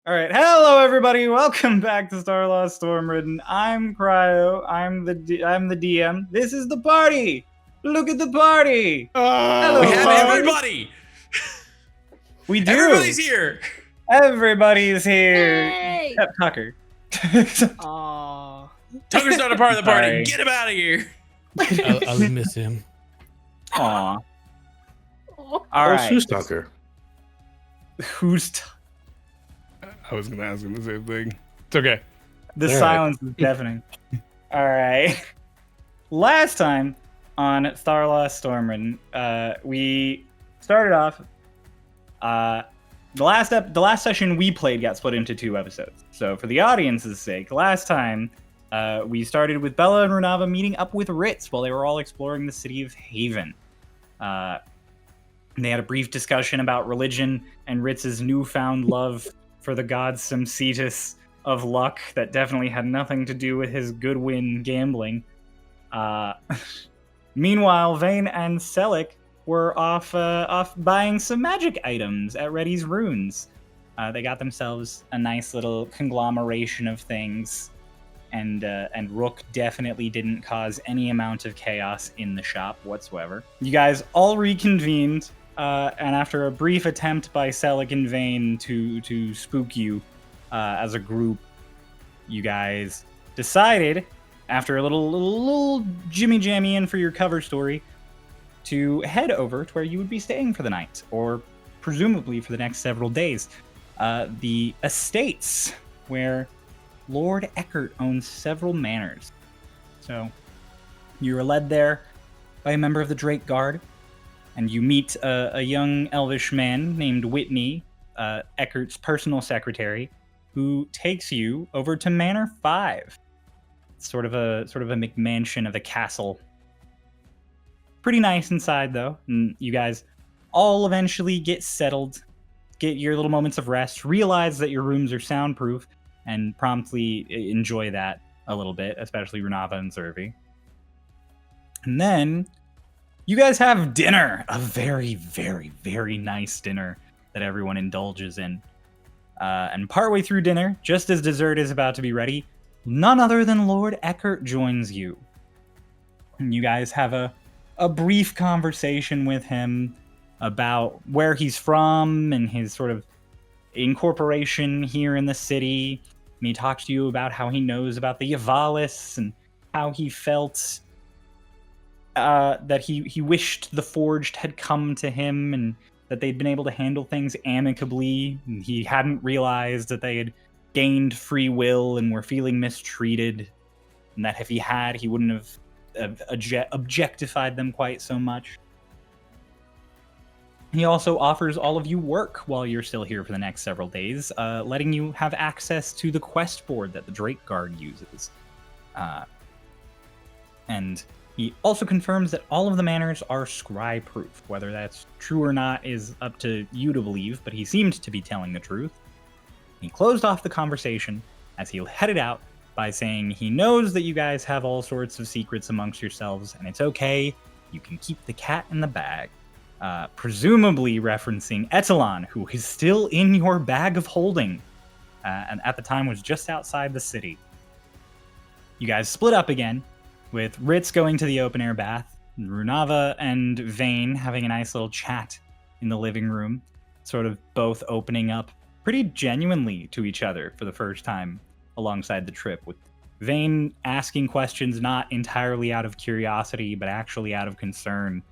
All right, hello everybody. Welcome back to Starlost Stormridden. I'm Cryo. I'm the DM. This is the party. Look at the party. Hello, We have party. everybody. We do. Everybody's here. Everybody's here. Yay! Except Tucker. Aww. Tucker's not a part of the party. Sorry. Get him out of here. I'll miss him. Aw. All All right. Who's Tucker? Who's I was gonna ask him the same thing. It's okay. the All right. silence is deafening. All right. Last time on Starlost Stormridden, we started off. The last session we played got split into 2 episodes. So for the audience's sake, last time we started with Bella and Runava meeting up with Ritz while they were all exploring the city of Haven. They had a brief discussion about religion and Ritz's newfound love for the god Samcetus of luck that definitely had nothing to do with his Goodwin gambling. Meanwhile, Vayne and Selic were off buying some magic items at Reddy's Runes. They got themselves a nice little conglomeration of things, and Rook definitely didn't cause any amount of chaos in the shop whatsoever. You guys all reconvened, and after a brief attempt by Selic and Vayne to spook you as a group, you guys decided, after a little jimmy jammy in for your cover story, to head over to where you would be staying for the night, or presumably for the next several days. The estates, where Lord Eckert owns several manors. So you are led there by a member of the Drake Guard, and you meet a young elvish man named Whitney, Eckert's personal secretary, who takes you over to Manor 5. It's sort of a McMansion of a castle. Pretty nice inside, though. And you guys all eventually get settled, get your little moments of rest, realize that your rooms are soundproof, and promptly enjoy that a little bit, especially Runava and Zervi. And then you guys have dinner, a very, very, very nice dinner that everyone indulges in. And partway through dinner, just as dessert is about to be ready, none other than Lord Eckert joins you. And you guys have a brief conversation with him about where he's from and his sort of incorporation here in the city. And he talks to you about how he knows about the Yavalis and how he felt that he wished the Forged had come to him and that they'd been able to handle things amicably. And he hadn't realized that they had gained free will and were feeling mistreated. And that if he had, he wouldn't have objectified them quite so much. He also offers all of you work while you're still here for the next several days, letting you have access to the quest board that the Drake Guard uses. And he also confirms that all of the manors are scry-proof. Whether that's true or not is up to you to believe, but he seemed to be telling the truth. He closed off the conversation as he headed out by saying he knows that you guys have all sorts of secrets amongst yourselves, and it's okay, you can keep the cat in the bag. Presumably referencing Etalon, who is still in your bag of holding, and at the time was just outside the city. You guys split up again, with Ritz going to the open-air bath, and Runava and Vayne having a nice little chat in the living room, sort of both opening up pretty genuinely to each other for the first time alongside the trip, with Vayne asking questions not entirely out of curiosity, but actually out of concern,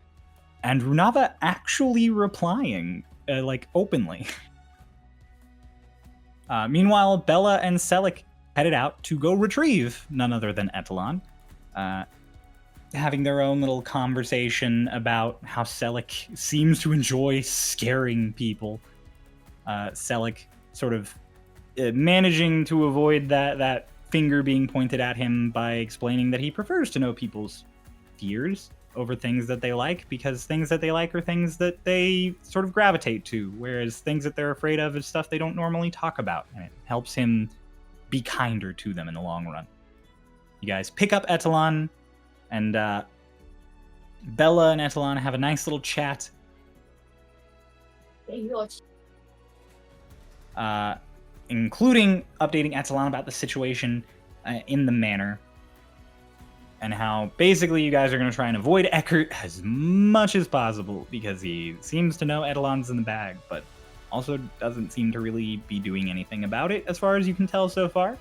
and Runava actually replying, openly. Meanwhile, Bella and Selic headed out to go retrieve none other than Etalon, having their own little conversation about how Selic seems to enjoy scaring people. Selic sort of managing to avoid that finger being pointed at him by explaining that he prefers to know people's fears over things that they like, because things that they like are things that they sort of gravitate to, whereas things that they're afraid of is stuff they don't normally talk about, and it helps him be kinder to them in the long run. You guys pick up Etalon, and Bella and Etalon have a nice little chat. including updating Etalon about the situation in the manor, and how basically you guys are going to try and avoid Eckert as much as possible because he seems to know Etalon's in the bag, but also doesn't seem to really be doing anything about it as far as you can tell so far.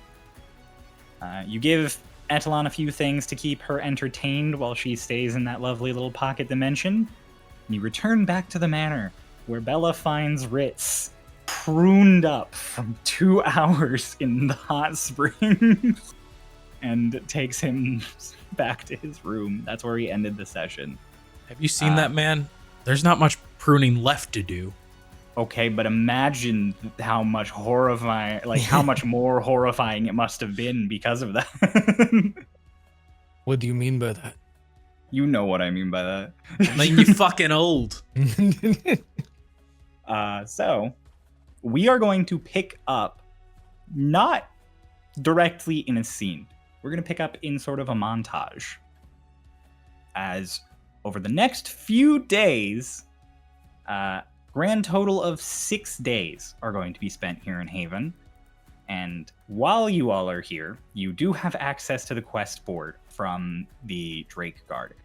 You give Etalon a few things to keep her entertained while she stays in that lovely little pocket dimension. And you return back to the manor, where Bella finds Ritz pruned up from 2 hours in the hot springs and takes him back to his room. That's where he ended the session. Have you seen that man? There's not much pruning left to do. Okay, but imagine how much horrifying, like how much more horrifying it must have been because of that. What do you mean by that? You know what I mean by that. Like you fucking old. So we are going to pick up not directly in a scene. We're going to pick up in sort of a montage. As over the next few days, grand total of 6 days are going to be spent here in Haven. And while you all are here, you do have access to the quest board from the Drake Guard.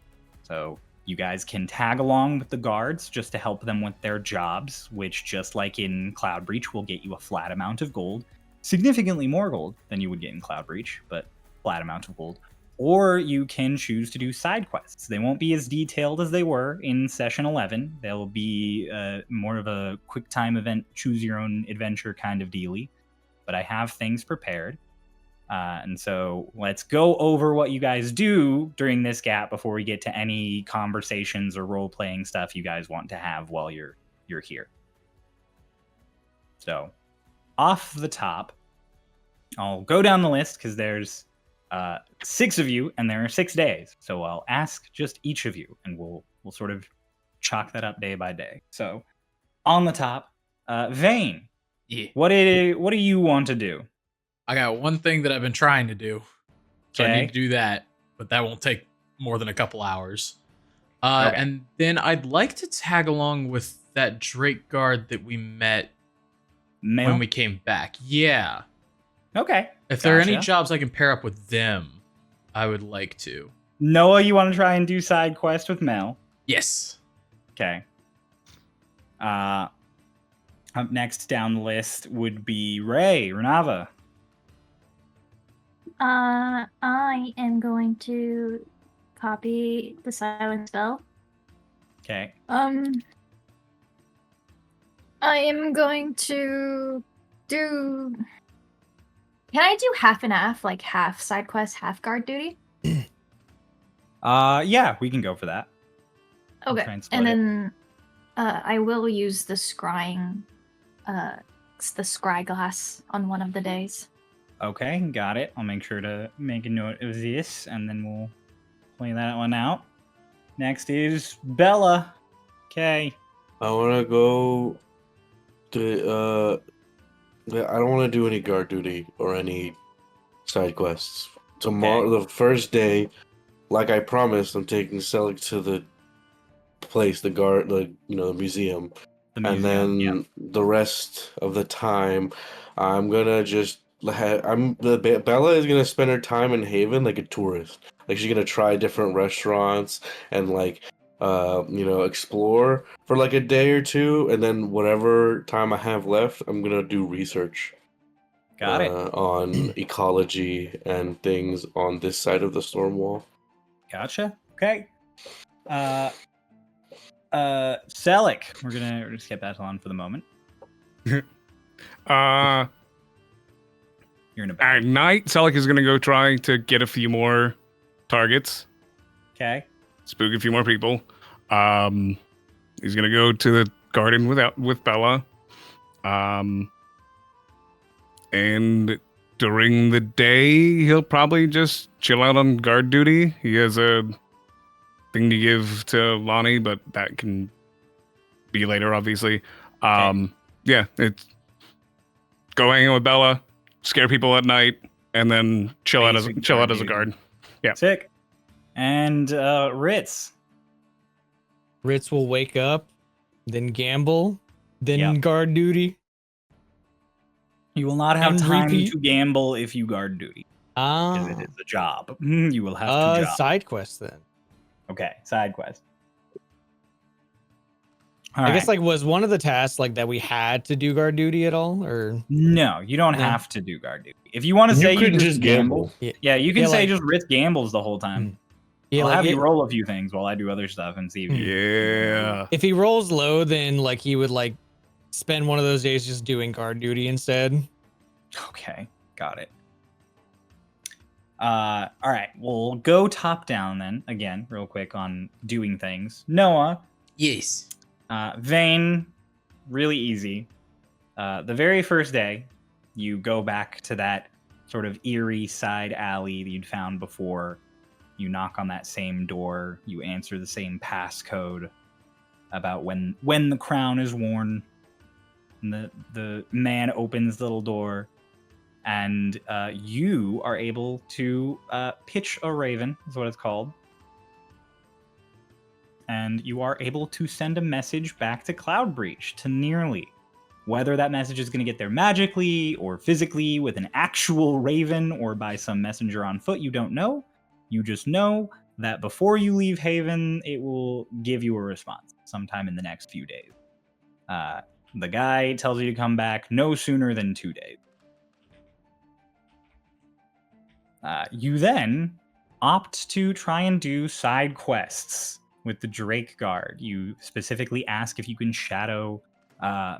So you guys can tag along with the guards just to help them with their jobs, which, just like in Cloud Breach, will get you a flat amount of gold. Significantly more gold than you would get in Cloud Breach, but flat amount of gold. Or you can choose to do side quests. They won't be as detailed as they were in Session 11. They'll be more of a quick time event, choose your own adventure kind of dealy. But I have things prepared. And so let's go over what you guys do during this gap before we get to any conversations or role-playing stuff you guys want to have while you're here. So, off the top, I'll go down the list because there's 6 of you and there are 6 days. So I'll ask just each of you, and we'll sort of chalk that up day by day. So, on the top, Vayne. Yeah. What do you want to do? I got one thing that I've been trying to do. So I Okay. need to do that, but that won't take more than a couple hours. Okay. And then I'd like to tag along with that Drake guard that we met Mail? when we came back. Yeah. Okay. If there are any Gotcha. jobs I can pair up with them, I would like to. Noah, you want to try and do side quest with Mel? Yes. Okay. Up next down the list would be Renava. I am going to copy the silent spell. Okay. I am going to do. Can I do half and half, like half side quest, half guard duty? Yeah, we can go for that. We'll Okay, try and split and it. then I will use the scrying, the scry glass on one of the days. Okay, got it. I'll make sure to make a note of this, and then we'll play that one out. Next is Bella. Okay. I want to go to, I don't want to do any guard duty or any side quests. Tomorrow, the first day, like I promised, I'm taking Selig to the place, the museum. The And museum, then yeah. the rest of the time, I'm gonna just Bella is gonna spend her time in Haven like a tourist. Like she's gonna try different restaurants and explore for like a day or two, and then whatever time I have left, I'm gonna do research. Got it. On ecology and things on this side of the Stormwall. Gotcha. Okay. Selig. We're gonna skip that on for the moment. You're in a bad. At night, Selic is going to go try to get a few more targets, Okay. spook a few more people. He's going to go to the garden with Bella. And during the day, he'll probably just chill out on guard duty. He has a thing to give to Lonnie, but that can be later, obviously. Yeah, it's go hang out with Bella, scare people at night, and then chill out as a guard. Yeah. Sick. And Ritz. Ritz will wake up, then gamble, then Yep. guard duty. You will not have And time repeat? to gamble if you guard duty, because it is a job. You will have to job. Side quest then. Okay, side quest. All I right. guess like was one of the tasks like that we had to do guard duty at all, or No, you don't No. have to do guard duty. If you want to You say could you just gamble. yeah, you can Yeah, say like- just risk gambles the whole time. yeah, I'll like have you it- roll a few things while I do other stuff and see if you. Yeah. if he rolls low, then like he would like spend one of those days just doing guard duty instead. Okay, got it. All right, we'll go top down then again, real quick on doing things. Noah, Yes. Vayne, really easy. The very first day, you go back to that sort of eerie side alley that you'd found before. You knock on that same door. You answer the same passcode about when the crown is worn. And the man opens the little door, and you are able to pitch a raven, is what it's called. And you are able to send a message back to Cloudbreach, to Nearly. Whether that message is going to get there magically or physically with an actual raven or by some messenger on foot, you don't know. You just know that before you leave Haven, it will give you a response sometime in the next few days. The guy tells you to come back no sooner than 2 days. You then opt to try and do side quests with the Drake Guard. You specifically ask if you can shadow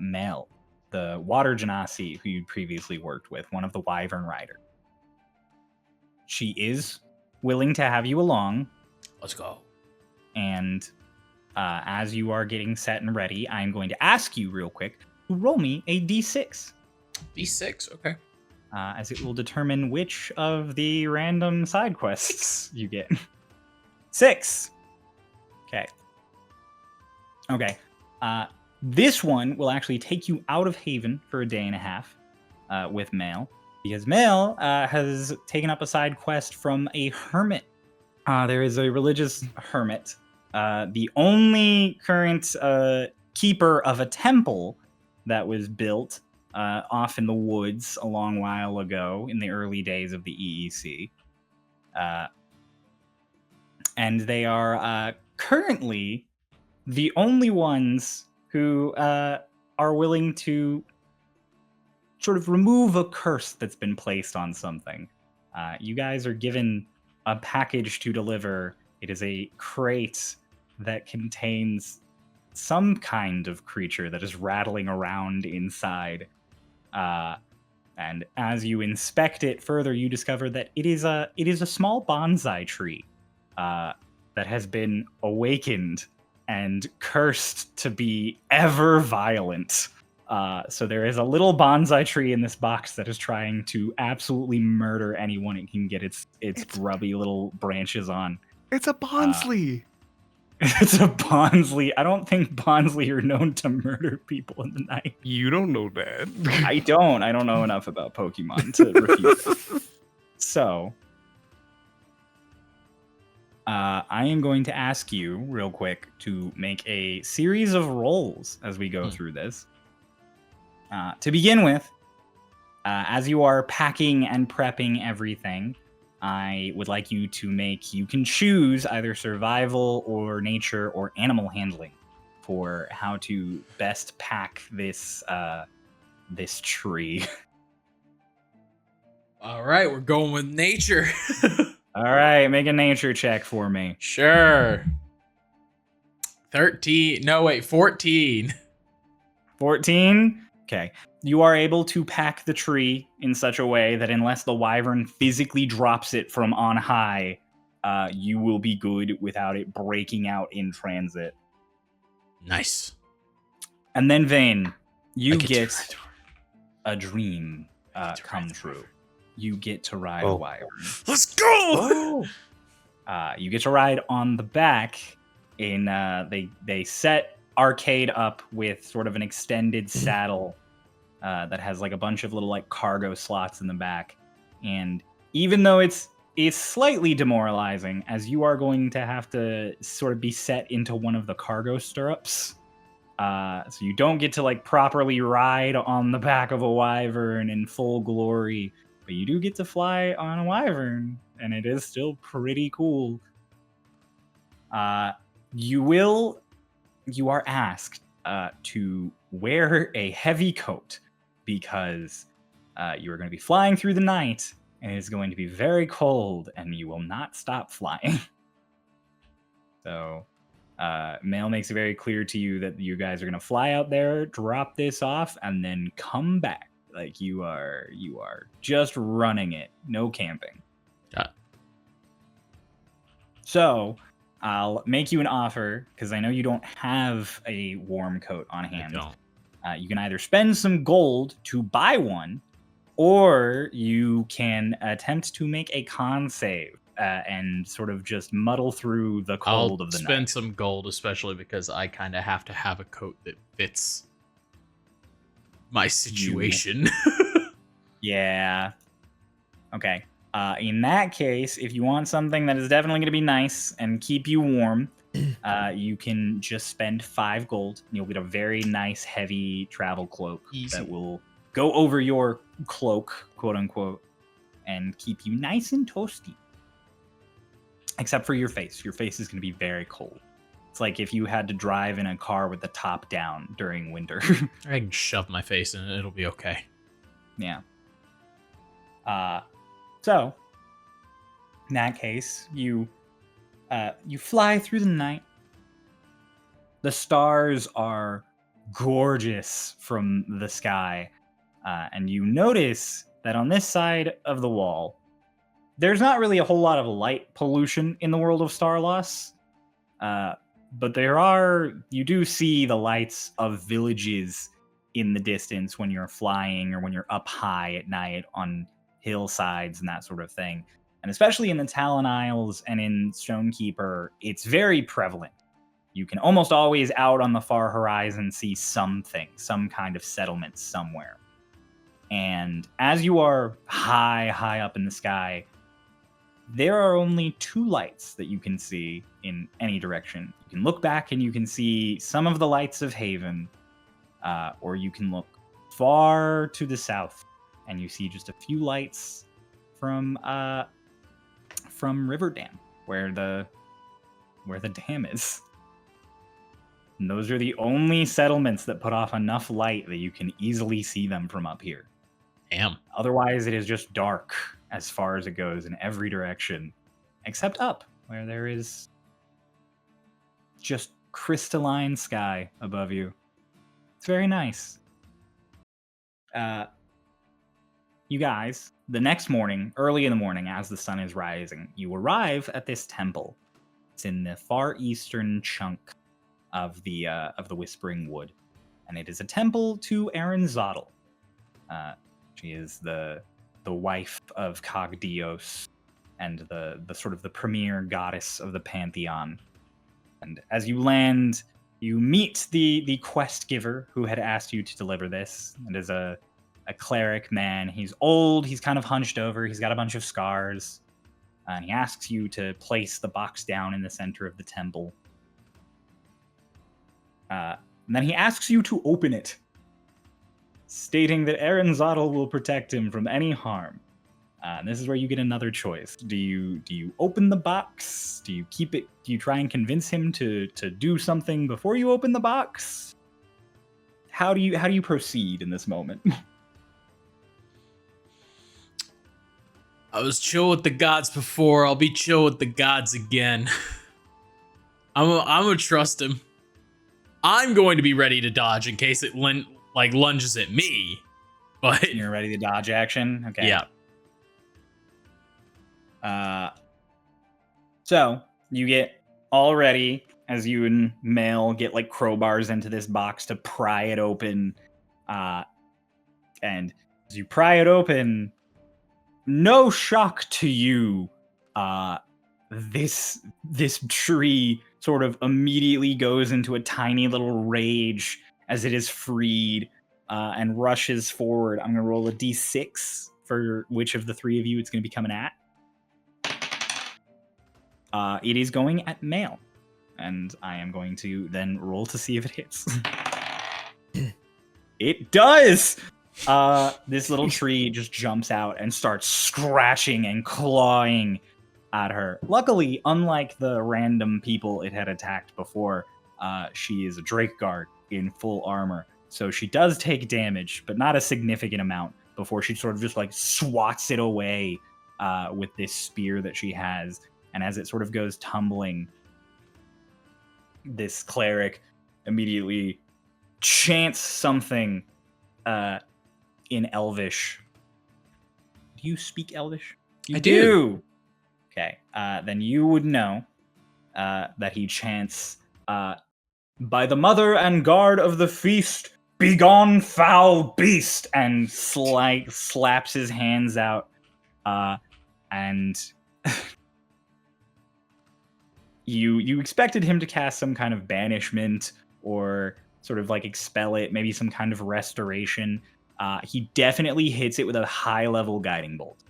Mel, the water genasi who you'd previously worked with, one of the Wyvern Riders. She is willing to have you along, Let's go. and as you are getting set and ready, I'm going to ask you real quick to roll me a d6. D6. Okay. As it will determine which of the random side quests you get. 6. Okay. Okay. This one will actually take you out of Haven for a day and a half with Mail, because Mail has taken up a side quest from a hermit. There is a religious hermit, the only current keeper of a temple that was built off in the woods a long while ago in the early days of the EEC. And they are currently the only ones who are willing to sort of remove a curse that's been placed on something. You guys are given a package to deliver. It is a crate that contains some kind of creature that is rattling around inside. And as you inspect it further, you discover that it is a small bonsai tree that has been awakened and cursed to be ever violent. So there is a little bonsai tree in this box that is trying to absolutely murder anyone it can get its grubby little branches on. It's a Bonsley. It's a Bonsley. I don't think Bonsley are known to murder people in the night. You don't know that. I don't know enough about Pokemon to refute it. So, I am going to ask you real quick to make a series of rolls as we go through this. To begin with, as you are packing and prepping everything, I would like you to you can choose either survival or nature or animal handling for how to best pack this tree. All right, we're going with nature. All right, make a nature check for me. Sure. 13. No, wait, 14. 14? Okay. You are able to pack the tree in such a way that unless the wyvern physically drops it from on high, you will be good without it breaking out in transit. Nice. And then, Vayne, you I get to get ride a dream come true. You get to ride a wyvern. Let's go. You get to ride on the back in they set Arcade up with sort of an extended saddle that has like a bunch of little like cargo slots in the back. And even though it's slightly demoralizing, as you are going to have to sort of be set into one of the cargo stirrups So you don't get to like properly ride on the back of a wyvern in full glory, but you do get to fly on a wyvern, and it is still pretty cool. You are asked to wear a heavy coat because you are going to be flying through the night, and it is going to be very cold, and you will not stop flying. So, Mail makes it very clear to you that you guys are going to fly out there, drop this off, and then come back. Like you are just running it, no camping. So, I'll make you an offer because I know you don't have a warm coat on hand. I don't. You can either spend some gold to buy one, or you can attempt to make a con save and sort of just muddle through the cold of the night. I'll spend some gold, especially because I kind of have to have a coat that fits my situation. Yeah. Okay. In that case, if you want something that is definitely going to be nice and keep you warm, you can just spend 5 gold. And you'll get a very nice, heavy travel cloak that will go over your cloak, quote unquote, and keep you nice and toasty. Except for your face. Your face is going to be very cold. It's like if you had to drive in a car with the top down during winter. I can shove my face in it. It'll be okay. Yeah. So, in that case, you fly through the night. The stars are gorgeous from the sky, and you notice that on this side of the wall, there's not really a whole lot of light pollution in the world of Starloss, but you do see the lights of villages in the distance when you're flying or when you're up high at night on hillsides and that sort of thing. And especially in the Talon Isles and in Stonekeeper, it's very prevalent. You can almost always out on the far horizon see something, some kind of settlement somewhere. And as you are high up in the sky, there are only 2 lights that you can see in any direction. You can look back and you can see some of the lights of Haven, or you can look far to the south and you see just a few lights from Riverdam, where the dam is. And those are the only settlements that put off enough light that you can easily see them from up here. Damn. Otherwise, it is just dark as far as it goes in every direction, except up, where there is just crystalline sky above you. It's very nice. You guys, the next morning, early in the morning, as the sun is rising, you arrive at this temple. It's in the far eastern chunk of the Whispering Wood, and it is a temple to Aranzadal. She is the wife of Cogdios and the sort of the premier goddess of the pantheon. And as you land, you meet the quest giver who had asked you to deliver this. It is a cleric man. He's old, he's kind of hunched over, he's got a bunch of scars. And he asks you to place the box down in the center of the temple. And then he asks you to open it, stating that Aranzadal will protect him from any harm. And this is where you get another choice. Do you open the box? Do you keep it? Do you try and convince him to do something before you open the box? How do you proceed in this moment? I was chill with the gods before. I'll be chill with the gods again. I'm gonna trust him. I'm going to be ready to dodge in case it lunges at me. But You're ready to dodge action? Okay. Yeah. So you get all ready as you and Mail get like crowbars into this box to pry it open. And as you pry it open, no shock to you, this tree sort of immediately goes into a tiny little rage as it is freed and rushes forward. I'm going to roll a d6 for which of the 3 of you it's going to be coming at. It is going at Mail, and I am going to then roll to see if it hits. It does! This little tree just jumps out and starts scratching and clawing at her. Luckily, unlike the random people it had attacked before, she is a Drake Guard in full armor. So she does take damage, but not a significant amount, before she sort of just like swats it away with this spear that she has. And as it sort of goes tumbling, this cleric immediately chants something in Elvish. Do you speak Elvish? You I do. Okay, then you would know that he chants, "By the mother and guard of the feast, begone foul beast!" and slaps his hands out, and you expected him to cast some kind of banishment or sort of like expel it, maybe some kind of restoration. He definitely hits it with a high-level guiding bolt.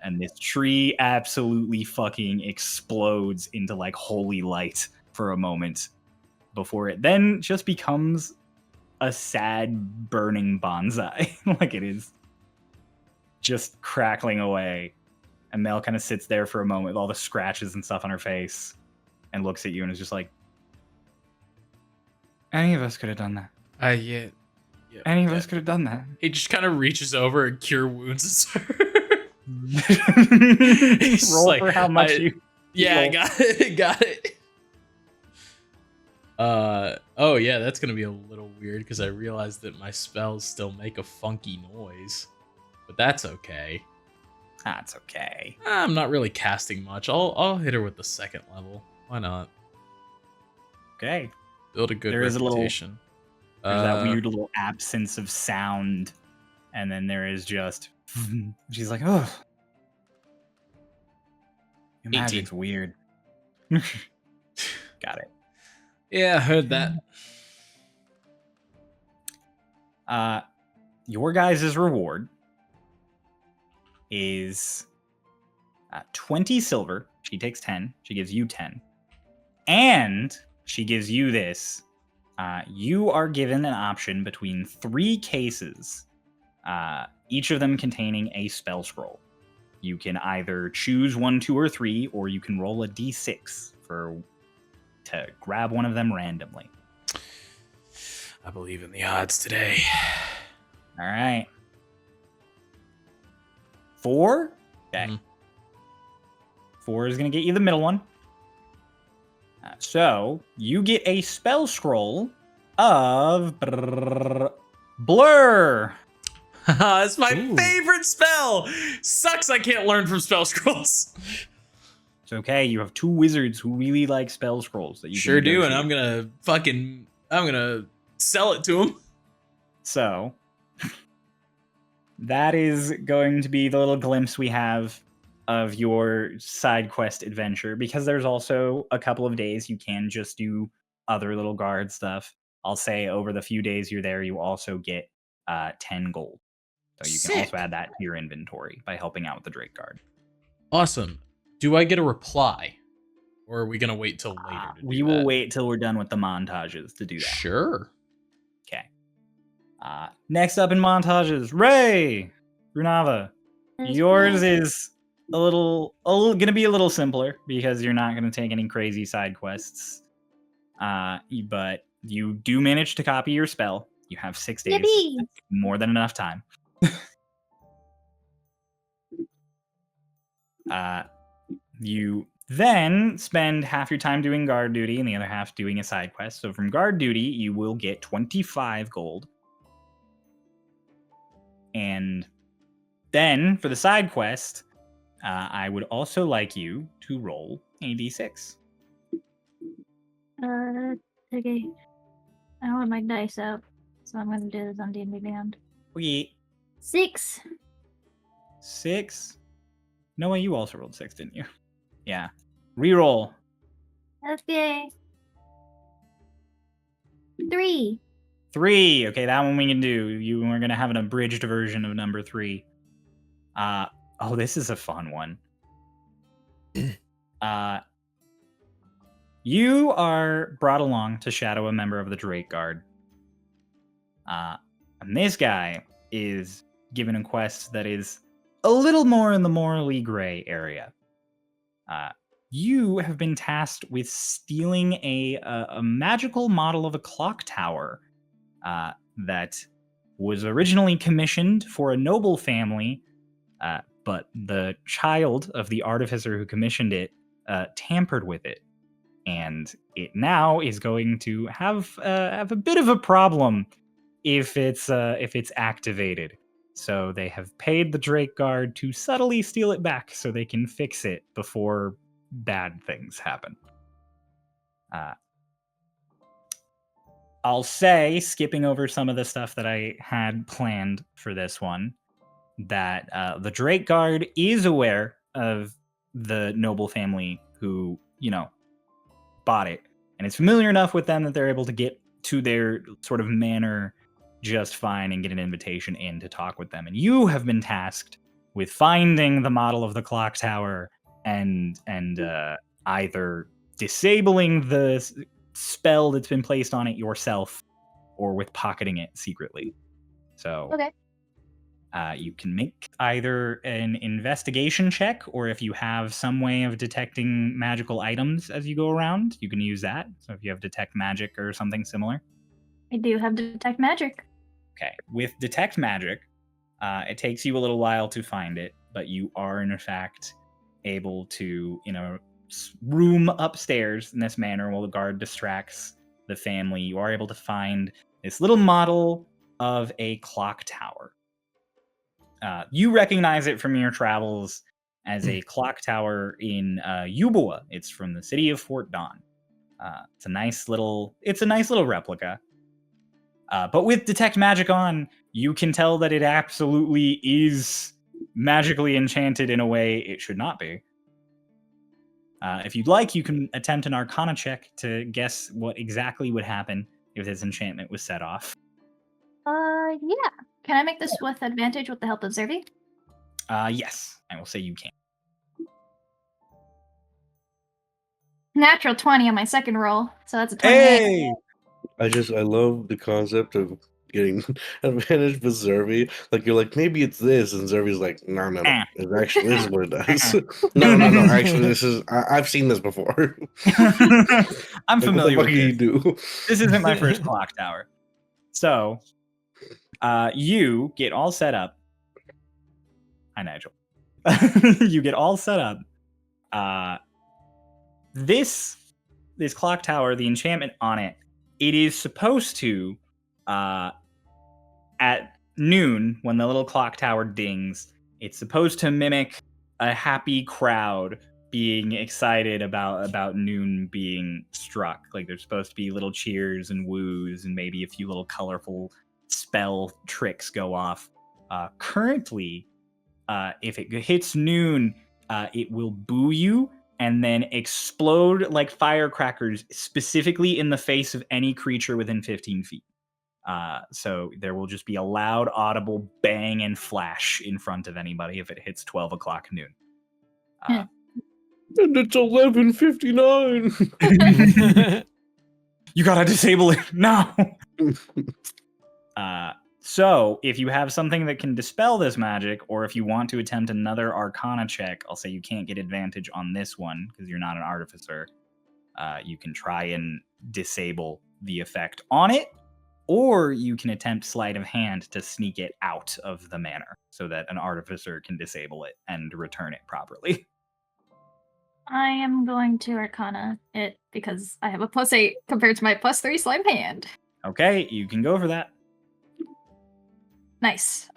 And this tree absolutely fucking explodes into like holy light for a moment before it then just becomes a sad burning bonsai. Like it is just crackling away. And Mel kind of sits there for a moment with all the scratches and stuff on her face and looks at you and is just like, any of us could have done that. Yeah. Any of us could have done that. He just kind of reaches over and cure wounds. Roll like, for how much you. Yeah, roll. I got it. Got it. Oh yeah, that's gonna be a little weird because I realized that my spells still make a funky noise, but that's okay. That's okay. I'm not really casting much. I'll hit her with the second level. Why not? Okay. Build a good There is reputation. There's that weird little absence of sound, and then there is just. She's like, oh, your 18. magic's weird. Got it. Yeah, I heard that. Your guys' reward is 20 silver. She takes 10. She gives you 10. And she gives you this. You are given an option between 3 cases, each of them containing a spell scroll. You can either choose 1, 2, or 3, or you can roll a d6 to grab one of them randomly. I believe in the odds today. All right. 4? Okay. Mhm. 4 is going to get you the middle one. So, you get a spell scroll of Blur. That's my Ooh. favorite spell. Sucks I can't learn from spell scrolls. It's okay. You have 2 wizards who really like spell scrolls that you Sure can do, and negotiate. I'm gonna sell it to him. So, that is going to be the little glimpse we have of your side quest adventure, because there's also a couple of days you can just do other little guard stuff. I'll say over the few days you're there, you also get 10 gold. So you can also add that to your inventory by helping out with the Drake Guard. Awesome. Do I get a reply? Or are we going to wait till later to do We will that? wait till we're done with the montages to do that. Sure. Okay. Next up in montages, Ray! Runava. Yours is a little gonna be a little simpler because you're not gonna take any crazy side quests. But you do manage to copy your spell. You have 6 days. Yippee! That's more than enough time. You then spend half your time doing guard duty and the other half doing a side quest. So from guard duty, you will get 25 gold. And then for the side quest, I would also like you to roll a d6. Okay. I don't have my dice out, so I'm gonna do this on D&D Beyond. Okay. 6. 6. Noah, you also rolled 6, didn't you? Yeah. Reroll. Okay. 3. 3. Okay, that one we can do. We're gonna have an abridged version of number 3. Oh, this is a fun one. You are brought along to shadow a member of the Drake Guard. And this guy is given a quest that is a little more in the morally gray area. You have been tasked with stealing a magical model of a clock tower that was originally commissioned for a noble family, but the child of the artificer who commissioned it tampered with it, and it now is going to have a bit of a problem if it's activated. So they have paid the Drake Guard to subtly steal it back so they can fix it before bad things happen. I'll say, skipping over some of the stuff that I had planned for this one, that the Drake Guard is aware of the noble family who, bought it. And it's familiar enough with them that they're able to get to their sort of manor just fine and get an invitation in to talk with them. And you have been tasked with finding the model of the clock tower and either disabling the spell that's been placed on it yourself or with pocketing it secretly. So Okay. You can make either an investigation check, or if you have some way of detecting magical items as you go around, you can use that. So if you have detect magic or something similar. I do have detect magic. Okay. With detect magic, it takes you a little while to find it, but you are in fact able to, in a room upstairs in this manner while the guard distracts the family, you are able to find this little model of a clock tower. You recognize it from your travels as a clock tower in Euboea. It's from the city of Fort Dawn. It's a nice little replica. But with detect magic on, you can tell that it absolutely is magically enchanted in a way it should not be. If you'd like, you can attempt an Arcana check to guess what exactly would happen if this enchantment was set off. Yeah. Can I make this with advantage with the help of Zervi? Yes, I will say you can. Natural 20 on my second roll, so that's a 28. Hey! I love the concept of getting advantage with Zervi. Like you're like, maybe it's this, and Zervi's like, no. It actually this is what it does. No. Actually, I've seen this before. I'm Like, familiar what the fuck with do you this. do? This isn't my first clock tower. So, you get all set up. Hi, Nigel. You get all set up. This clock tower, the enchantment on it, it is supposed to, at noon, when the little clock tower dings, it's supposed to mimic a happy crowd being excited about noon being struck. Like there's supposed to be little cheers and woos and maybe a few little colorful spell tricks go off. Currently, if it hits noon, it will boo you and then explode like firecrackers, specifically in the face of any creature within 15 feet. So there will just be a loud, audible bang and flash in front of anybody if it hits 12 o'clock noon. And it's 11:59. You gotta disable it now. So if you have something that can dispel this magic, or if you want to attempt another Arcana check, I'll say you can't get advantage on this one because you're not an artificer. You can try and disable the effect on it, or you can attempt sleight of hand to sneak it out of the manor so that an artificer can disable it and return it properly. I am going to Arcana it because I have a +8 compared to my +3 sleight of hand. Okay, you can go for that. Nice.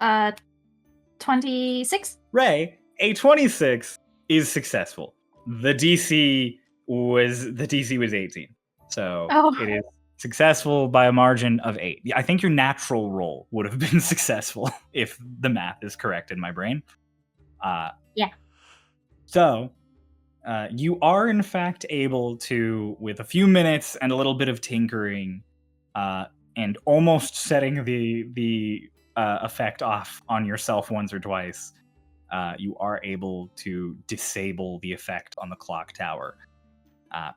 26? Ray, a 26 is successful. The DC was 18. So It is successful by a margin of 8. I think your natural roll would have been successful if the math is correct in my brain. Yeah. So, you are in fact able to, with a few minutes and a little bit of tinkering, and almost setting the effect off on yourself once or twice, you are able to disable the effect on the clock tower.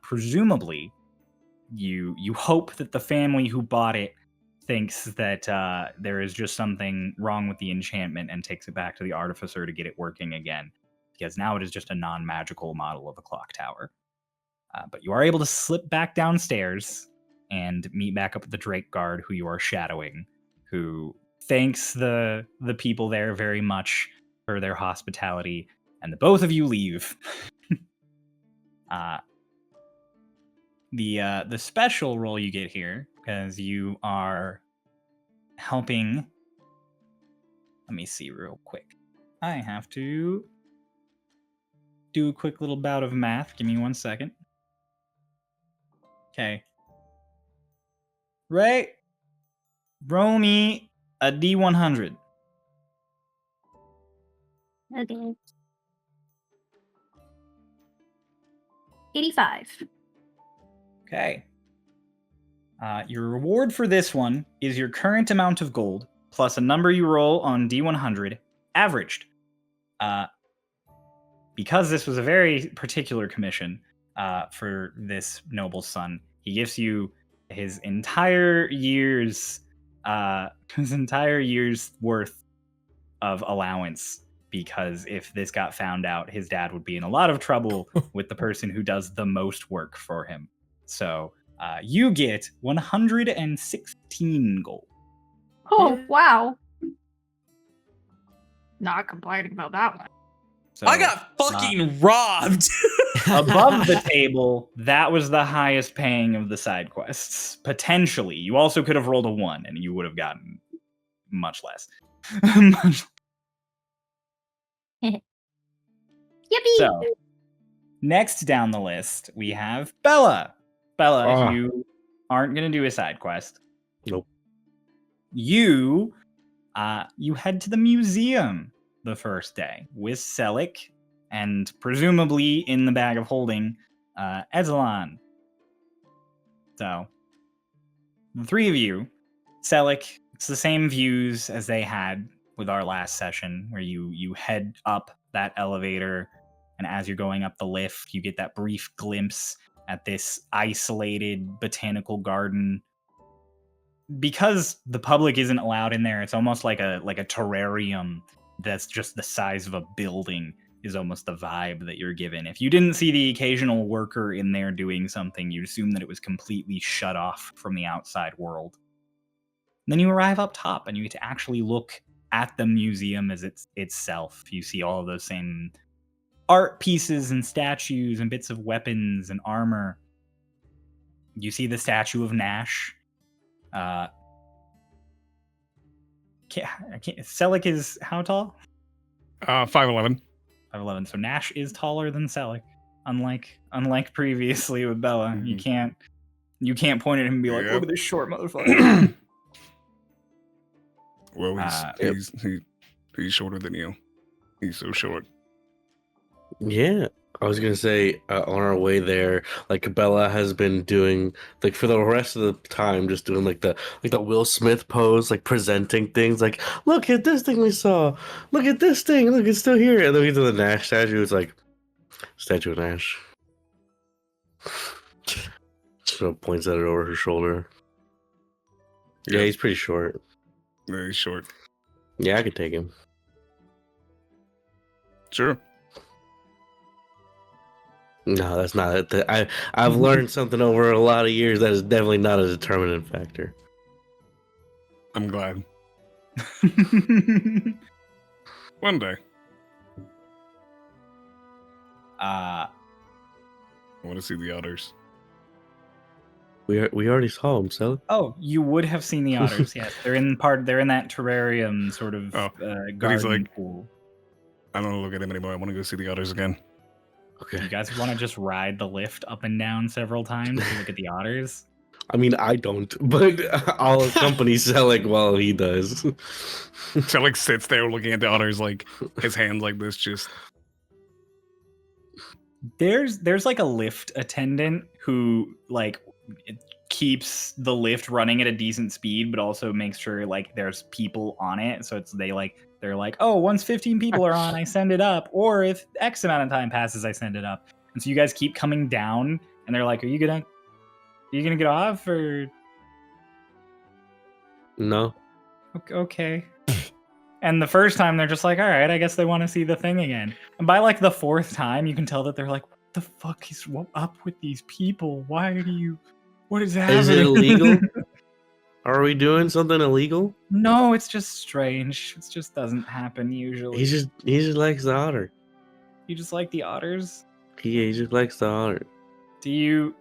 Presumably, you hope that the family who bought it thinks that there is just something wrong with the enchantment and takes it back to the artificer to get it working again, because now it is just a non-magical model of a clock tower. But you are able to slip back downstairs and meet back up with the Drake Guard, who you are shadowing, who thanks the people there very much for their hospitality, and the both of you leave. The special role you get here, because you are helping. Let me see real quick. I have to do a quick little bout of math. Give me 1 second. Okay. Ray, roll me a D100. Okay. 85. Okay. Your reward for this one is your current amount of gold plus a number you roll on D100 averaged. Because this was a very particular commission for this noble son, he gives you his entire year's worth of allowance, because if this got found out, his dad would be in a lot of trouble with the person who does the most work for him. So you get 116 gold. Oh, wow. Not complaining about that one. So, I got fucking robbed. above the table, that was the highest paying of the side quests. Potentially. You also could have rolled a 1 and you would have gotten much less. Yippee! So, next down the list, we have Bella. Bella, you aren't going to do a side quest. Nope. You head to the museum the first day with Selik, and presumably in the bag of holding, Ezelon. So, the three of you, Selik, it's the same views as they had with our last session, where you head up that elevator, and as you're going up the lift, you get that brief glimpse at this isolated botanical garden. Because the public isn't allowed in there, it's almost like a terrarium that's just the size of a building, is almost the vibe that you're given. If you didn't see the occasional worker in there doing something, you'd assume that it was completely shut off from the outside world. And then you arrive up top and you get to actually look at the museum as itself. You see all of those same art pieces and statues and bits of weapons and armor. You see the statue of Nash. Selik is how tall? 5'11". 5'11". So Nash is taller than Selik. Unlike previously with Bella, Mhm. you can't point at him and be like, Yep. "Look at this short motherfucker." Well, Yep. he's shorter than you. He's so short. Yeah, I was gonna say on our way there, like Bella has been doing like for the rest of the time, just doing like the Will Smith pose, like presenting things, like look at this thing we saw, look at this thing, look it's still here, and then we get to the Nash statue. It's like statue of Nash. Sort of points at it over her shoulder. Yeah, he's pretty short. Very short. Yeah, I could take him. Sure. No, that's not it. I've learned something over a lot of years that is definitely not a determinant factor. I'm glad. One day. I want to see the others. We already saw him, so Oh, you would have seen the otters. Yes, they're in that terrarium sort of but he's garden like- pool. I don't want to look at him anymore. I want to go see the others again. okay. You guys want to just ride the lift up and down several times to look at the otters? I mean, I don't, but I'll accompany Selik while he does. So like sits there looking at the others, like his hands like this, just There's like a lift attendant who like keeps the lift running at a decent speed, but also makes sure like there's people on it. So they're like, oh, once 15 people are on, I send it up, or if X amount of time passes, I send it up. And so you guys keep coming down, and they're like, are you gonna get off, or No. Okay. And the first time they're just like, all right, I guess they want to see the thing again. And by like the fourth time, you can tell that they're like, what the fuck is up with these people? What is happening? Is it illegal? Are we doing something illegal? No, it's just strange. It just doesn't happen usually. He just likes the otter. You just like the otters? He just likes the otter. Do you?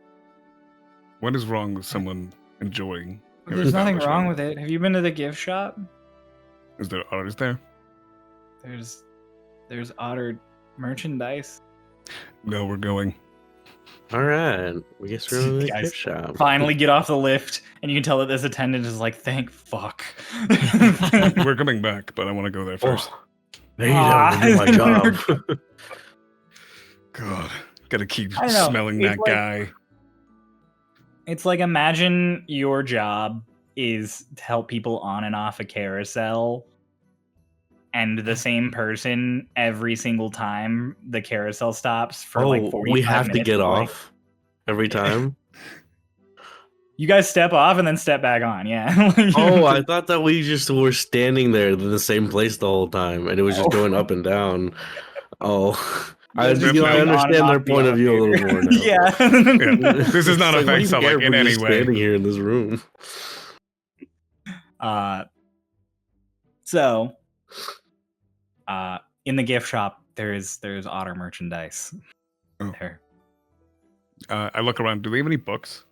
What is wrong with someone enjoying? your There's nothing wrong establishment? with it. Have you been to the gift shop? Is there otters there? There's otter merchandise. No, we're going. All right. I guess we're in the Guys, gift shop. Finally get off the lift, and you can tell that this attendant is like, thank fuck. We're coming back, but I want to go there first. Oh, maybe that would do my job. God, gotta keep I know, smelling it's that like- guy. It's like, imagine your job is to help people on and off a carousel, and the same person every single time the carousel stops for like 45 we have to minutes, get like, off every time. You guys step off and then step back on, yeah. Oh, I thought that we just were standing there in the same place the whole time, and it was just going up and down. Oh, I Just going on and understand their off the point of view a little more now. Yeah. Yeah. This is not It's affect what do you Summit care in if we're any just way. Standing here in this room. So, in the gift shop, there's otter merchandise. Oh. There, I look around. Do they have any books?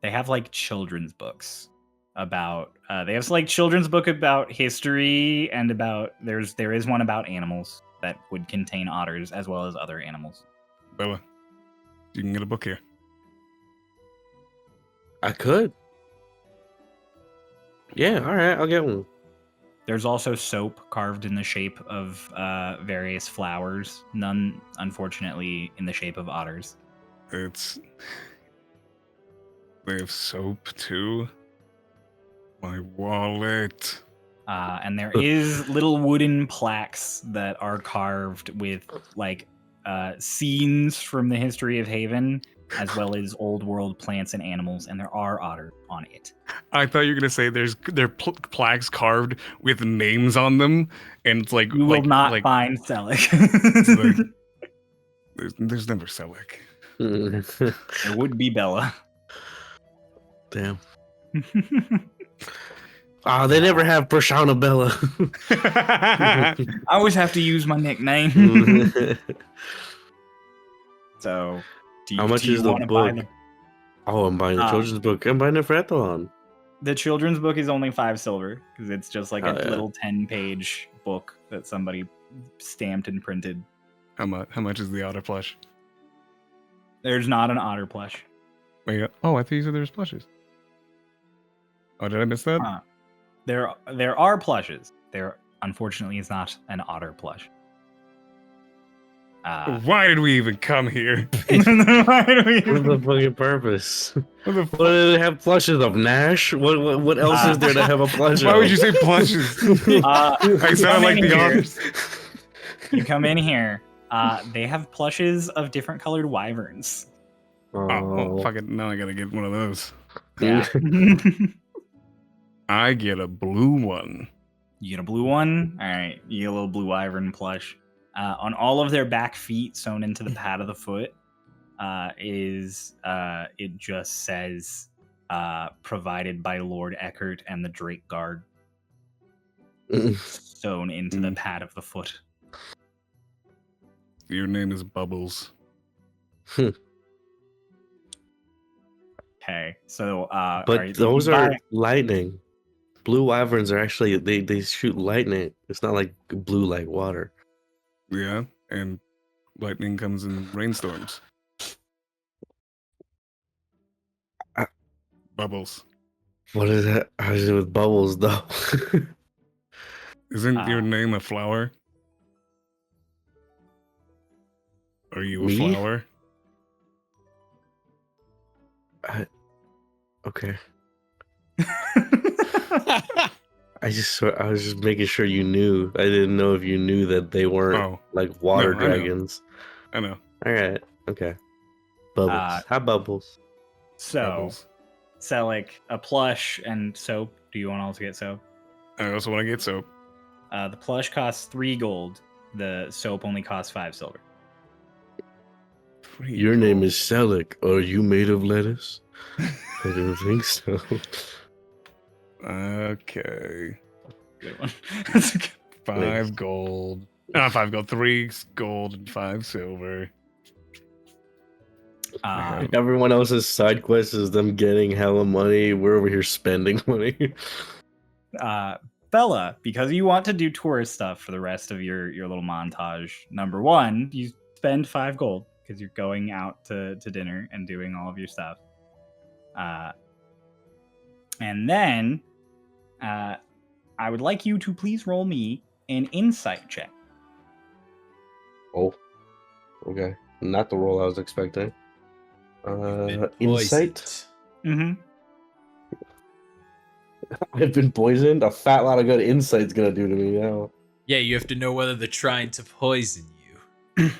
they have like children's books about. They have like children's book about history and about there is one about animals that would contain otters as well as other animals. Bella, you can get a book here. I could. Yeah, all right, I'll get one. There's also soap carved in the shape of various flowers. None, unfortunately, in the shape of otters. They have soap too. My wallet. And there is little wooden plaques that are carved with like scenes from the history of Haven, as well as old world plants and animals, and there are otters on it. I thought you were gonna say there are plaques carved with names on them, and it's like You will not find Selic. there's never Selic. There would be Bella. Damn. They never have Prashana Bella. I always have to use my nickname. So, How much is the wanna buy book? Oh, I'm buying the children's book. I'm buying it for Ethelon. The children's book is only 5 silver because it's just like a Oh, yeah. little 10-page book that somebody stamped and printed. How much is the otter plush? There's not an otter plush. Wait, oh, I thought you said there was plushes. Oh, did I miss that? There are plushes. There unfortunately is not an otter plush. Why did we even come here? Why do we- What's the fucking purpose? What the What do they have plushes of Nash? What else is there to have a plush Why of? would you say plushes? I you sound come like in the here- otters. You come in here. They have plushes of different colored wyverns. Oh, well, fuck it. Now I gotta get one of those. Yeah. I get a blue one. You get a blue one? Alright, you get a little blue wyvern plush. On all of their back feet, sewn into the pad of the foot, it just says provided by Lord Eckert and the Drake Guard, sewn into the pad of the foot. Your name is Bubbles. Okay, so But those are lightning. Blue wyverns are actually they shoot lightning. It's not like blue like water. Yeah, and lightning comes in rainstorms. Bubbles. What is that? How is it with bubbles though? Isn't your name a flower? Are you a Me? flower? Okay. I was just making sure you knew. I didn't know if you knew that they weren't Oh, like water No, I know. dragons. I know. All right. Okay. Bubbles. Hi, Bubbles. So Bubbles. Selic a plush and soap. Do you want to also get soap? I also want to get soap. The plush costs 3 gold. The soap only costs 5 silver. Your name is Selic. Are you made of lettuce? I don't think so. Okay. Good one. That's a good- 5 gold. Not 5 gold. 3 gold and 5 silver. Everyone else's side quest is them getting hella money. We're over here spending money. Bella, because you want to do tourist stuff for the rest of your little montage, number one, you spend 5 gold because you're going out to dinner and doing all of your stuff. And then I would like you to please roll me an insight check. Oh, okay. Not the roll I was expecting. You've been Insight. poisoned. Mm-hmm. I've been poisoned. A fat lot of good insight's gonna do to me now. Yeah, you have to know whether they're trying to poison you.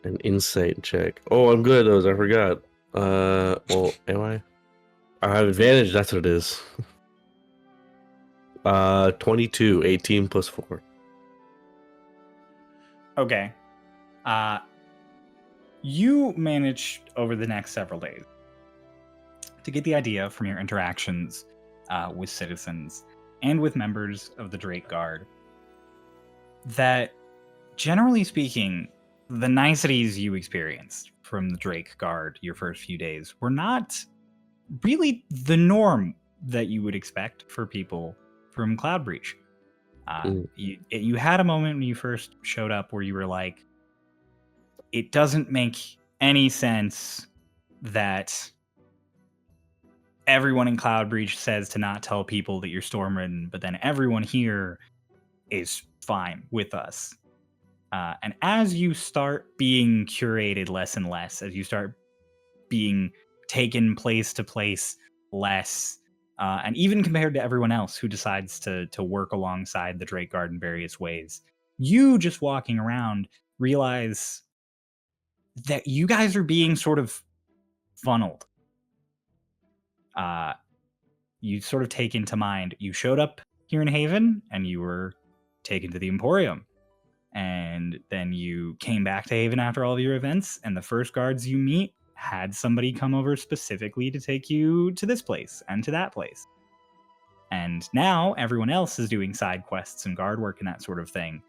An insight check. Oh, I'm good at those. I forgot. Well, am I? I have advantage. That's what it is. 22, 18 plus 4. Okay. You managed over the next several days to get the idea from your interactions with citizens and with members of the Drake Guard that, generally speaking, the niceties you experienced from the Drake Guard your first few days were not really the norm that you would expect for people from Cloud Breach. You had a moment when you first showed up where you were like, it doesn't make any sense that everyone in Cloud Breach says to not tell people that you're Stormridden, but then everyone here is fine with us. And as you start being curated less and less, as you start being taken place to place less, and even compared to everyone else who decides to work alongside the Drake Guard in various ways, you just walking around realize that you guys are being sort of funneled. You sort of take into mind, you showed up here in Haven and you were taken to the Emporium. And then you came back to Haven after all of your events, and the first guards you meet had somebody come over specifically to take you to this place and to that place. And now everyone else is doing side quests and guard work and that sort of thing,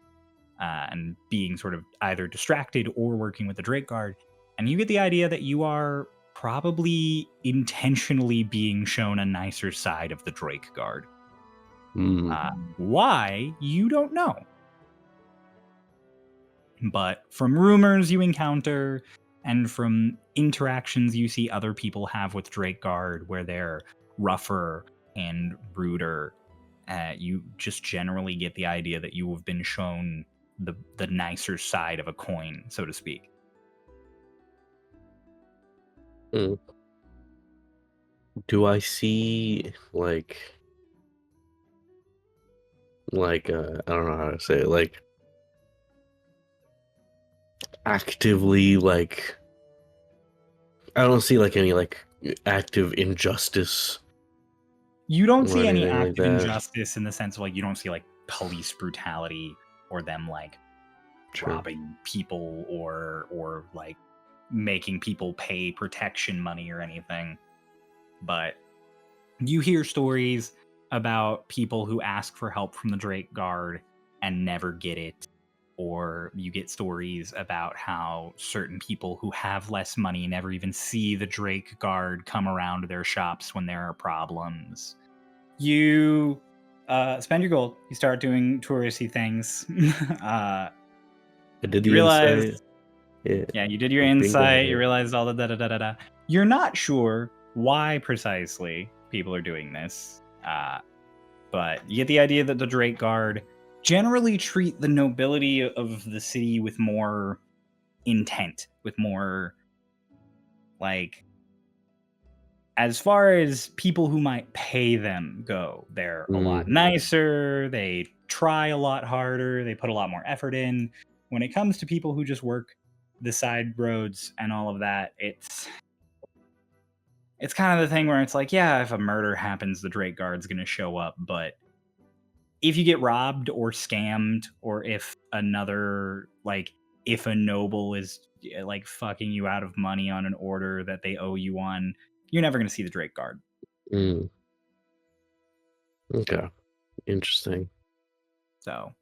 and being sort of either distracted or working with the Drake Guard. And you get the idea that you are probably intentionally being shown a nicer side of the Drake Guard. Why, you don't know. But from rumors you encounter and from interactions you see other people have with Drake Guard where they're rougher and ruder, you just generally get the idea that you have been shown the nicer side of a coin, so to speak. Do I see like I don't know how to say it, like actively, like I don't see like any like active injustice. You don't see Or any anything like active that. injustice in the sense of like you don't see like police brutality or them like robbing people or like making people pay protection money or anything. But you hear stories about people who ask for help from the Drake Guard and never get it. Or you get stories about how certain people who have less money never even see the Drake Guard come around to their shops when there are problems. You spend your gold. You start doing touristy things. I did the You realize, insight. Yeah. you did your Bingo. insight. You realized all the da-da-da-da-da. You're not sure why precisely people are doing this, but you get the idea that the Drake Guard generally treat the nobility of the city with more intent, with more, like, as far as people who might pay them go, they're a lot nicer, they try a lot harder, they put a lot more effort in. When it comes to people who just work the side roads and all of that, it's it's kind of the thing where it's like, yeah, if a murder happens, the Drake Guard's going to show up. But if you get robbed or scammed, or if another, like, if a noble is like fucking you out of money on an order that they owe you on, you're never going to see the Drake Guard. Mm. Okay. Interesting. So,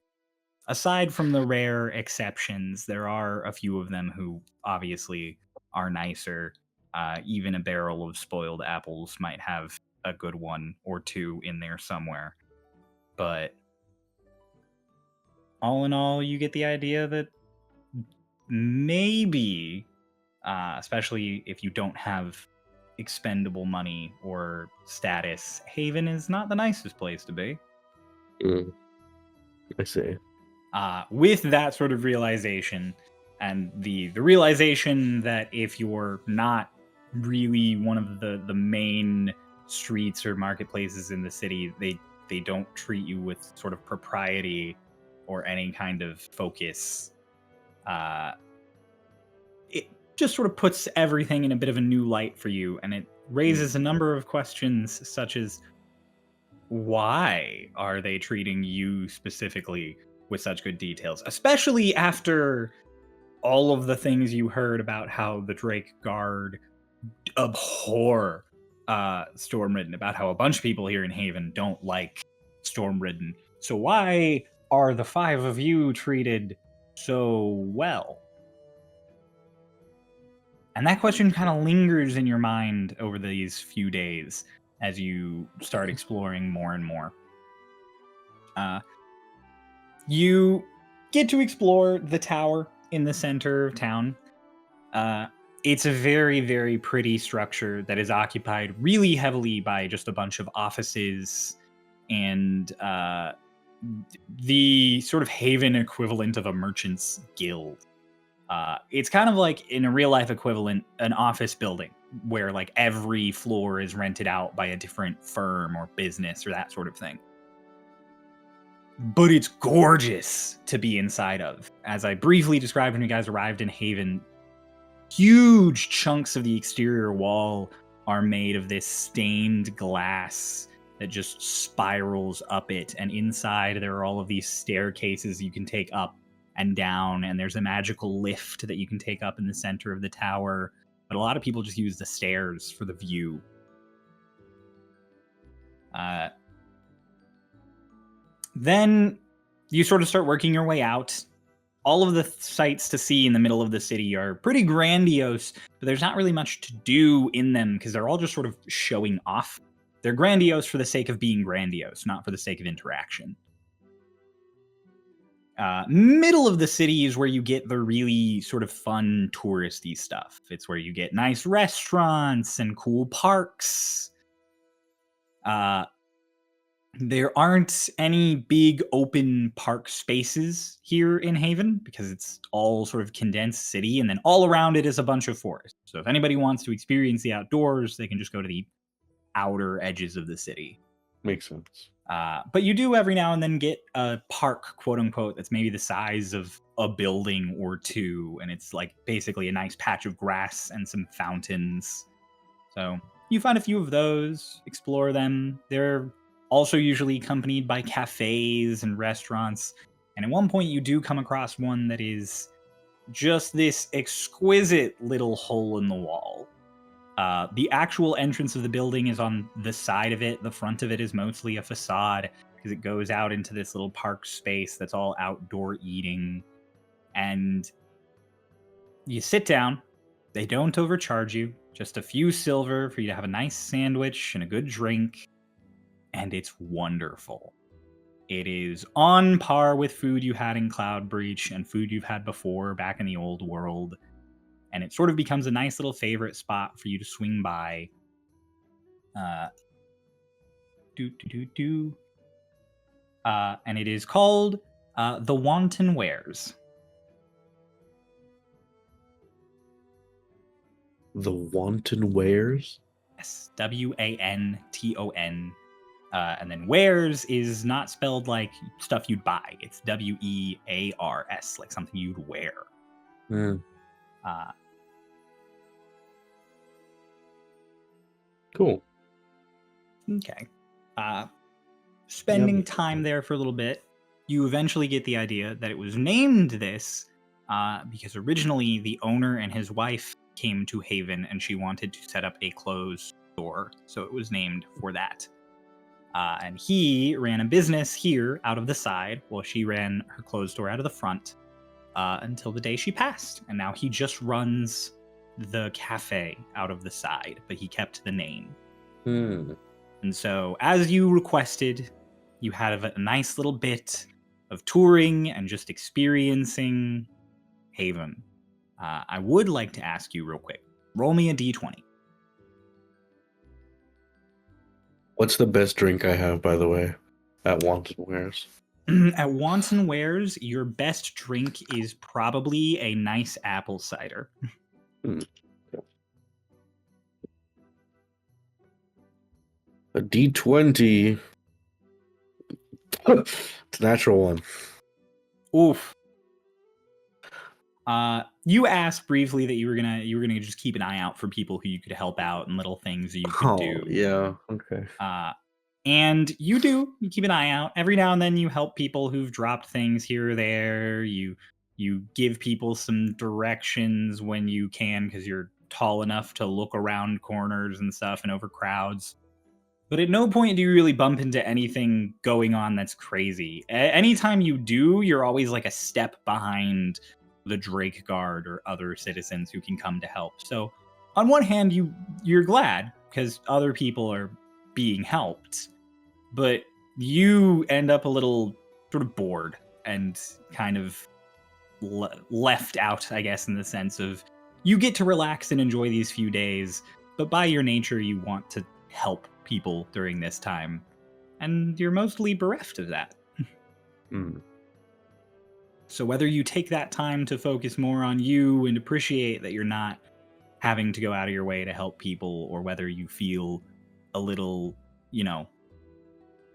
aside from the rare exceptions, there are a few of them who obviously are nicer. Even a barrel of spoiled apples might have a good one or two in there somewhere. But all in all, you get the idea that maybe, especially if you don't have expendable money or status, Haven is not the nicest place to be. Mm. I see. With that sort of realization, and the realization that if you're not really one of the main streets or marketplaces in the city, they don't treat you with sort of propriety or any kind of focus. It just sort of puts everything in a bit of a new light for you, and it raises a number of questions such as, why are they treating you specifically with such good details, especially after all of the things you heard about how the Drake Guard abhor Stormridden, about how a bunch of people here in Haven don't like Stormridden. So why are the five of you treated so well? And that question kind of lingers in your mind over these few days as you start exploring more and more. You get to explore the tower in the center of town. It's a very, very pretty structure that is occupied really heavily by just a bunch of offices and the sort of Haven equivalent of a merchant's guild. It's kind of like, in a real life equivalent, an office building where like every floor is rented out by a different firm or business or that sort of thing. But it's gorgeous to be inside of. As I briefly described when you guys arrived in Haven, huge chunks of the exterior wall are made of this stained glass that just spirals up it. And inside there are all of these staircases you can take up and down, and there's a magical lift that you can take up in the center of the tower. But a lot of people just use the stairs for the view. Then you sort of start working your way out. All of the sights to see in the middle of the city are pretty grandiose, but there's not really much to do in them because they're all just sort of showing off. They're grandiose for the sake of being grandiose, not for the sake of interaction. Middle of the city is where you get the really sort of fun touristy stuff. It's where you get nice restaurants and cool parks. There aren't any big open park spaces here in Haven because it's all sort of condensed city, and then all around it is a bunch of forest. So if anybody wants to experience the outdoors, they can just go to the outer edges of the city. Makes sense. But you do every now and then get a park, quote unquote, that's maybe the size of a building or two, and it's like basically a nice patch of grass and some fountains. So you find a few of those, explore them. They're also usually accompanied by cafes and restaurants. And at one point you do come across one that is just this exquisite little hole in the wall. The actual entrance of the building is on the side of it. The front of it is mostly a facade because it goes out into this little park space that's all outdoor eating. And you sit down. They don't overcharge you. Just a few silver for you to have a nice sandwich and a good drink. And it's wonderful. It is on par with food you had in Cloud Breach and food you've had before back in the old world. And it sort of becomes a nice little favorite spot for you to swing by. And it is called The Wanton Wares. The Wanton Wares? Yes, Wanton. And then wares is not spelled like stuff you'd buy. It's Wears, like something you'd wear. Cool. Okay. Spending Yummy. time there for a little bit, you eventually get the idea that it was named this because originally the owner and his wife came to Haven and she wanted to set up a clothes store, so it was named for that. And he ran a business here out of the side while she ran her clothes store out of the front until the day she passed. And now he just runs the cafe out of the side, but he kept the name. Hmm. And so, as you requested, you had a nice little bit of touring and just experiencing Haven. I would like to ask you real quick. Roll me a d20. What's the best drink I have, by the way, at Wanted Wares? At Wanton Wares, your best drink is probably a nice apple cider. A D20. It's a natural one. Oof. You asked briefly that you were gonna just keep an eye out for people who you could help out and little things that you could do. Yeah. Okay. And you do. You keep an eye out. Every now and then you help people who've dropped things here or there. You give people some directions when you can because you're tall enough to look around corners and stuff and over crowds. But at no point do you really bump into anything going on that's crazy. Anytime you do, you're always like a step behind the Drake Guard or other citizens who can come to help. So on one hand, you're glad because other people are being helped, but you end up a little sort of bored and kind of left out, I guess, in the sense of you get to relax and enjoy these few days, but by your nature, you want to help people during this time, and you're mostly bereft of that. So whether you take that time to focus more on you and appreciate that you're not having to go out of your way to help people, or whether you feel a little,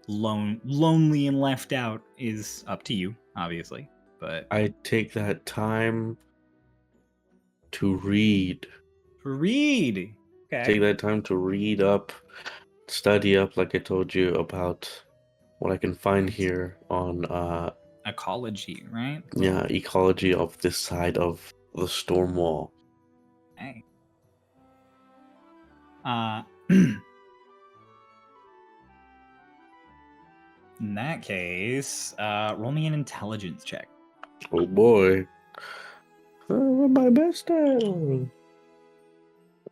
lonely and left out, is up to you, obviously. But I take that time to read. Okay. Take that time to read up, study up, like I told you, about what I can find here on Ecology, right? ecology of this side of the Stormwall. Hey. In that case, roll me an intelligence check. Oh boy. My best at. Ow.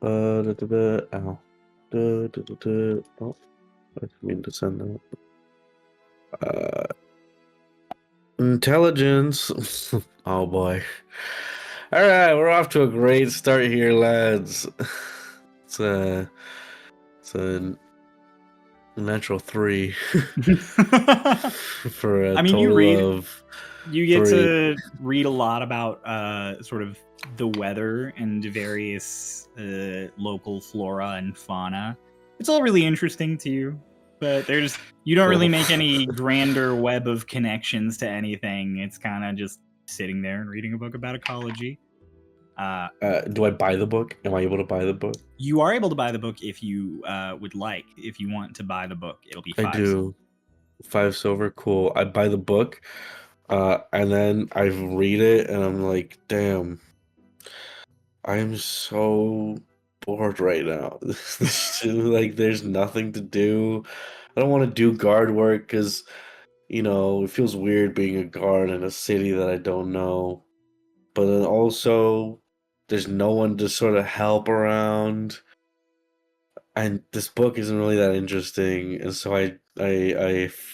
Oh, I didn't mean to send that. Intelligence. Oh boy. Alright, we're off to a great start here, lads. It's a natural 3 for a total of you get 3. to read a lot about sort of the weather and various local flora and fauna. It's all really interesting to you, but you don't really make any grander web of connections to anything. It's kind of just sitting there and reading a book about ecology. Do I buy the book? Am I able to buy the book? You are able to buy the book if you would like. If you want to buy the book, it'll be 5 I do. 5 silver, cool. I buy the book, and then I read it, and I'm like, damn, I am so bored right now. Like, there's nothing to do. I don't want to do guard work because, it feels weird being a guard in a city that I don't know. But then also, there's no one to sort of help around. And this book isn't really that interesting. And so I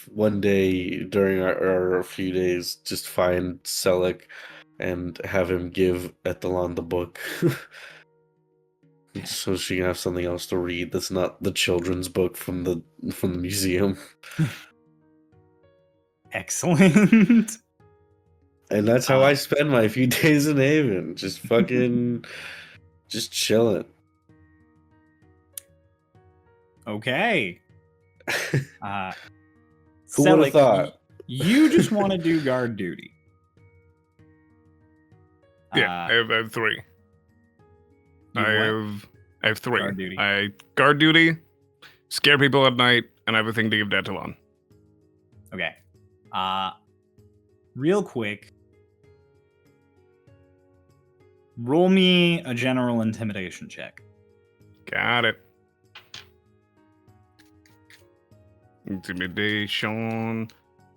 one day during our few days, just find Selleck and have him give Ethelon the book. So she can have something else to read that's not the children's book from the museum. Excellent. And that's how I spend my few days in Haven. Just fucking just chilling. Okay. Who would have thought? You just want to do guard duty. Yeah, I have 3. I have I have 3. Guard duty. I guard duty, scare people at night, and I have a thing to give Dantalon. Okay. Real quick. Roll me a general intimidation check. Got it. Intimidation.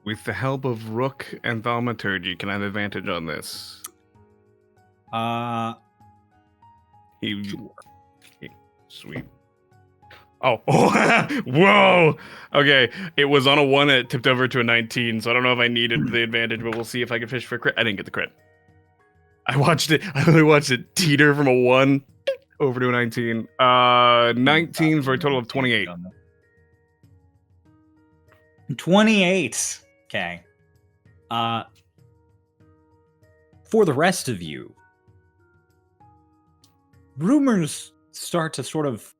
With the help of Rook and Thaumaturgy, can I have advantage on this? Sweet. Oh, whoa. Okay, it was on a 1, it tipped over to a 19, so I don't know if I needed the advantage, but we'll see if I can fish for a crit. I didn't get the crit. I only watched it teeter from a 1 over to a 19. 19 for a total of 28. 28. Okay. For the rest of you, rumors start to sort of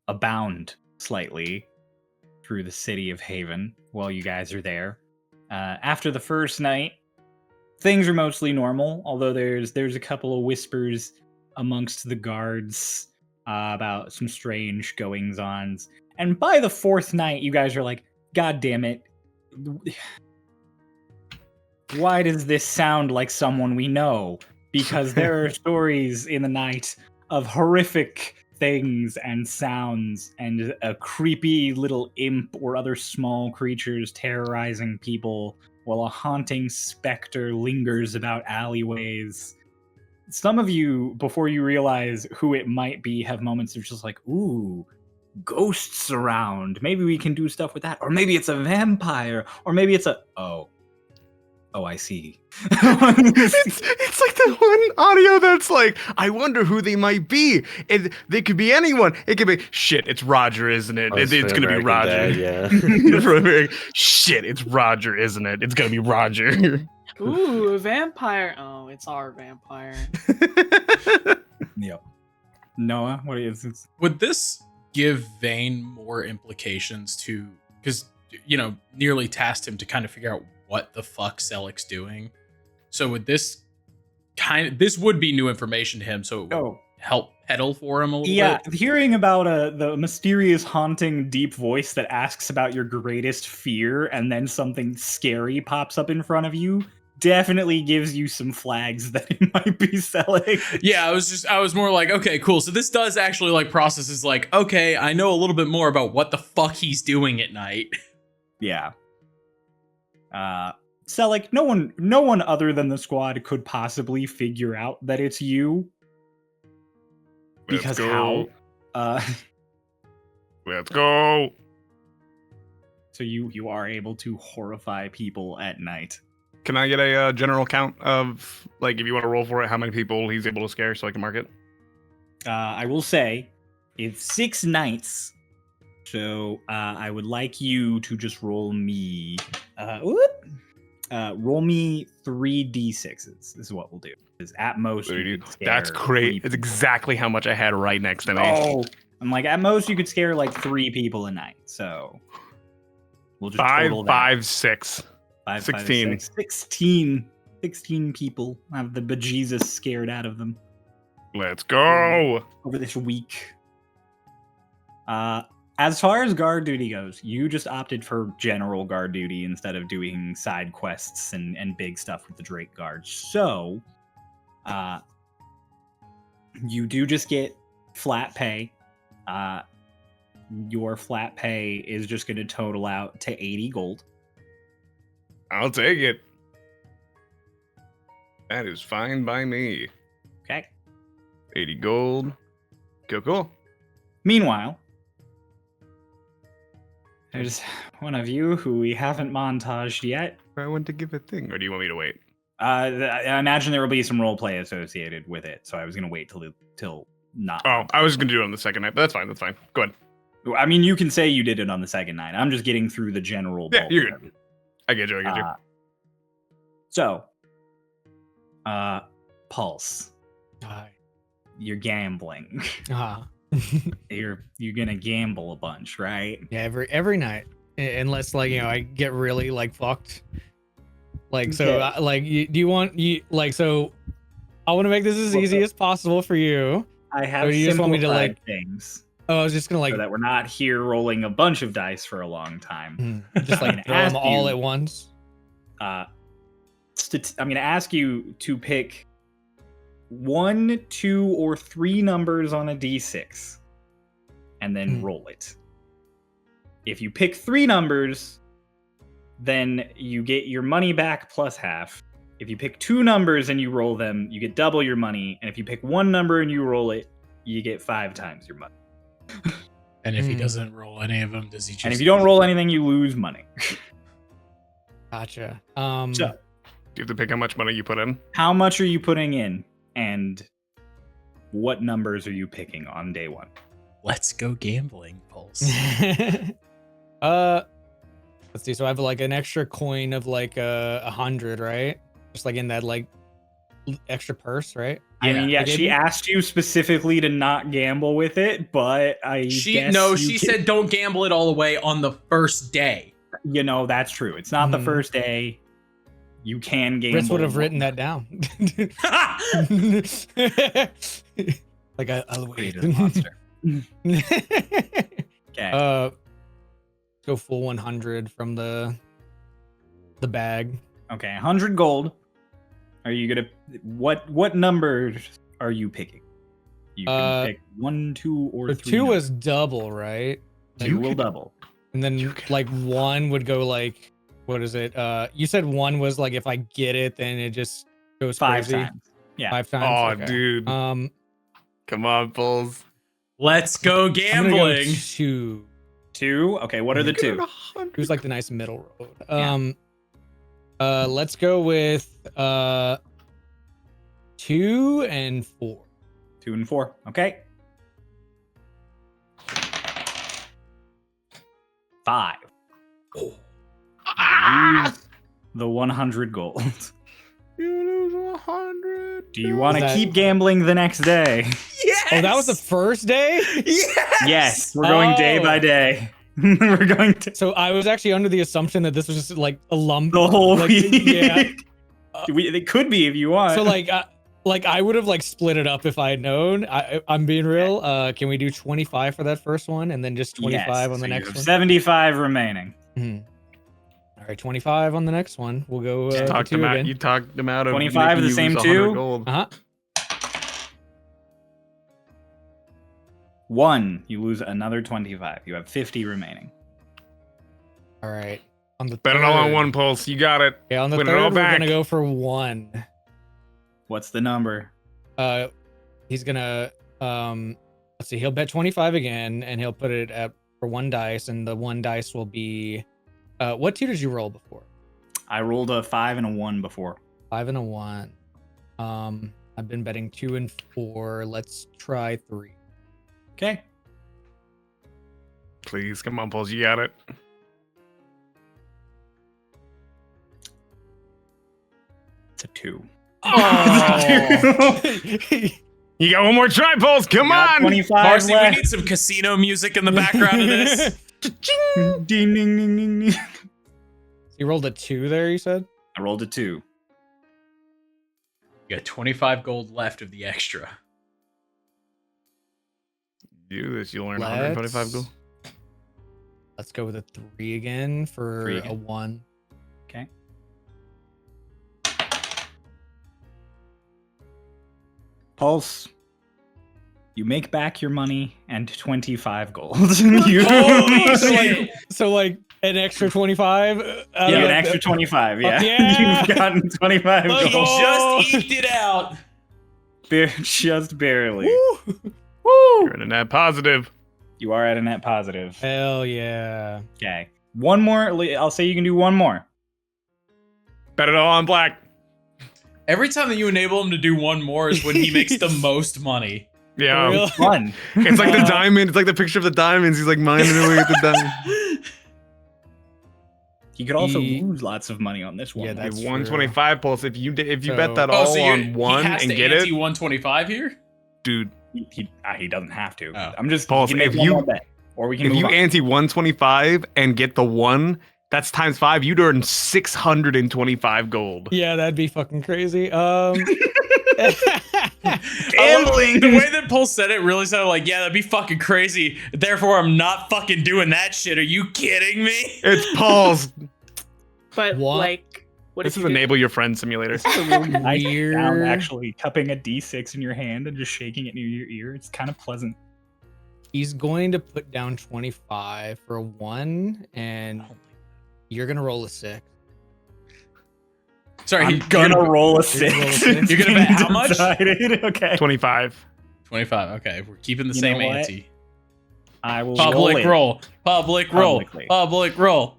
abound slightly through the city of Haven while you guys are there. After the first night, things are mostly normal, although there's a couple of whispers amongst the guards about some strange goings-ons. And by the 4th night, you guys are like, God damn it. Why does this sound like someone we know? Because there are stories in the night of horrific things and sounds and a creepy little imp or other small creatures terrorizing people while a haunting specter lingers about alleyways. Some of you, before you realize who it might be, have moments of just like, ooh, ghosts around. Maybe we can do stuff with that. Or maybe it's a vampire. Or maybe it's Oh, I see. It's like the one audio that's like, I wonder who they might be. They could be anyone. It could be, shit, it's Roger, isn't it? It's going to be Roger. Yeah. Shit, it's Roger, isn't it? It's going to be Roger. Ooh, a vampire. Oh, it's our vampire. Yep. Noah, what is this? Would this give Vayne more implications to, because, nearly tasked him to kind of figure out what the fuck Selic's doing. So would this would be new information to him, so it would help pedal for him a little bit? Yeah, hearing about the mysterious, haunting, deep voice that asks about your greatest fear and then something scary pops up in front of you definitely gives you some flags that it might be Selic. Yeah, I was more like, okay, cool. So this does actually like processes like, okay, I know a little bit more about what the fuck he's doing at night. Yeah. Selic, no one other than the squad could possibly figure out that it's you. Because how? Let's go. So you are able to horrify people at night. Can I get a general count of, like, if you want to roll for it, how many people he's able to scare so I can mark it? I will say, it's 6 nights. So I would like you to just roll me... roll me 3d6s is what we'll do. Because at most... That's great. It's exactly how much I had right next to me. Oh, I'm like, at most you could scare like 3 people a night. So we'll just total that. 5, 6. 5, 16. 5, 6, 16 people have the bejesus scared out of them. Let's go. Over this week. As far as guard duty goes, you just opted for general guard duty instead of doing side quests and big stuff with the Drake Guards. So, you do just get flat pay. Your flat pay is just going to total out to 80 gold. I'll take it. That is fine by me. Okay. 80 gold. Cool. Meanwhile, there's one of you who we haven't montaged yet. I want to give a thing, or do you want me to wait? I imagine there will be some roleplay associated with it, so I was going to wait till not. Oh, I was going to do it on the second night, but that's fine. Go ahead. I mean, you can say you did it on the second night. I'm just getting through the general. Yeah, you're good. I get you. So, Pulse. Hi. You're gambling. Uh-huh. You're gonna gamble a bunch, right? Yeah, every night, unless I get really fucked. So Okay. do you want so I want to make this as easy as possible for you. I have you just want me to, simplified like- things Oh, I was just gonna like so that we're not here rolling a bunch of dice for a long time. just I'm like gonna throw them ask all you- at once. I'm going to ask you to pick 1, 2, or 3 numbers on a d6 and then roll it. If you pick 3 numbers, then you get your money back plus half. If you pick 2 numbers and you roll them, you get double your money. And if you pick 1 number and you roll it, you get 5 times your money. And if he Hmm. doesn't roll any of them, does he just? And if you don't roll anything, you lose money. Gotcha. So, You have to pick how much money you put in. how much are you putting in? And what numbers are you picking on day 1? Let's go gambling, Pulse. let's see. So I have like an extra coin of like 100, right? Just like in that like extra purse, right? I mean, yeah, They gave she me- asked you specifically to not gamble with it, but I guess She you can- said don't gamble it all away on the first day. You know, that's true. It's not the Mhm. first day. You can gamble. Chris would have written that down. like I'll wait. Created a monster. Okay. Go full 100 from the bag. Okay, 100 gold. Are you gonna what numbers are you picking? You can pick 1, 2, or So 3. 2 numbers. was double, right? 2 will double. And then like 1 would go like, what is it? You said 1 was like if I get it, then it just goes 5 crazy. times. Yeah. 5 times. Oh, Okay. dude. Come on, Bulls. Let's go I'm gonna go gambling. 2. 2. Okay, what are the 2? It was like the nice middle road. Yeah. Let's go with 2 and 4. 2 and 4. Okay. 5. Use the 100 gold. You lose 100. Do you want to Is that- keep gambling the next day? Yes. Oh, that was the first day? Yes. Yes, we're going day Oh. by day. We're going to So I was actually under the assumption that this was just like a lump. the whole like, week. Yeah. It could be if you want. So like I would have like split it up if I had known. I'm being real. Can we do 25 for that first one and then just 25 Yes, on the so you next have one? 75 remaining. Mhm. All right, 25 on the next one. We'll go You talked to him 2 out. again. You talked him out of 25 making the you same lose two? 100 gold. Uh-huh. 1, you lose another 25. You have 50 remaining. All right. On the Bet it all on third- one pulse. You got it. Okay, on the Put it all third, we're back. gonna go for 1. What's the number? He's gonna let's see, he'll bet 25 again, and he'll put it at for 1 dice, and the 1 dice will be what 2 did you roll before? I rolled a 5 and a 1 before. 5 and a 1. I've been betting 2 and 4. Let's try 3. Okay. Please, come on, Pulse. You got it. It's a 2. Oh. You got one more try, Pulse. Come Got on. 25 Marcy, we left. need some casino music in the background of this. Ding, ding, ding, ding, ding. You rolled a 2 there, you said? I rolled a 2. You got 25 gold left of the extra. You do this. You learn 125 gold. Let's go with a 3 again for 3 a again. 1. Okay. Pulse. You make back your money and 25 gold. You Holy so, shit. like, so like an extra 25? Yeah, an extra 25, yeah. yeah. You've gotten 25 Let's He gold. go. just eked it out. Just barely. You're in a net positive. You are at a net positive. Hell yeah. Okay. One more. I'll say you can do one more. Bet it all on black. Every time that you enable him to do one more is when he makes the most money. Yeah. For real? Fun. It's like the diamond. It's like the picture of the diamonds. He's like mining away at the diamond. He could also He- lose lots of money on this one. Yeah, You that's have 125 pulse. If you So- bet that Oh, all so on one he has and to get ante it, 125 here? dude. He doesn't have to. Oh. I'm just Pulse, he can make if one you- more bet, or we can If move you on. ante 125 and get the one, that's times 5. You'd earn 625 gold. Yeah, that'd be fucking crazy. Gambling. The way that Pulse said it really sounded like, yeah, that'd be fucking crazy. Therefore, I'm not fucking doing that shit. Are you kidding me? It's Paul's. But What? like, what This if is you did- Enable Your Friend Simulator. Nice sound, Weird. actually, cupping a D6 in your hand and just shaking it near your ear. It's kind of pleasant. He's going to put down 25 for a 1, and you're gonna roll a 6. Sorry, I'm gonna roll a You're gonna roll a 6. six? You're gonna bet how much? Decided. Okay. 25. 25. Okay, we're keeping the You same know what? ante. I will Public roll. It. roll. Public roll. Publicly. Public roll.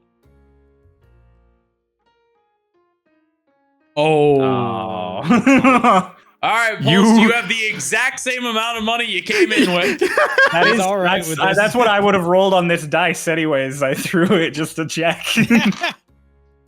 Oh. Oh. All right, Pulse, You- you have the exact same amount of money you came in with. That He's is all right that's, with this. that's what I would have rolled on this dice anyways. I threw it just to check.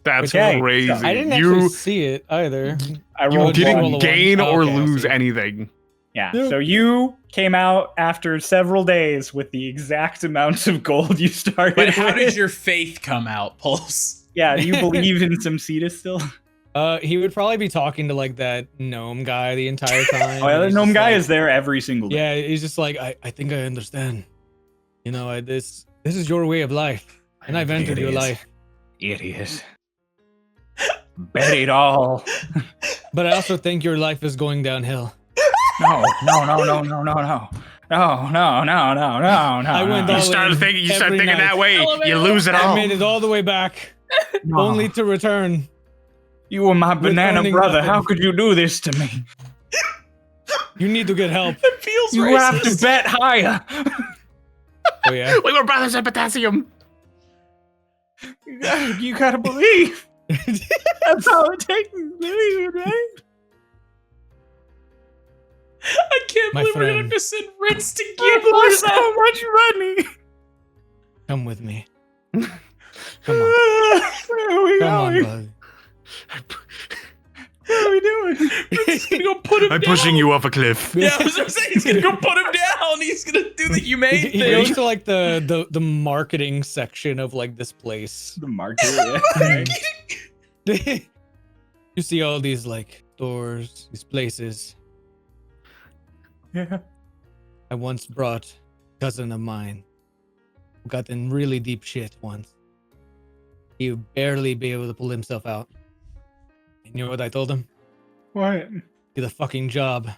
That's Okay, crazy. so I didn't actually you see it either. I you rolled didn't one. roll a didn't one. gain or Okay, I lose see. anything. Yeah. Yeah. So you came out after several days with the exact amount of gold you started. But how did with. your faith come out, Pulse? Yeah. Do you believe in some Cetus still? He would probably be talking to like that gnome guy the entire time. Oh yeah, and the he's gnome just guy like- is there every single day. Yeah, he's just like, I think I understand. You know, this is your way of life, and I've entered your life. Idiot. Bet it all. But I also think your life is going downhill. No. I went no. all You start in thinking every night. that way, you Elevator. lose it I all. made it all the way back, No. only to return. You were my banana earning brother. nothing. How could you do this to me? You need to get help. It feels You racist. have to bet higher. Oh yeah. We were brothers at potassium. You gotta believe. That's all it takes is believing, right? I can't My believe we're friend. gonna miss send Ritz to You get lose so much money. Come with me. Come on. Where are we Come on, going? bud. What are we doing? He's gonna go put him I'm down. pushing you off a cliff. Yeah, I was gonna say he's gonna go put him down. He's gonna do the humane He goes thing. to like the marketing section of like this place. The market. Yeah. You see all these like stores, these places. Yeah. I once brought a cousin of mine who got in really deep shit once. He would barely be able to pull himself out. And you know what I told him? What? Do the fucking job.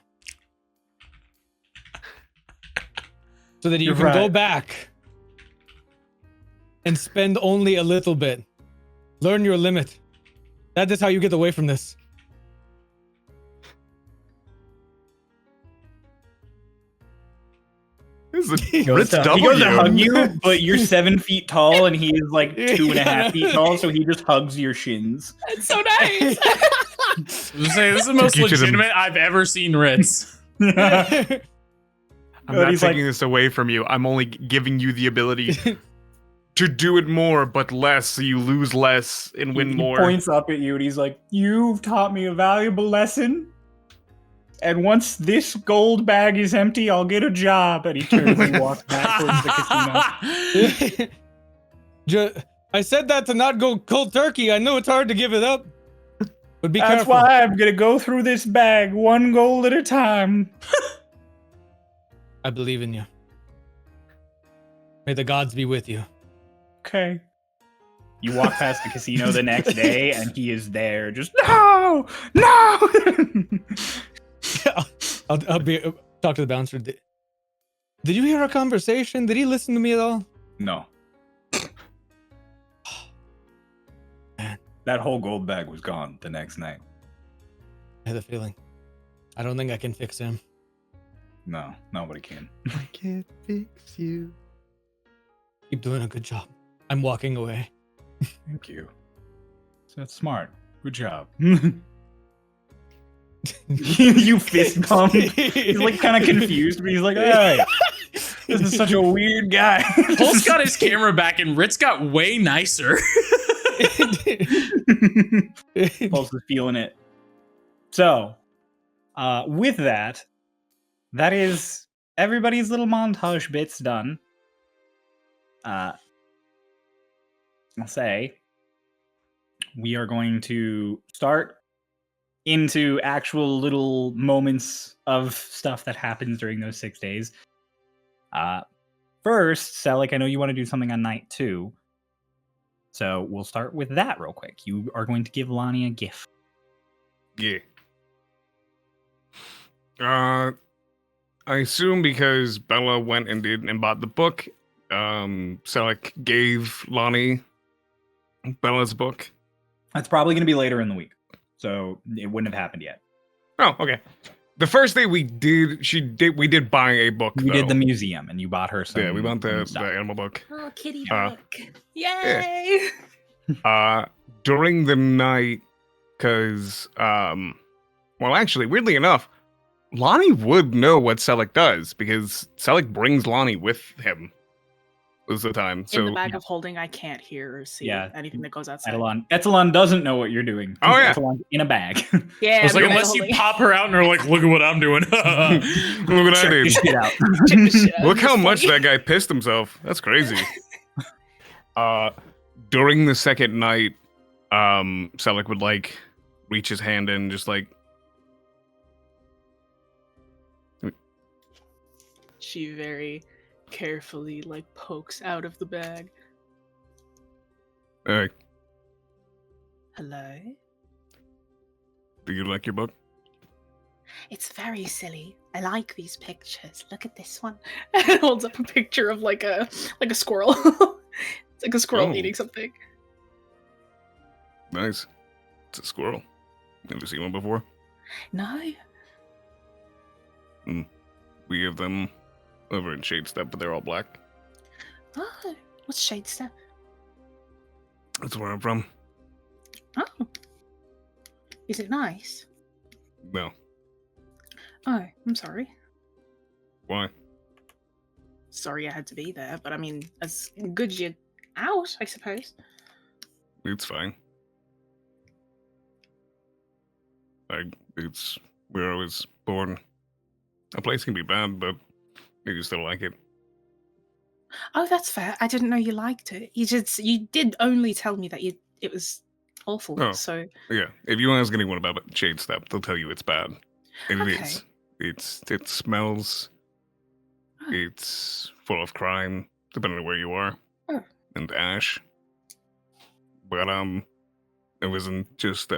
So that you You're can go right. back and spend only a little bit. Learn your limit. That is how you get away from this. This is He a goes Ritz to W. hug you, but you're 7 feet tall and he is like 2.5 Yeah. feet tall, so he just hugs your shins. That's so nice. I was gonna say, this is the most Took you to the- legitimate I've ever seen Ritz. I'm But not he's taking like- this away from you. I'm only giving you the ability to do it more, but less, so you lose less and win He more. points up at you and he's like, "You've taught me a valuable lesson. And once this gold bag is empty, I'll get a job." And he turns and walks back towards the casino. I said that to not go cold turkey. I know it's hard to give it up. But be That's careful. why I'm gonna go through this bag one gold at a time. I believe in you. May the gods be with you. Okay. You walk past the casino the next day, and he is there. Just no. I'll be talk to the bouncer. Did you hear our conversation? Did he listen to me at all? No. Man. That whole gold bag was gone the next night. I had a feeling. I don't think I can fix him. No, nobody can. I can't fix you. Keep doing a good job. I'm walking away. Thank you. That's smart. Good job. You fist bump. He's like kind of confused, but he's like, "Hey, this is such a weird guy." Pulse got his camera back and Ritz got way nicer. Pulse is feeling it. So, with that, that is everybody's little montage bits done. I'll say we are going to start into actual little moments of stuff that happens during those 6 days. First, Selleck, I know you want to do something on night 2. So we'll start with that real quick. You are going to give Lonnie a gift. Yeah. I assume because Bella went and bought the book, Selleck gave Lonnie Bella's book. That's probably going to be later in the week. So it wouldn't have happened yet. Oh, okay. The first day we did buy a book. You did the museum and you bought her some. Yeah, we bought the stuff. animal book. Oh, kitty Uh, book. Yay! During the night, because, well, actually, weirdly enough, Lonnie would know what Selleck does because Selleck brings Lonnie with him most of the time. So In the bag of holding, I can't hear or see anything that goes outside. Ethelon doesn't know what you're doing. Oh, yeah. Ethelon's in a bag. Yeah, I was like, but unless you pop her out and are like, look at what I'm doing. look what I Check your did. shit out. Look how much that guy pissed himself. That's crazy. During the second night, Selleck would like reach his hand in, just like. She very carefully like pokes out of the bag. Hey, Hello? do you like your book? It's very silly. I like these pictures. Look at this one. And holds up a picture of like a squirrel. It's like a squirrel Oh. eating something. Nice. It's a squirrel. Never seen one before. No. We have them over in Shade Step, but they're all black. Oh, what's Shade Step? That's where I'm from. Oh. Is it nice? No. Oh, I'm sorry. Why? Sorry I had to be there, but I mean, as good as you're out, I suppose. It's fine. It's where I was born. A place can be bad, but you still like it. Oh, that's fair. I didn't know you liked it. You did only tell me that it was awful. Oh. So Yeah. If you ask anyone about Shade Step, they'll tell you it's bad. It Okay. is. It smells. Oh. It's full of crime, depending on where you are, Oh. and ash. But it wasn't just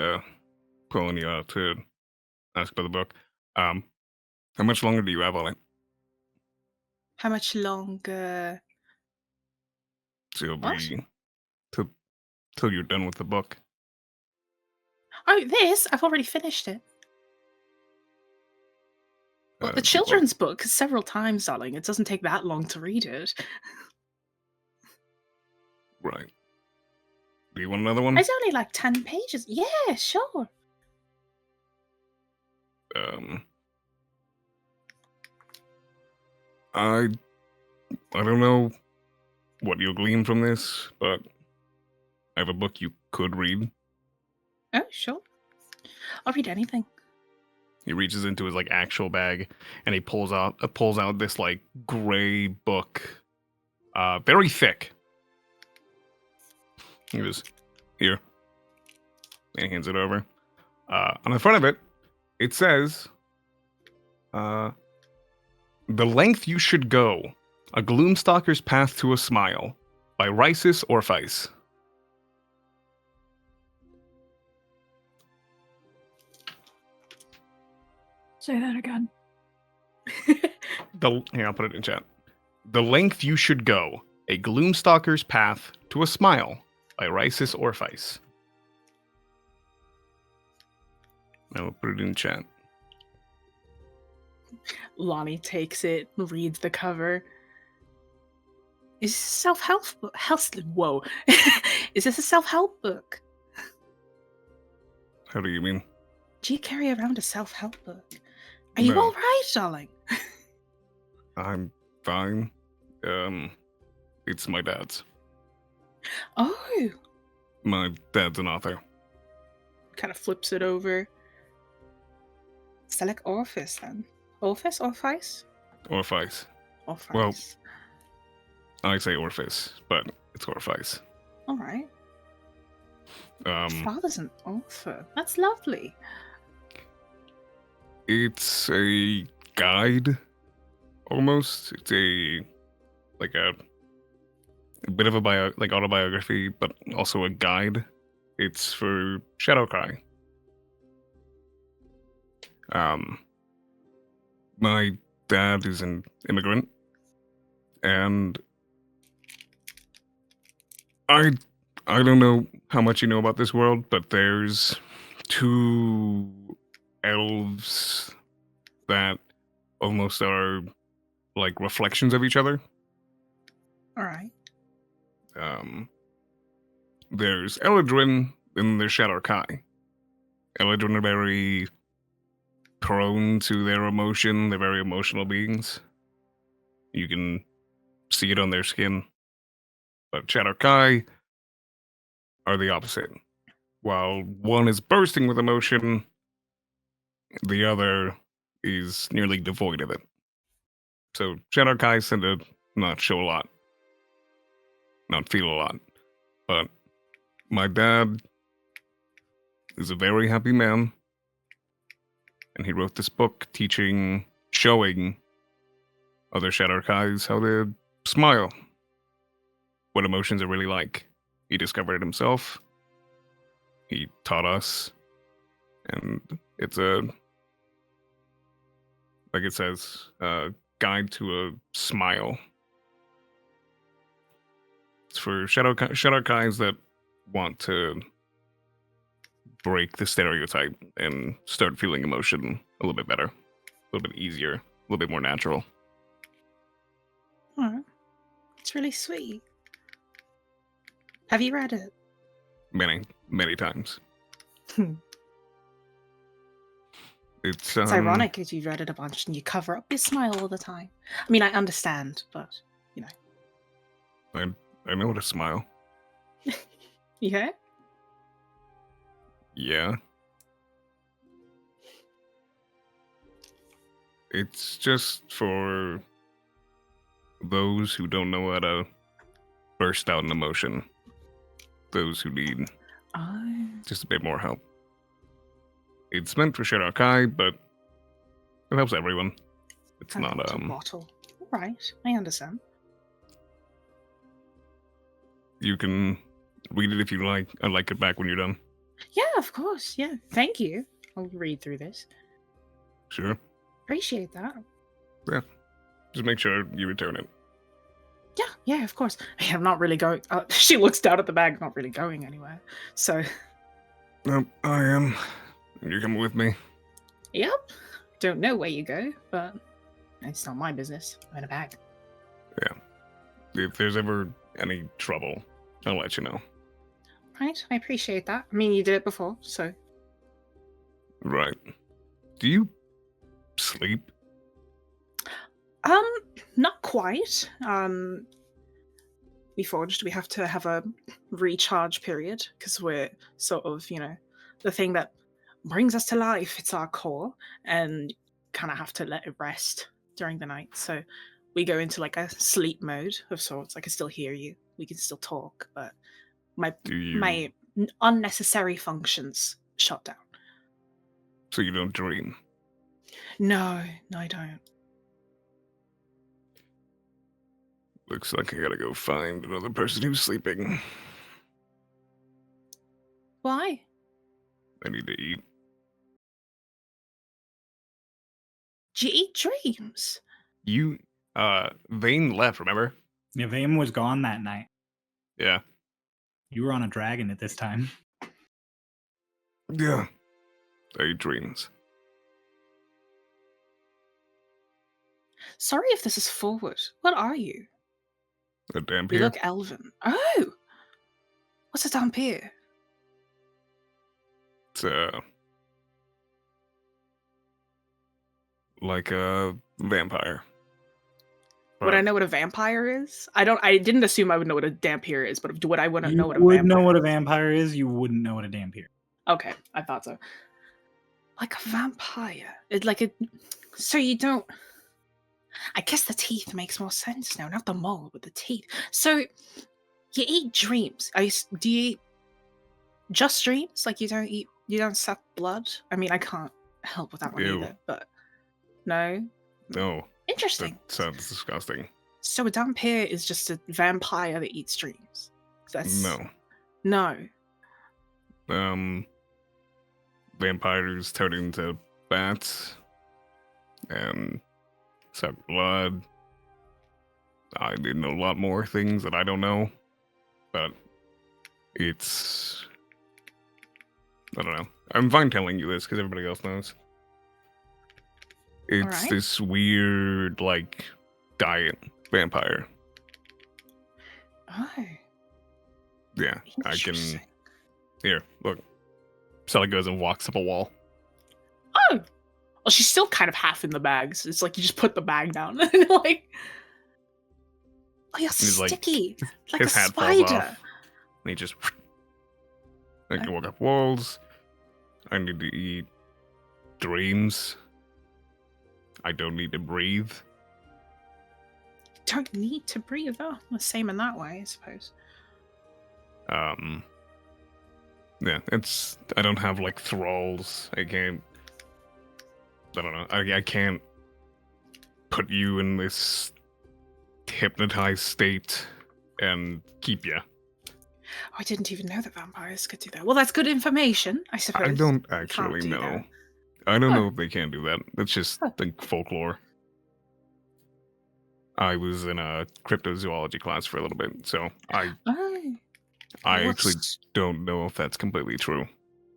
calling you out to ask about the book. How much longer do you have on it? how much longer? Till What? till you're done with the book. Oh, this I've already finished it. Well, the What- children's book several times, darling. It doesn't take that long to read it. Right. Do you want another one? It's only like 10 pages. Yeah, sure. I don't know what you'll glean from this, but I have a book you could read. Oh, sure. I'll read anything. He reaches into his like actual bag and he pulls out this like gray book, very thick. He goes, "Here," and he hands it over. On the front of it, it says, "The length you should go: A Gloomstalker's Path to a Smile," by Risis Orpheus. Say that again. Here, I'll put it in chat. "The Length You Should Go: A Gloomstalker's Path to a Smile," by Risis Orpheus. I will put it in chat. Lonnie takes it, reads the cover. Is this a self-help book? Whoa. Is this a self-help book? How do you mean? Do you carry around a self-help book? Are you No. all right, darling? I'm fine. It's my dad's. Oh, My dad's an author. Kind of flips it over. select Orpheus then. Orpheus? Orpheus? Orpheus. Orpheus. Well- I say Orpheus, but it's Orpheus. All right. Um, Father's an author. That's lovely. It's a guide, almost. It's a bit of a autobiography, but also a guide. It's for Shadowcry. My dad is an immigrant, and I don't know how much you know about this world, but there's 2 elves that almost are like reflections of each other. All right. There's Eladrin and there's Shadowkai. Eladrin are very prone to their emotion. They're very emotional beings. You can see it on their skin. But Shadowkai are the opposite. While one is bursting with emotion, the other is nearly devoid of it. So Shadowkai tend to not show a lot, not feel a lot. But my dad is a very happy man, and he wrote this book showing other Shadowkais how to smile, what emotions are really like. He discovered it himself. He taught us, and it's like it says, a guide to a smile. It's for Shadowkais that want to break the stereotype and start feeling emotion a little bit better, a little bit easier, a little bit more natural. Oh, it's really sweet. Have you read it? Many times. It's It's ironic because you've read it a bunch and you cover up your smile all the time. I mean, I understand, but you know. I know how to smile. Yeah? Yeah. It's just for those who don't know how to burst out in emotion. Those who need just a bit more help. It's meant for Shadowkai, but it helps everyone. It's not bottle. Right, I understand. You can read it if you like. I'd like it back when you're done. Yeah, of course. Yeah, thank you. I'll read through this. Sure. Appreciate that. Yeah. Just make sure you return it. Yeah, of course. I'm not really going. She looks down at the bag, not really going anywhere. So. Nope, I am. You're coming with me. Yep. Don't know where you go, but it's not my business. I'm in a bag. Yeah. If there's ever any trouble, I'll let you know. Right, I appreciate that. I mean, you did it before, so. Right. Do you sleep? Not quite. We have to have a recharge period because we're sort of, the thing that brings us to life. It's our core, and kind of have to let it rest during the night. So we go into like a sleep mode of sorts. I can still hear you. We can still talk, but my unnecessary functions shut down. So you don't dream? No, I don't. Looks like I gotta go find another person who's sleeping. Why? I need to eat. Do you eat dreams? Vayne left, remember? Yeah, Vayne was gone that night. Yeah. You were on a dragon at this time. Yeah. I eat dreams. Sorry if this is forward. What are you? A dampier? You look elven. Oh! What's a dampier? It's like a vampire. Would I know what a vampire is? I didn't assume I would know what a dampier is, but would I know what a vampire is? You would know what a vampire is, you wouldn't know what a dampier is. Okay, I thought so. Like a vampire. So you don't... I guess the teeth makes more sense now, not the mold, but the teeth. So, you eat dreams. Do you eat just dreams? Like you don't suck blood? I mean, I can't help with that one Ew. either. But no, No, interesting. that sounds disgusting. So a vampire is just a vampire that eats dreams. No. No. Vampires turn into bats and suck blood. I did know a lot more things that I don't know, but it's... I don't know. I'm fine telling you this because everybody else knows. It's Alright. this weird, like, diet vampire. Oh, Yeah, I can... interesting. Here, look. Sally goes and walks up a wall. Oh, well, she's still kind of half in the bags. It's like you just put the bag down and like, oh, you're He's like- sticky, like a His hat falls spider. off. And he just... I can walk up walls. I need to eat dreams. I don't need to breathe. Don't need to breathe. Oh, the same in that way, I suppose. Yeah, it's... I don't have, like, thralls. I can't... I don't know. I can't put you in this hypnotized state and keep you. Oh, I didn't even know that vampires could do that. Well, that's good information, I suppose. I don't They can't actually do know. that. I don't Huh. know if they can do that. That's just Huh. like folklore. I was in a cryptozoology class for a little bit, so I Oh, actually what's- don't know if that's completely true.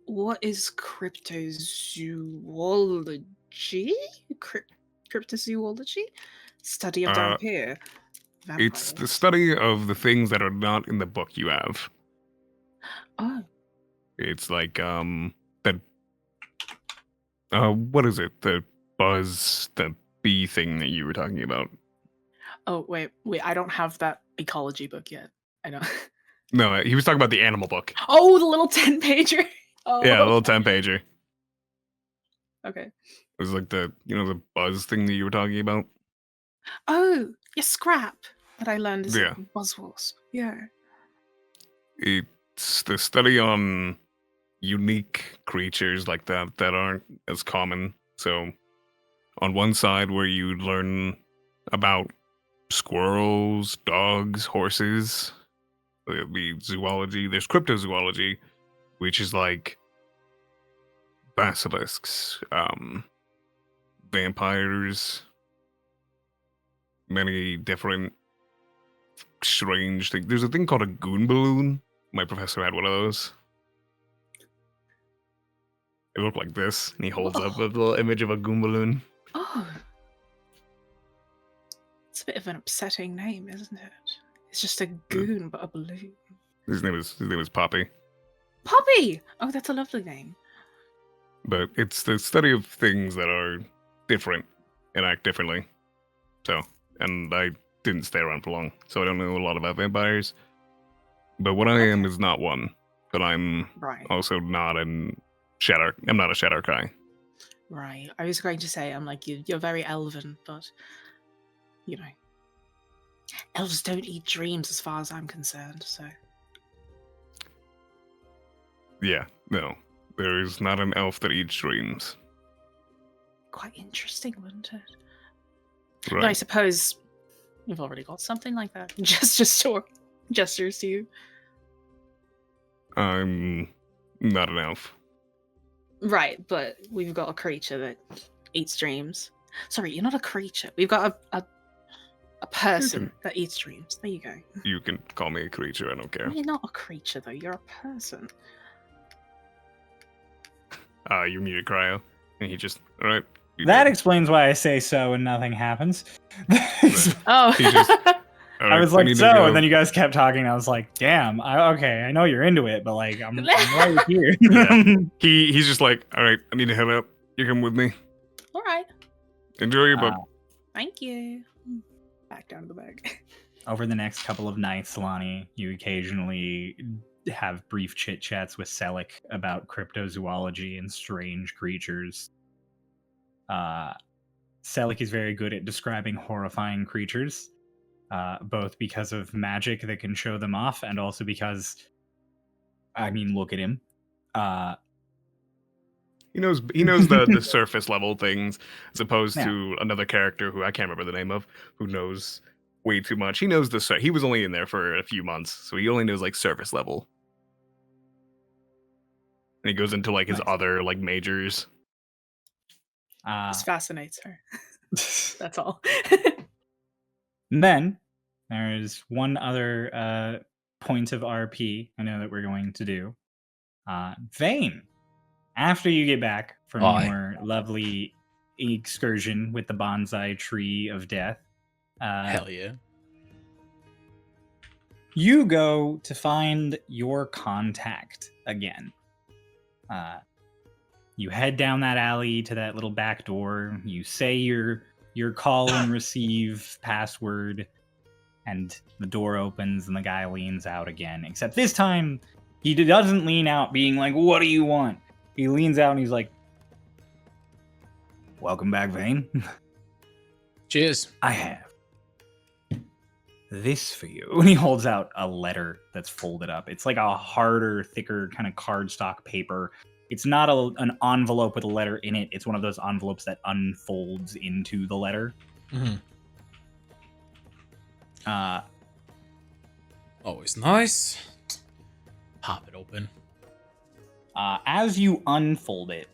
what is cryptozoology? Cryptozoology? Study of Uh, vampire. It's the Vampires. study of the things that are not in the book you have. Oh, It's like that what is it? The buzz, the bee thing that you were talking about. oh, wait. I don't have that ecology book yet. I know. No, he was talking about the animal book. Oh, the little 10-pager. Oh, Yeah, a little 10-pager. okay. It was like the the buzz thing that you were talking about. Oh, yeah, scrap that I learned is Yeah. buzzwasp. Yeah. It's the study on unique creatures like that that aren't as common. So, on one side where you learn about squirrels, dogs, horses, there'll be zoology. There's cryptozoology, which is like basilisks, vampires, many different strange things. There's a thing called a goon balloon. My professor had one of those. It looked like this, and he holds up a little image of a goon balloon. Oh. It's a bit of an upsetting name, isn't it? It's just a goon, but a balloon. His name is Poppy. Poppy! Oh, that's a lovely name. But it's the study of things that are different and act differently. So, and I didn't stay around for long, so I don't know a lot about vampires. But what I am is not one. But I'm Right. also not I'm not a shadow guy. Right. I was going to say, I'm like, you're very elven, but, you know. Elves don't eat dreams as far as I'm concerned, so. Yeah, no. There is not an elf that eats dreams. Quite interesting, wouldn't it? Right. But I suppose you've already got something like that. Gestures to you. I'm not an elf. Right, but we've got a creature that eats dreams. Sorry, you're not a creature. We've got a person that eats dreams. There you go. You can call me a creature, I don't care. You're not a creature, though. You're a person. You're muted, Cryo. And he just, alright. That explains why I say so and nothing happens. Oh. He just- I was like, so, and then you guys kept talking. And I was like, damn, okay, I know you're into it, but like, I'm right here. Yeah. He's just like, all right, I need to head up. You come with me. All right. Enjoy your book. Thank you. Back down to the bag. Over the next couple of nights, Lonnie, you occasionally have brief chit chats with Selic about cryptozoology and strange creatures. Selic is very good at describing horrifying creatures. Both because of magic that can show them off, and also because, I mean, look at him. He knows the surface level things as opposed Yeah. to another character who I can't remember the name of, who knows way too much. He knows he was only in there for a few months, so he only knows like surface level. And he goes into like his Nice. other like majors. This fascinates her. That's all. Then there's one other point of RP I know that we're going to do. Vayne, after you get back from Aye. your lovely excursion with the bonsai tree of death, Hell yeah. you go to find your contact again. You head down that alley to that little back door. You say your call and receive password, and the door opens and the guy leans out again. Except this time, he doesn't lean out being like, "What do you want?" He leans out and he's like, "Welcome back, Vayne. Cheers. I have this for you." And he holds out a letter that's folded up. It's like a harder, thicker kind of cardstock paper. It's not an envelope with a letter in it. It's one of those envelopes that unfolds into the letter. Mm-hmm. Always nice. Pop it open. As you unfold it,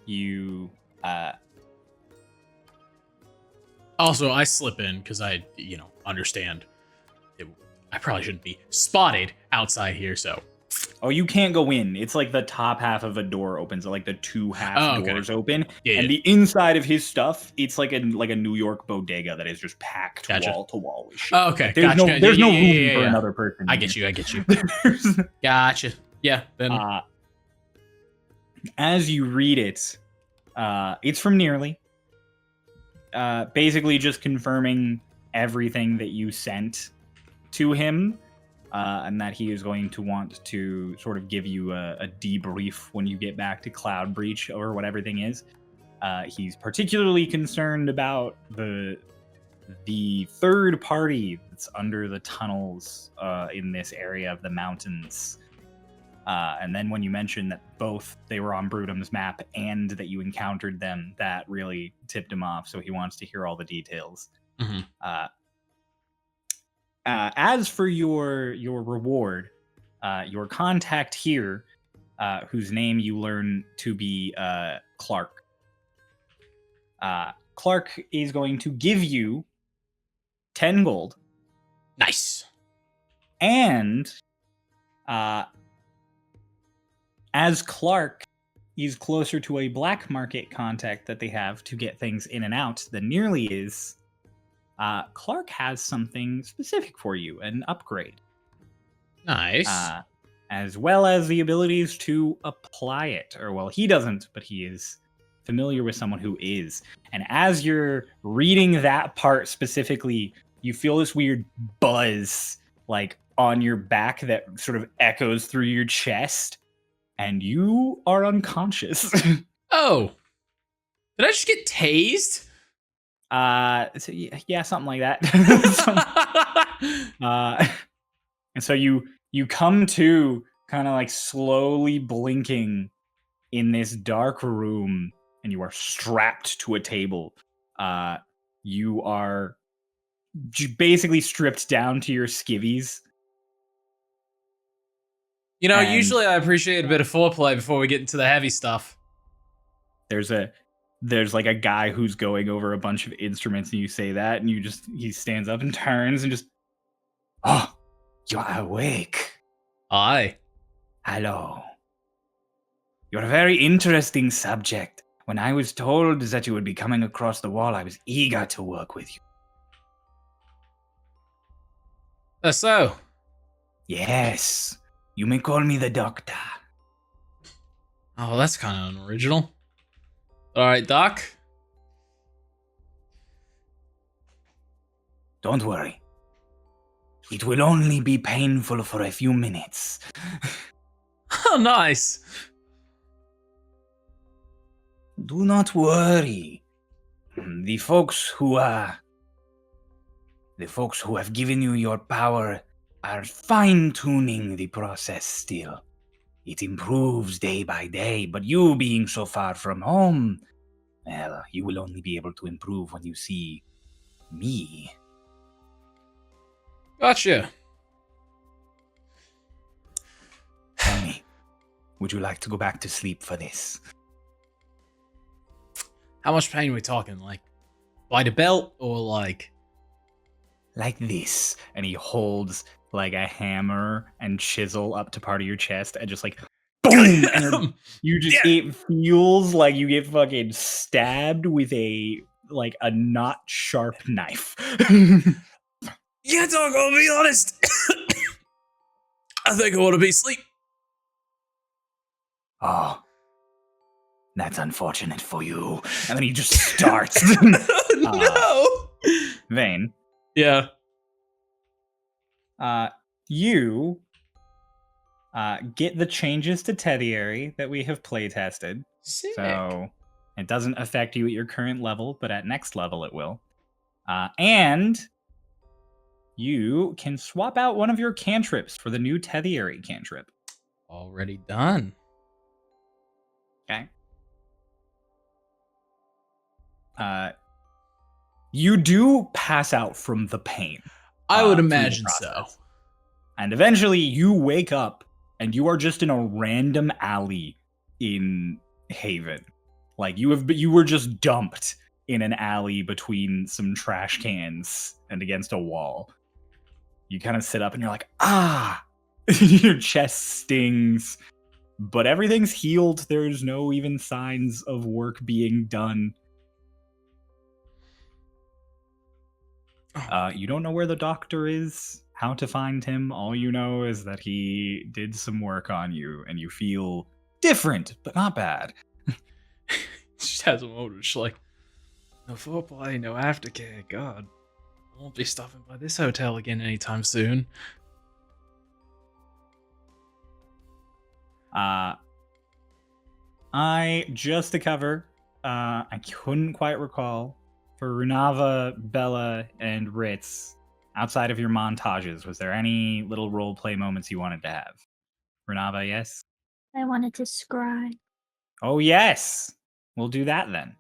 you Also, I slip in because I, understand. I probably shouldn't be spotted outside here, so. Oh, you can't go in. It's like the top half of a door opens, like the two half doors open, Yeah, and the inside of his stuff, it's like a New York bodega that is just packed Gotcha. wall to wall with shit. Oh, okay. There's Gotcha. no Yeah, room for yeah. another person. I in get here. you. Gotcha. Yeah, then. As you read it, it's from Nearly. Basically just confirming everything that you sent to him, and that he is going to want to sort of give you a debrief when you get back to Cloud Breach over what everything is. He's particularly concerned about the third party that's under the tunnels in this area of the mountains. And then when you mentioned that both they were on Brutum's map and that you encountered them, that really tipped him off. So he wants to hear all the details. Mm-hmm. As for your reward, your contact here, whose name you learn to be Clark. Clark is going to give you 10 gold. Nice. And as Clark is closer to a black market contact that they have to get things in and out than Nearly is, Clark has something specific for you, an upgrade. Nice. As well as the abilities to apply it. Or, well, he doesn't, but he is familiar with someone who is. And as you're reading that part specifically, you feel this weird buzz, like, on your back that sort of echoes through your chest. And you are unconscious. Oh. Did I just get tased? So yeah, something like that. And so you come to kind of like slowly blinking in this dark room, and you are strapped to a table. You are basically stripped down to your skivvies. And Usually I appreciate a bit of foreplay before we get into the heavy stuff. There's like a guy who's going over a bunch of instruments, and you say that, and he stands up and turns and just, "Oh, you're awake. Aye. Hello. You're a very interesting subject. When I was told that you would be coming across the wall, I was eager to work with you." So. Yes, you may call me the Doctor. Oh, that's kind of unoriginal. All right, Doc. Don't worry. It will only be painful for a few minutes. Oh, nice. Do not worry. The folks who have given you your power are fine-tuning the process still. it improves day by day, but you being so far from home, well, you will only be able to improve when you see me. Gotcha. Tell me, would you like to go back to sleep for this? How much pain are we talking? Like, by the belt or like? Like this. And he holds like a hammer and chisel up to part of your chest and just like boom! And you just, it feels like you get fucking stabbed with a not sharp knife. Yeah, dog, I'll be honest. I think I want to be asleep. Oh, that's unfortunate for you. And then he just starts. No. Vayne. Yeah. You get the changes to Tediary that we have playtested. Sick. So it doesn't affect you at your current level, but at next level it will. And you can swap out one of your cantrips for the new Tediary cantrip. Already done. Okay. You do pass out from the pain. I would through the imagine so. process. And eventually you wake up and you are just in a random alley in Haven. Like you were just dumped in an alley between some trash cans and against a wall. You kind of sit up and you're like, ah! Your chest stings. But everything's healed. There's no even signs of work being done. You don't know where the doctor is, how to find him. All you know is that he did some work on you, and you feel different, but not bad. She has a moment. She's like, no foreplay, no aftercare. God, I won't be stopping by this hotel again anytime soon. I just to cover, I couldn't quite recall. For Runava, Bella, and Ritz, outside of your montages, was there any little roleplay moments you wanted to have? Runava, yes? I wanted to scry. Oh, yes! We'll do that then.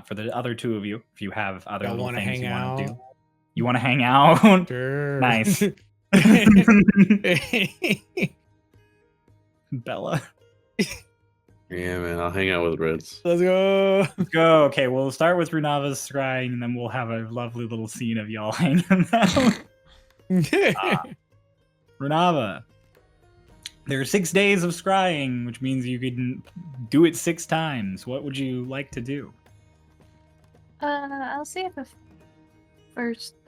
For the other two of you, if you have other Y'all little wanna things hang you want to do. out? You want to hang out? Sure. Nice. Bella. Yeah, man, I'll hang out with Reds. Let's go. Let's go. Okay, we'll start with Runava's scrying, and then we'll have a lovely little scene of y'all hanging out. Runava, there are 6 days of scrying, which means you can do it 6 times. What would you like to do? I'll see if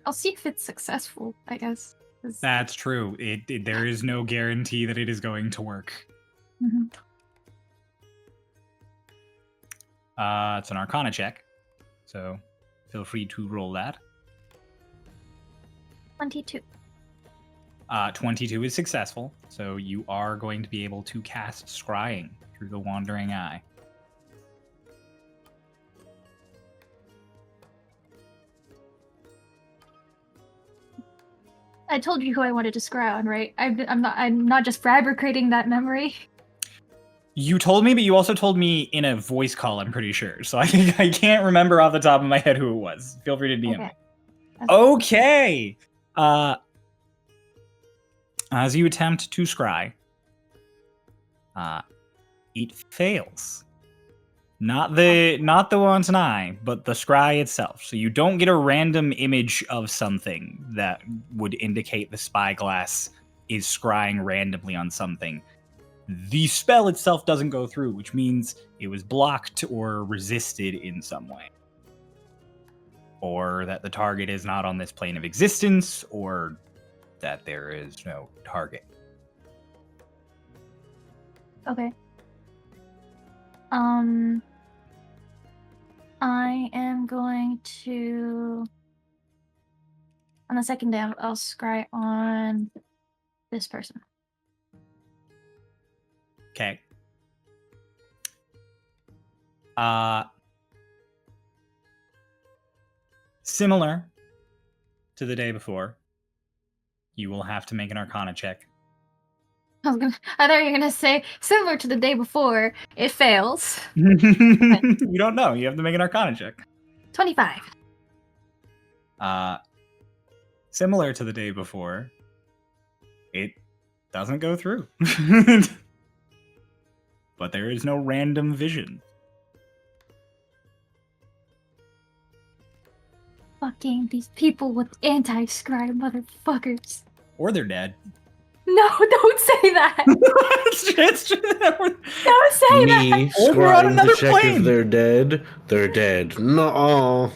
I'll see if it's successful, I guess. That's true. There is no guarantee that it is going to work. Mm-hmm. It's an Arcana check, so feel free to roll that. 22. 22 is successful, so you are going to be able to cast Scrying through the Wandering Eye. I told you who I wanted to scry on, right? I'm not just fabricating that memory. You told me, but you also told me in a voice call, I'm pretty sure. So I can't remember off the top of my head who it was. Feel free to DM me. Okay. As you attempt to scry, it fails. Not the wanton eye, but the scry itself. So you don't get a random image of something that would indicate the spyglass is scrying randomly on something. The spell itself doesn't go through, which means it was blocked or resisted in some way. Or that the target is not on this plane of existence, or that there is no target. Okay. I am going to... On the second day, I'll scry on this person. Okay. Similar to the day before, you will have to make an Arcana check. I thought you were gonna say similar to the day before. It fails. You don't know. You have to make an Arcana check. 25. Similar to the day before, it doesn't go through. But there is no random vision. Fucking these people with anti-scribe motherfuckers. Or they're dead. No, don't say that. It's just, Don't say that. Me Or we're on scrying another to check plane. if they're dead. They're dead. No.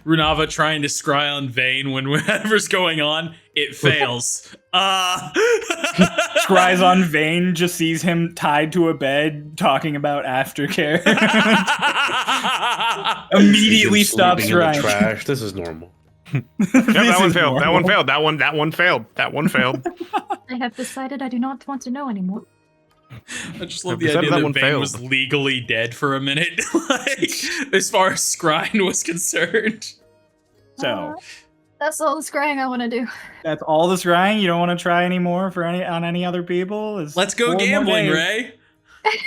Runava trying to scry on Vayne when whatever's going on, it fails. Scries on Vayne, just sees him tied to a bed talking about aftercare. Immediately stops Sleeping in the scrying. trash. This is normal. Yeah, that one failed. That one failed. That one failed. That one failed. I have decided I do not want to know anymore. I just love Yeah, the idea that that one Vayne failed. was legally dead for a minute, like, as far as scrying was concerned. So That's all the scrying I want to do. that's all the scrying. You don't want to try any more for any other people? It's Let's go 4 more gambling, days. Ray.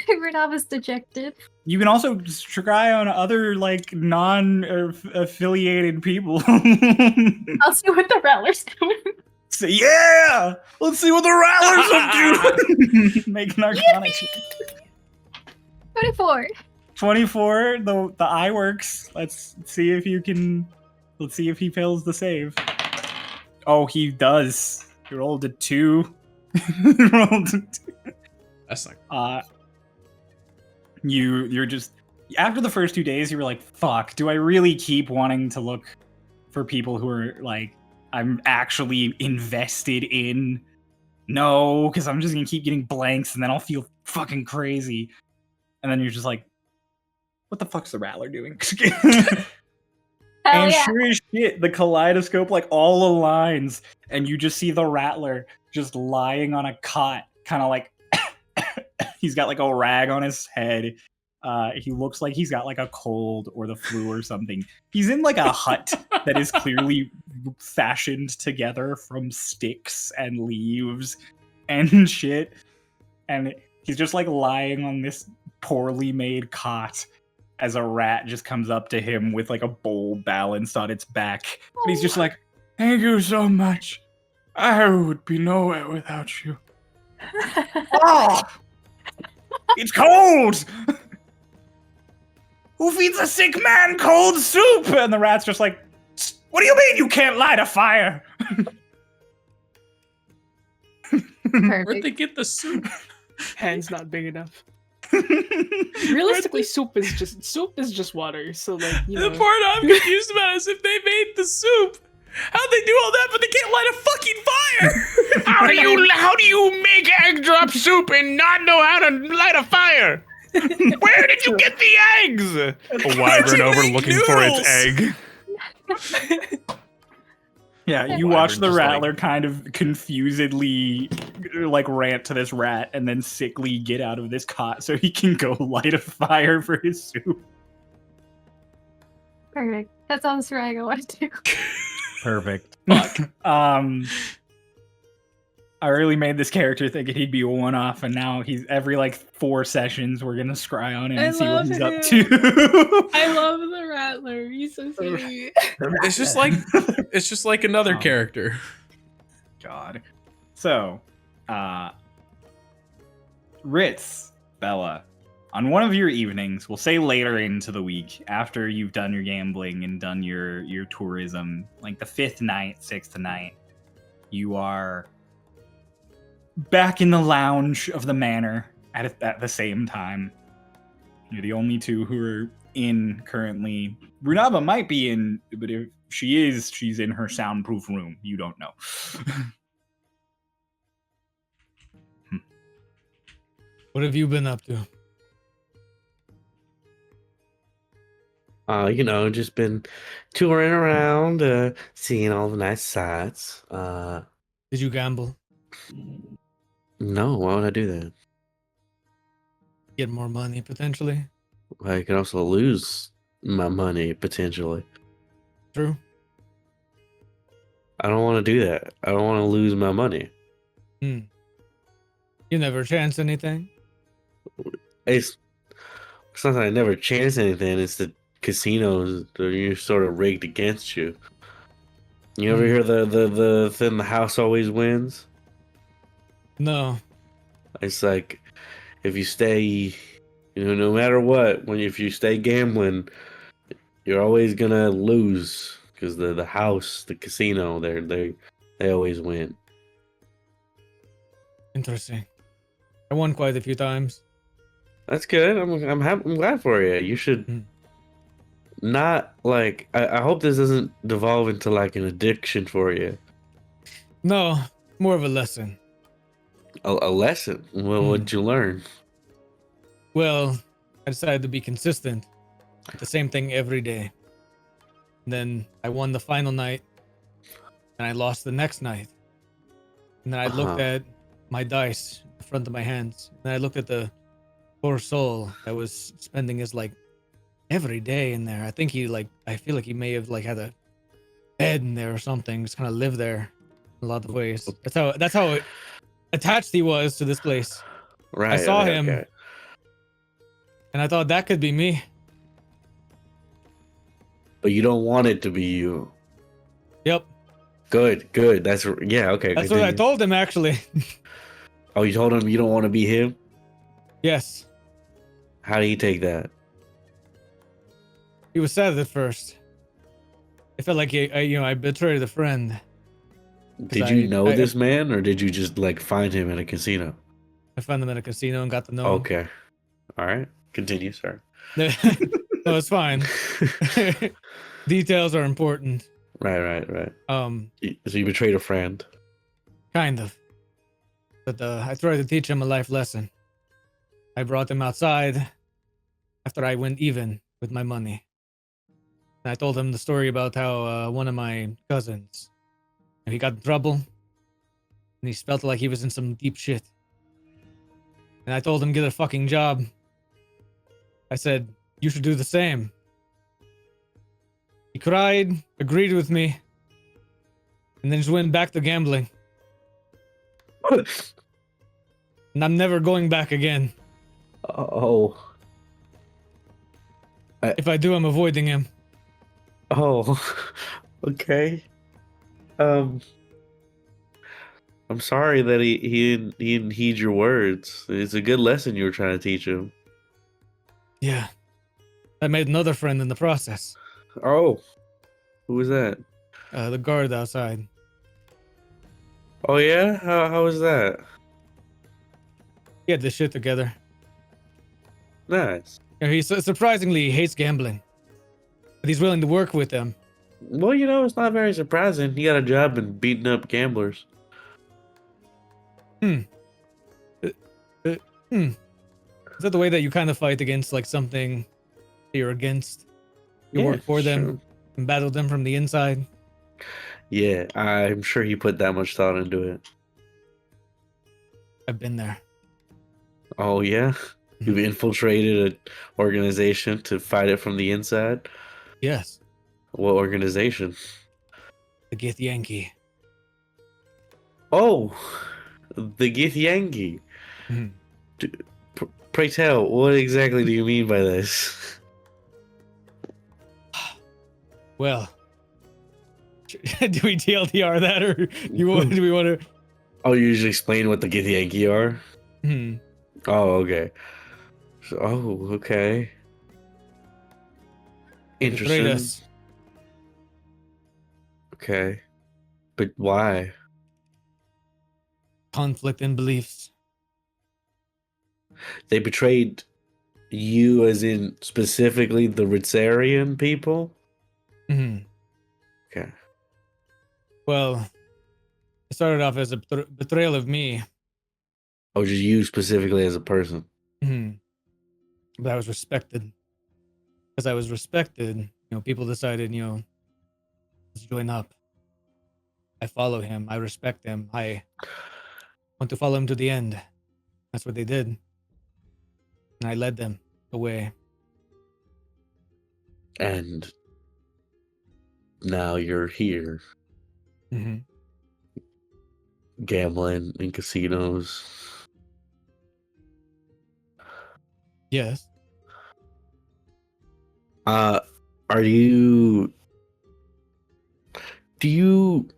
Renava's dejected. You can also scry on other like non-affiliated people. I'll see what the Rattler's doing. Say, yeah, let's see what the Rattlers are doing. Make an Arcana check. 24. 24. The eye works. Let's see if you can. Let's see if he fails the save. Oh, he does. He rolled a 2. He rolled a 2. That's not. You're just after the first 2 days, you were like, "Fuck, do I really keep wanting to look for people who are like I'm actually invested in?" No, because I'm just gonna keep getting blanks, and then I'll feel fucking crazy. And then you're just like, "What the fuck's the Rattler doing?" Hell And yeah. sure as shit, the kaleidoscope like all aligns, and you just see the Rattler just lying on a cot, kind of like he's got like a rag on his head. He looks like he's got like a cold or the flu or something. He's in like a hut that is clearly fashioned together from sticks and leaves and shit. And he's just like lying on this poorly made cot as a rat just comes up to him with like a bowl balanced on its back. And he's just like, "Thank you so much. I would be nowhere without you." Oh! It's cold! Who feeds a sick man cold soup? And the rat's just like, "What do you mean you can't light a fire?" Where'd Perfect. they get the soup? Hand's not big enough. Realistically, soup is just water. So like, you The know, part I'm confused about is if they made the soup, how'd they do all that, but they can't light a fucking fire? How do you make egg drop soup and not know how to light a fire? Where did you get the eggs? A wyvern over looking for its egg. Yeah, you Wyvern watch the just, like- rattler kind of confusedly like rant to this rat and then sickly get out of this cot so he can go light a fire for his soup. Perfect. That's all the scrying I want to do. Perfect. Fuck. I really made this character thinking he'd be a one-off, and now he's every like 4 sessions we're gonna scry on him and I see what love he's up him. to. I love the Rattler. He's so sweet. It's just like another Um, character. God. So, Ritz, Bella, on one of your evenings, we'll say later into the week, after you've done your gambling and done your tourism, like the 5th night, 6th night, you are back in the lounge of the manor at the same time. You're the only two who are in currently. Runava might be in, but if she is, she's in her soundproof room. You don't know. What have you been up to? You know, just been touring around, seeing all the nice sights. Did you gamble? No, why would I do that? Get more money potentially? I could also lose my money potentially. True. I don't want to do that. I don't want to lose my money. Hmm. You never chance anything? It's not that I never chance anything. It's the casinos that are sort of rigged against you. You ever Hmm. hear the thing? The house always wins. No. It's like if you stay, no matter what, if you stay gambling, you're always gonna lose because the house, the casino, they always win. Interesting. I won quite a few times. That's good. I'm glad for you. You should Hmm. not like. I hope this doesn't devolve into like an addiction for you. No, more of a lesson. A lesson. Well, Hmm. what'd you learn? Well, I decided to be consistent. The same thing every day. Then I won the final night, and I lost the next night. And then I looked Uh-huh. at my dice in front of my hands. And I looked at the poor soul that was spending his like every day in there. I think I feel like he may have like had a bed in there or something. Just kind of lived there in a lot of ways. That's how attached he was to this place. Right. I saw right, him, okay. and I thought that could be me. But you don't want it to be you. Yep. Good. That's yeah. Okay. That's what I continue. told him actually. Oh, you told him you don't want to be him. Yes. How do you take that? He was sad at first. It felt like I betrayed a friend. Did you know I this man, or did you just like find him at a casino? I found him in a casino and got to know him. Okay. All right. Continue, sir. No, it's fine. Details are important. Right. Um, So you betrayed a friend. kind of. But I tried to teach him a life lesson. I brought him outside after I went even with my money. And I told him the story about how one of my cousins, he got in trouble, and he felt like he was in some deep shit. And I told him get a fucking job. I said, you should do the same. He cried, agreed with me, and then just went back to gambling. And I'm never going back again. Oh. If I do, I'm avoiding him. Oh. Okay. I'm sorry that he didn't heed your words. It's a good lesson you were trying to teach him. Yeah. I made another friend in the process. Oh. Who was that? The guard outside. Oh yeah? How was that? He had this shit together. Nice. He surprisingly hates gambling. But he's willing to work with them. Well, it's not very surprising. He got a job in beating up gamblers. Is that the way that you kind of fight against like something you're against? You work for them sure. and battle them from the inside? Yeah, I'm sure he put that much thought into it. I've been there. Oh yeah? You've infiltrated an organization to fight it from the inside? Yes. What organization? The Gith Yankee. Oh, the Githyanki. Mhm. Pray tell, what exactly do you mean by this? Well, do we TLDR that, or do we want to? Oh, you usually explain what the Githyanki are? Hmm. Oh, okay. Okay. Betrayed Interesting. us. Okay. But why? Conflict in beliefs. They betrayed you as in specifically the Ritzarian people? Hmm. Okay. Well, it started off as a betrayal of me. Oh, just you specifically as a person. Hmm. But I was respected. Because I was respected, people decided, let's join up. I follow him. I respect him. I want to follow him to the end. That's what they did. And I led them away. And now you're here. Hmm. Gambling in casinos. Yes. Are you? Do you?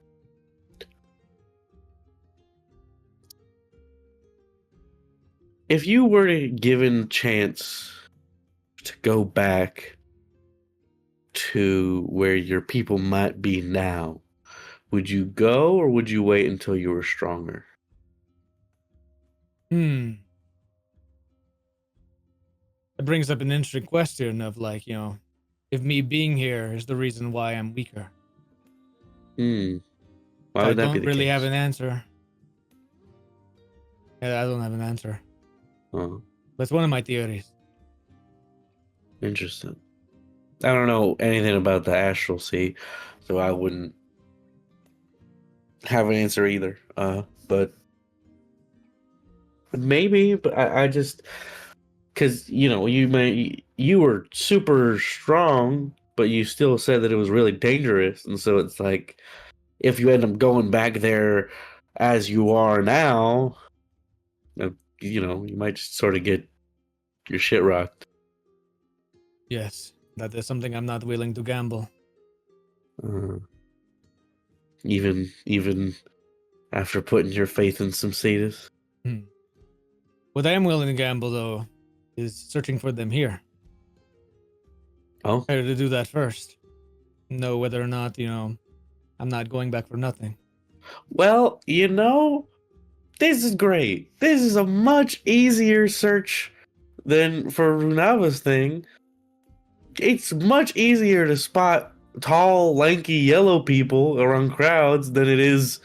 If you were given chance to go back to where your people might be now, would you go or would you wait until you were stronger? Hmm. It brings up an interesting question of like, if me being here is the reason why I'm weaker. Why I would that be don't the really case? have an answer. Yeah, I don't have an answer. Oh, That's one of my theories. interesting. I don't know anything about the astral sea, so I wouldn't have an answer either. But maybe, but I just because you were super strong, but you still said that it was really dangerous, and so it's like if you end up going back there as you are now, you might just sort of get your shit rocked. Yes, that is something I'm not willing to gamble. Even after putting your faith in some Cetus. Hmm. What I am willing to gamble, though, is searching for them here. Oh, Better to do that first. Know whether or not, I'm not going back for nothing. well, this is great. This is a much easier search than for Runava's thing. It's much easier to spot tall, lanky, yellow people around crowds than it is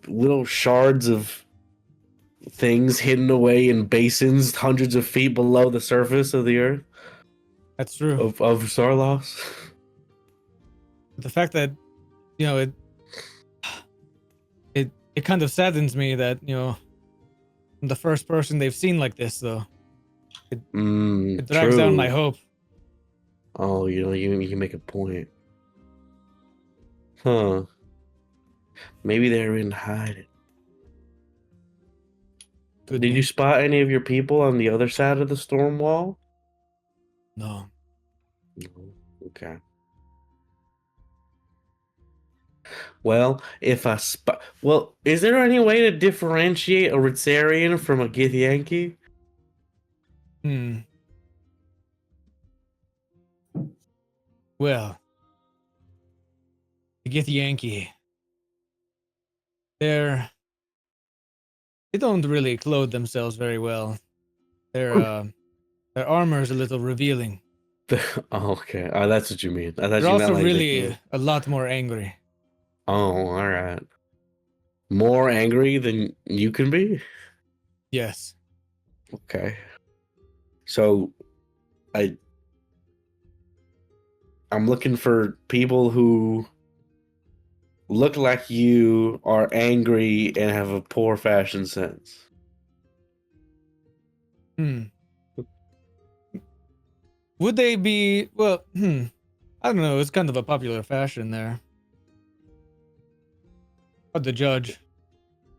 little shards of things hidden away in basins hundreds of feet below the surface of the earth That's true. of Starloss. The fact that, it kind of saddens me that, I'm the first person they've seen like this, though. It drags down my hope. Oh, you make a point. Huh. Maybe they're in hiding. Could Did be. you spot any of your people on the other side of the storm wall? No. No. Okay. Well, is there any way to differentiate a Ritzarian from a Githyanki? Hmm. Well, to get Yankee, they don't really clothe themselves very well. Their armor is a little revealing. Oh, okay. Oh, that's what you mean. I thought They're you meant also like really a lot more angry. Oh, all right. More angry than you can be? Yes. Okay. So I'm looking for people who look like you, are angry, and have a poor fashion sense. Hmm. Would they be? Well, I don't know. It's kind of a popular fashion there. Hard to judge.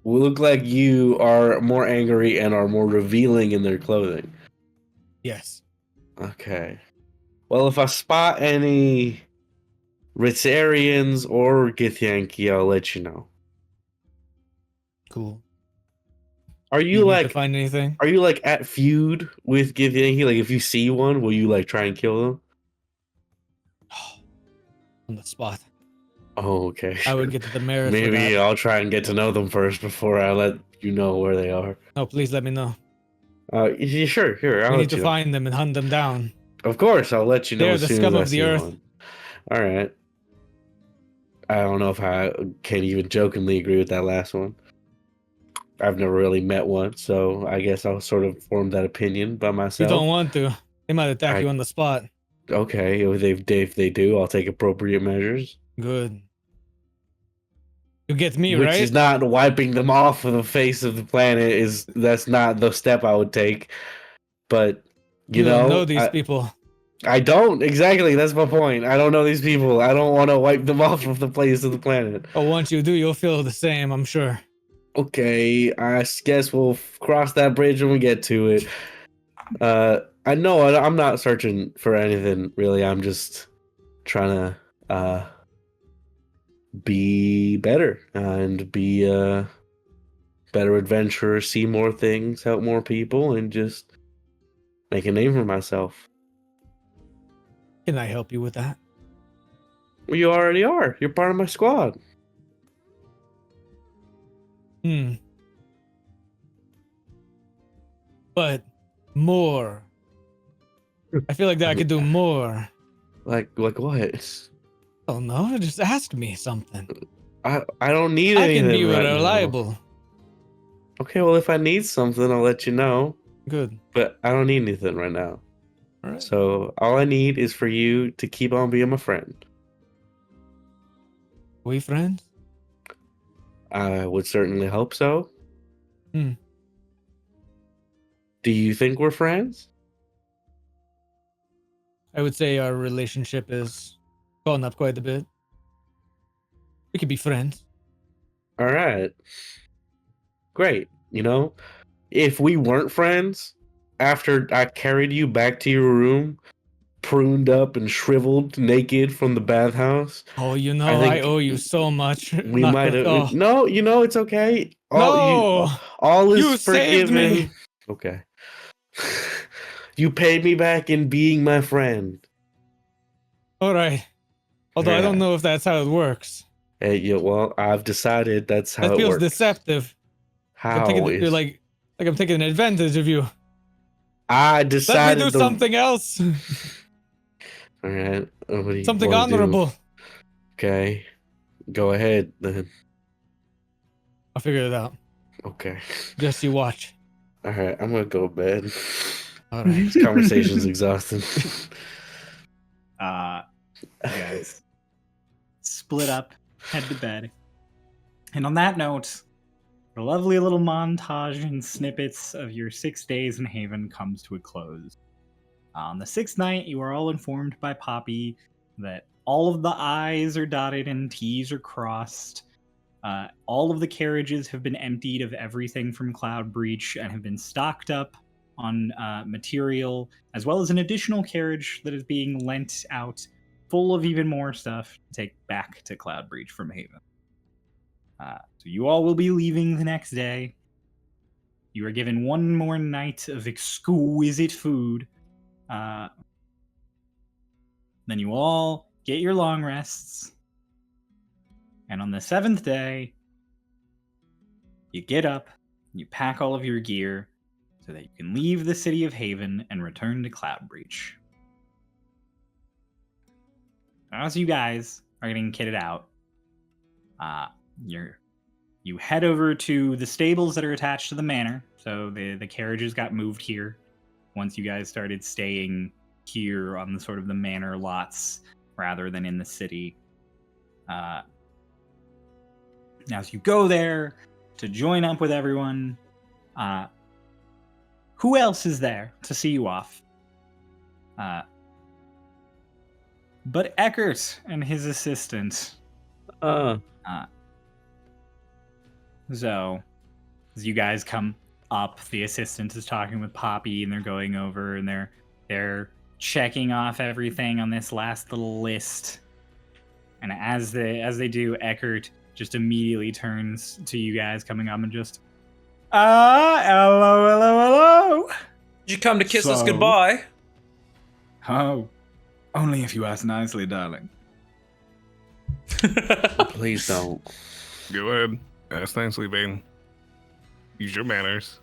Who look like you are more angry and are more revealing in their clothing. Yes. Okay. Well, if I spot any Ritzarians or Githyanki, I'll let you know. Cool. Are Do you need like to find anything? Are you like at feud with Githyanki? Like if you see one, will you like try and kill them? On the spot. Oh, okay. I would get to the merits of Maybe that. I'll try and get to know them first before I let you know where they are. No, please let me know. Yeah, sure. I'll We let need to you know. find them and hunt them down. Of course, I'll let you know They're as the soon scum as I of the see earth. one. All right. I don't know if I can even jokingly agree with that last one. I've never really met one, so I guess I'll sort of form that opinion by You myself. don't want to. They might attack you on the spot. Okay, if they do, I'll take appropriate measures. Good. You get me, Which right? is not wiping them off of the face of the planet. That's not the step I would take. But You don't know these people. I don't. Exactly. That's my point. I don't know these people. I don't want to wipe them off of the face of the planet. But once you do, you'll feel the same, I'm sure. Okay, I guess we'll cross that bridge when we get to it. I know I'm not searching for anything really. I'm just trying to be better and be a better adventurer, see more things, help more people, and just make a name for myself. Can I help you with that? Well, you already are. You're part of my squad. But more. I feel like that I could do more. Like what? Oh no, just ask me something. I don't need I anything can be right reliable. now. Okay, well if I need something, I'll let you know. Good. But I don't need anything right now. All right. So all I need is for you to keep on being my friend. We friends? I would certainly hope so. Hmm. Do you think we're friends? I would say our relationship is gone up quite a bit. We could be friends. All right. Great. You know, if we weren't friends, after I carried you back to your room, pruned up and shriveled naked from the bathhouse, Oh, you know, I I think owe you so much. we Not might gonna- have. oh. No, it's okay. No! All is You saved forgiven. me! Okay. You paid me back in being my friend. All right. Although I don't Yeah. know if that's how it works. Hey, yeah, well, I've decided that's how That it feels works. deceptive. I'm How taking is like I'm taking advantage of you. I Let me decided do something else. All right. What do you Something wanna do? honorable. Okay. Go ahead then. I'll figure it out. Okay. Just you watch. All right. I'm gonna go to bed. All right. This conversation's exhausting. You guys split up, head to bed. And on that note, a lovely little montage and snippets of your 6 days in Haven comes to a close. On the 6th night, you are all informed by Poppy that all of the I's are dotted and T's are crossed. All of the carriages have been emptied of everything from Cloud Breach and have been stocked up on material, as well as an additional carriage that is being lent out full of even more stuff to take back to Cloud Breach from Haven. So you all will be leaving the next day. You are given one more night of exquisite food. Then you all get your long rests. And on the 7th day, you get up, you pack all of your gear so that you can leave the city of Haven and return to Cloud Breach. As you guys are getting kitted out, you head over to the stables that are attached to the manor. So the carriages got moved here once you guys started staying here on the sort of the manor lots rather than in the city. Now, as you go there to join up with everyone, who else is there to see you off? But Eckert and his assistant. So, as you guys come up, the assistant is talking with Poppy, and they're going over and they're checking off everything on this last little list. And as they do, Eckert just immediately turns to you guys coming up and just, hello. Did you come to kiss us So? goodbye? Oh, only if you ask nicely, darling. Please don't. Go ahead. Ask nicely, Vayne. Use your manners.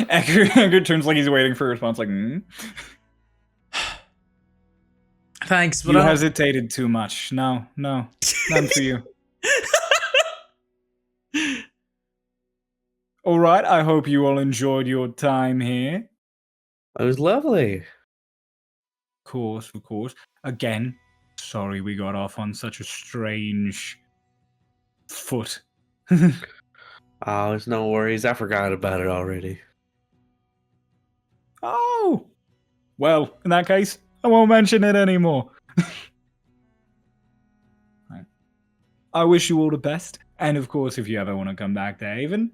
Eckert turns like he's waiting for a response, like, Thanks, but You hesitated too much. No, none for you. All right, I hope you all enjoyed your time here. It was lovely. Of course. Again, sorry we got off on such a strange foot. Oh, it's no worries. I forgot about it already. Oh! Well, in that case, I won't mention it anymore. Right. I wish you all the best. And of course, if you ever want to come back to Haven,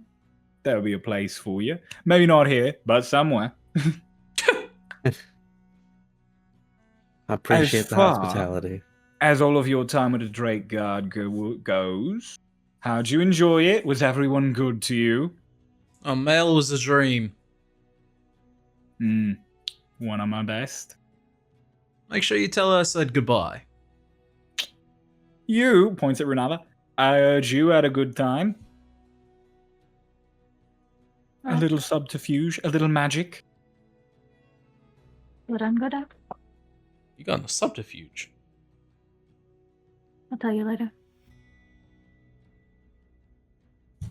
there'll be a place for you. Maybe not here, but somewhere. I appreciate the far- hospitality. As all of your time with the Drake Guard goes, how'd you enjoy it? Was everyone good to you? A mail was a dream. One of my best. Make sure you tell her I said goodbye. You, points at Renava, I heard you had a good time. A little subterfuge, a little magic. What I'm good at? You got a subterfuge. I'll tell you later.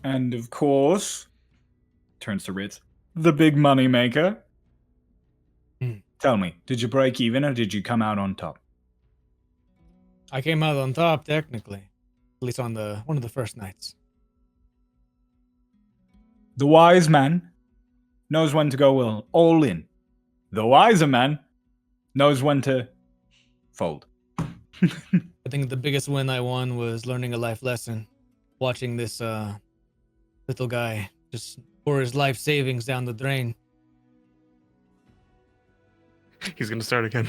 And of course, turns to Ritz, the big money maker. Tell me, did you break even or did you come out on top? I came out on top, technically. At least on one of the first nights. The wise man knows when to go all in. The wiser man knows when to fold. I think the biggest win I won was learning a life lesson. Watching this little guy just pour his life savings down the drain. He's gonna start again.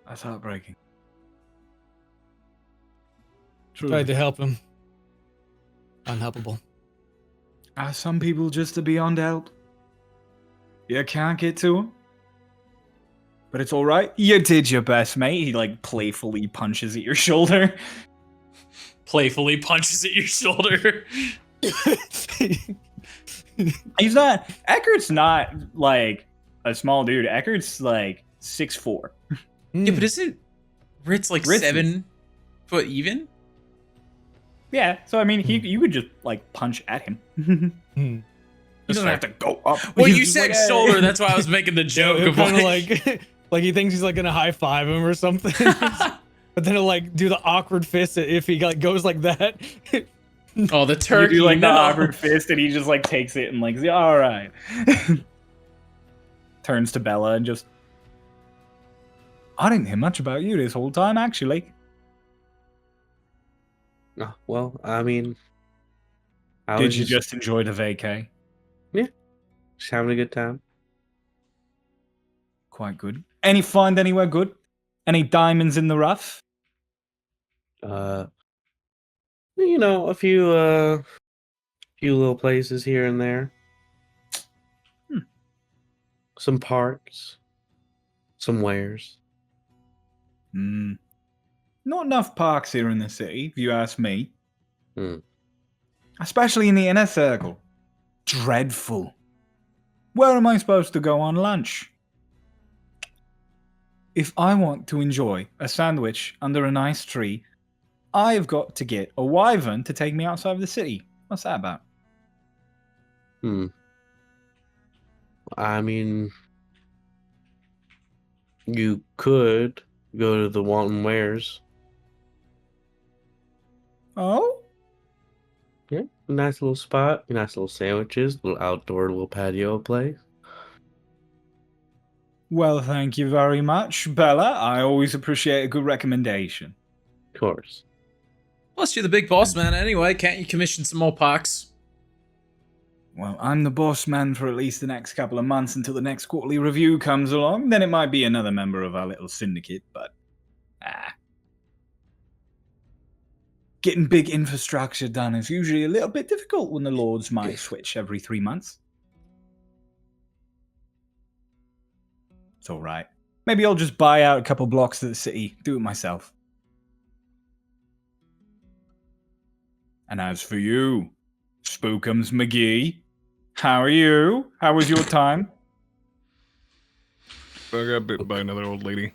That's heartbreaking. Tried to help him. Unhelpable. Are some people just beyond help? You can't get to them? But it's alright. You did your best, mate. He, like, playfully punches at your shoulder. Playfully punches at your shoulder. He's not... Eckert's not, like, a small dude. Eckert's, like, 6'4". Yeah, but isn't Ritz like Ritz 7 foot even? Yeah, so, I mean, you could just, like, punch at him. He doesn't have to go up. Well, He's you just said like, "Hey." shoulder, that's why I was making the joke of kind of like... like he thinks he's like gonna high five him or something. But then he'll like do the awkward fist if he like goes like that. Oh, the turkey. You do, like, the no. awkward fist, and he just, like, takes it and, like, all right. Turns to Bella and just... I didn't hear much about you this whole time, actually. Oh, well, I mean, I Did was you just enjoy the vacay? just having a good time. Quite good. Any find anywhere good? Any diamonds in the rough? You know, a few little places here and there. Some parks, some wares. Not enough parks here in the city, if you ask me. Hmm. Especially in the inner circle. Dreadful. Where am I supposed to go on lunch? If I want to enjoy a sandwich under a nice tree, I've got to get a wyvern to take me outside of the city. What's that about? I mean, you could go to the Wanton Wares. Oh? Yeah, a nice little spot, nice little sandwiches, little outdoor, little patio place. Well, thank you very much, Bella. I always appreciate a good recommendation. Of course. Plus, you're the big boss man anyway. Can't you commission some more parks? Well, I'm the boss man for at least the next couple of months until the next quarterly review comes along. Then it might be another member of our little syndicate, but... Getting big infrastructure done is usually a little bit difficult when the lords might switch every 3 months. It's alright. Maybe I'll just buy out a couple blocks of the city, do it myself. And as for you, Spookums McGee, how are you? How was your time? I got bit by another old lady.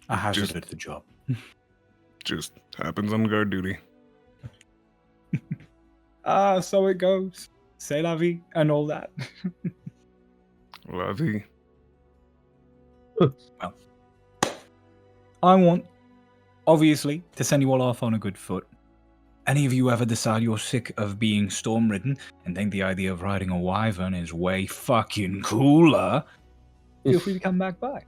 I hazarded the job. Just happens on guard duty. So it goes. C'est la vie and all that. Lovey. Well, I want, obviously, to send you all off on a good foot. any of you ever decide you're sick of being stormridden and think the idea of riding a wyvern is way fucking cooler, feel free to come back by.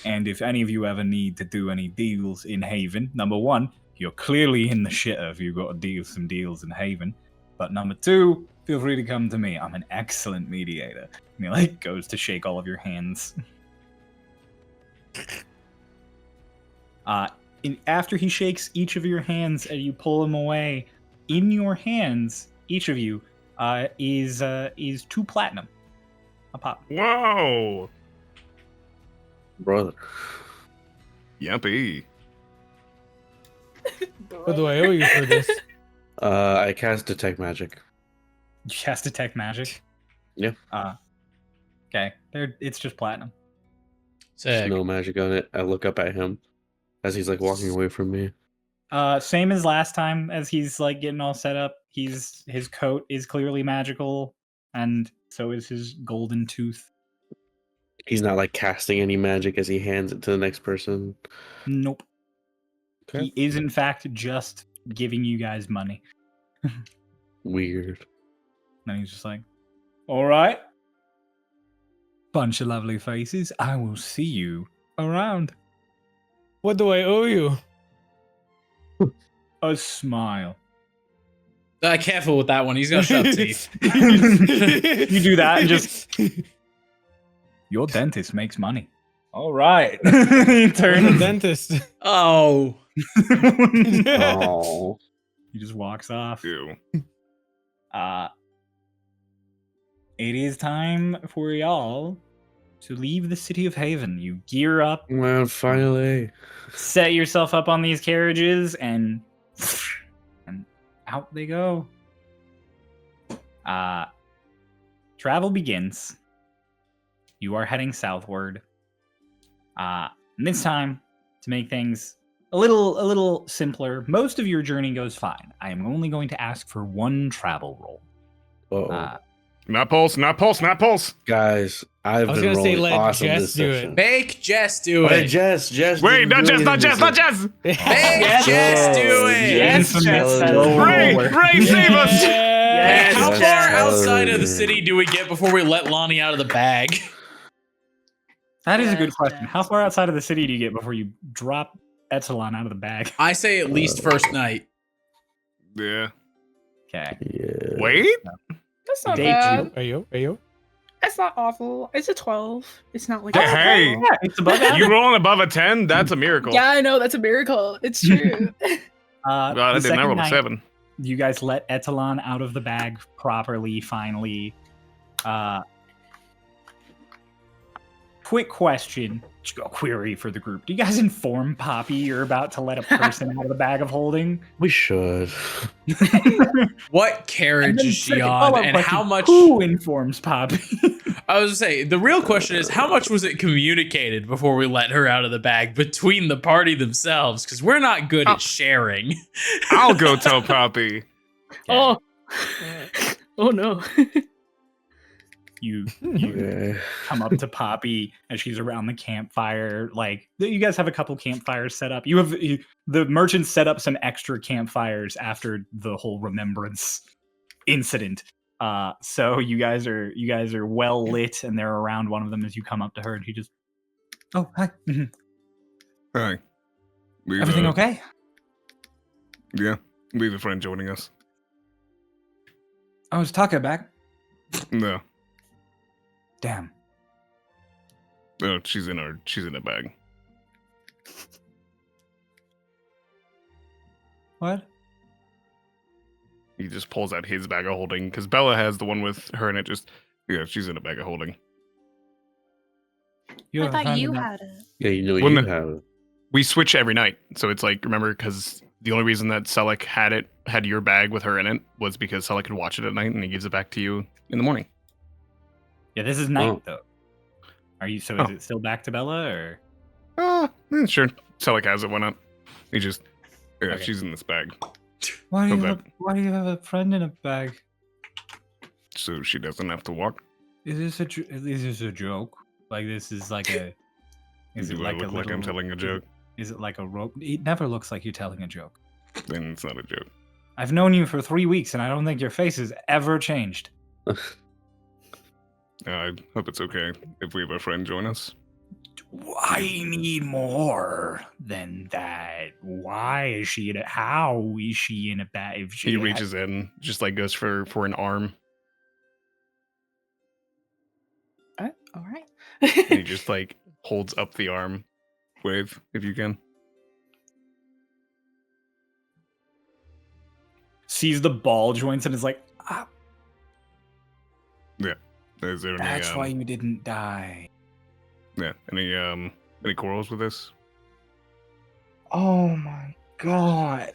And if any of you ever need to do any deals in Haven, number one, you're clearly in the shitter if you've got to deal some deals in Haven. But number two, feel free to come to me. I'm an excellent mediator. And he goes to shake all of your hands. After he shakes each of your hands and you pull them away, in your hands, each of you, is 2 platinum. A pop. Whoa! Brother. Yuppie. What do I owe you for this? I cast Detect Magic. You cast Detect Magic? Yeah. Okay. It's just platinum. There's Sick. no magic on it. I look up at him as he's like walking away from me. Same as last time, as he's like getting all set up. His coat is clearly magical, and so is his golden tooth. He's not like casting any magic as he hands it to the next person. Nope. Okay. He is in fact just giving you guys money. Weird. And he's just like, all right. Bunch of lovely faces. I will see you around. What do I owe you? A smile. Careful with that one. He's got sharp teeth. You do that and just... Your dentist makes money. All right. He I'm a turns. dentist. Oh. Oh. He just walks off. Ew. It is time for y'all to leave the city of Haven. You gear up, Well, finally. set yourself up on these carriages, and out they go. Travel begins. You are heading southward. And this time, to make things a little simpler, most of your journey goes fine. I am only going to ask for 1 travel roll. Uh-oh. Not pulse, not pulse, not pulse. Guys, I've I was been gonna say rolling let awesome Jess this do it. session. Make Jess do Hey, it. Jess. Wait, didn't not do Jess, not anything Jess, not this Jess! Make Jess do it. Yes, Jess. Ray, save us! Hey, how Yes. far outside of the city do we get before we let Lonnie out of the bag? That is a good Yes, question. yes. How far outside of the city do you get before you drop Epsilon out of the bag? I say at least first night. Yeah. Okay. Yeah. Wait? That's not Day bad. Ayo. That's not awful. It's a 12. It's not like Hey. Yeah, it's above You average. rolling above a 10? That's a miracle. Yeah, I know that's a miracle. It's true. God, The I didn't. I second rolled a night, 7. you guys let Etalon out of the bag properly, finally. Quick question, query for the group. Do you guys inform Poppy you're about to let a person out of the bag of holding? We should. What And carriage then is she second on, follow-up and question, how much? Who informs Poppy? I was gonna say the real question is how much was it communicated before we let her out of the bag between the party themselves? Because we're not good at sharing. I'll go tell Poppy. Oh. Oh no. You Yeah. come up to Poppy as she's around the campfire. Like, you guys have a couple campfires set up. The merchants set up some extra campfires after the whole remembrance incident. So you guys are well lit, and they're around one of them as you come up to her, and she just, oh hi, Hi. We've, everything okay? Yeah. We have a friend joining us. Oh, is Taka back? No. Damn. No, she's in a bag. What? He just pulls out his bag of holding because Bella has the one with her and it just she's in a bag of holding. You I have a thought friend you in that- had it. Yeah, you know Well, you no. have. We switch every night. So it's like, remember, because the only reason that Selleck had your bag with her in it was because Selleck could watch it at night and he gives it back to you in the morning. Yeah, this is night Oh. though. Are you? So Oh. is it still back to Bella or? Sure. Selleck has it, why not? He just Okay. she's in this bag. Why do you have- why do you have a friend in a bag? So she doesn't have to walk. Is this a joke? Like this is like a? Is Do it I like look a like I'm little- telling a joke? Is it like a rope? It never looks like you're telling a joke. then it's not a joke. I've known you for 3 weeks, and I don't think your face has ever changed. I hope it's okay if we have a friend join us. I need more than that. Why is she in a... How is she in a bad... If she He reaches in, just like goes for an arm. Oh, all right. And he just like holds up the arm. Wave, if you can. sees the ball joints and is like, ah, Is there that's any, why you didn't die. yeah, any quarrels with this? Oh my god.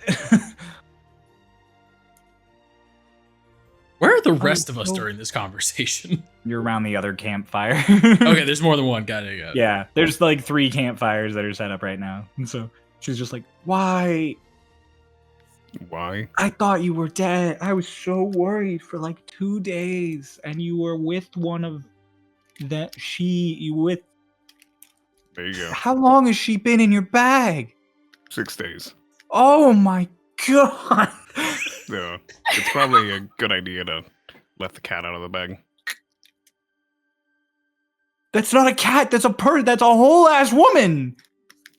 Where are the rest of us during this conversation? You're around the other campfire. Okay, there's more than one. Got it. Yeah, there's like 3 campfires that are set up right now. And so she's just like, why? Why? I thought you were dead. I was so worried for like 2 days. And you were with one of that you with. There you go. How long has she been in your bag? 6 days. Oh my god. So it's probably a good idea to let the cat out of the bag. That's not a cat. That's a That's a whole ass woman.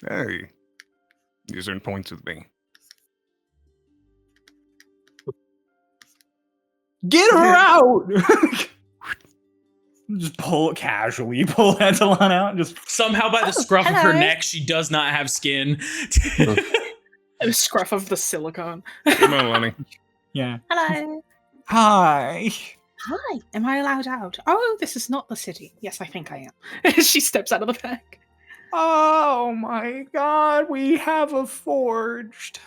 Hey, these earn points with me. Get her out. Just pull Antelon out. Just Somehow, by the scruff of her hello. neck, she does not have skin. The scruff of the silicone. Come on, Lenny. yeah. Hello. Hi. Hi, am I allowed out? Oh, this is not the city. Yes, I think I am. She steps out of the bag. Oh my god, we have a forged.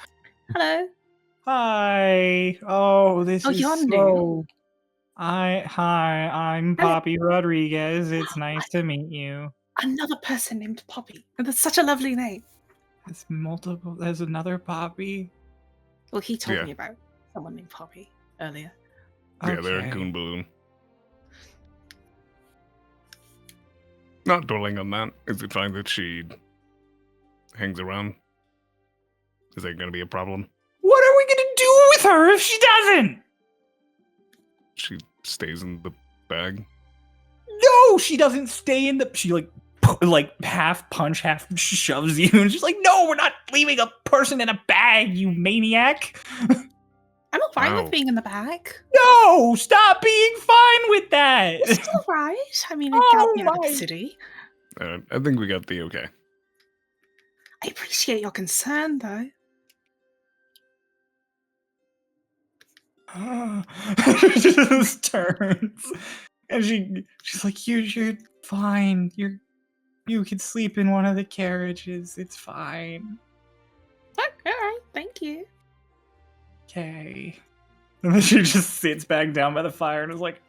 Hello. Hi. Oh, this Oh, is you're so. new. Hi, I'm Hello. Poppy Rodriguez. It's nice to meet you. Another person named Poppy. That's such a lovely name. There's multiple. There's another Poppy. Well, he told Yeah. me about someone named Poppy earlier. Yeah, they're a Okay. goon balloon. Not dwelling on that. Is it fine that she hangs around? Is that going to be a problem? What are we gonna do with her if she doesn't? She stays in the bag. No, she doesn't stay in the. She like half punch, half shoves you, and she's like, "No, we're not leaving a person in a bag, you maniac." I'm all fine Wow. with being in the bag. No, stop being fine with that. It's all right. I mean, Oh it's out near the my- city. I think we got the okay. I appreciate your concern, though. She just turns, and she's like, "You're fine. You can sleep in one of the carriages. It's fine." Oh, all right, thank you. Okay. And then she just sits back down by the fire and is like,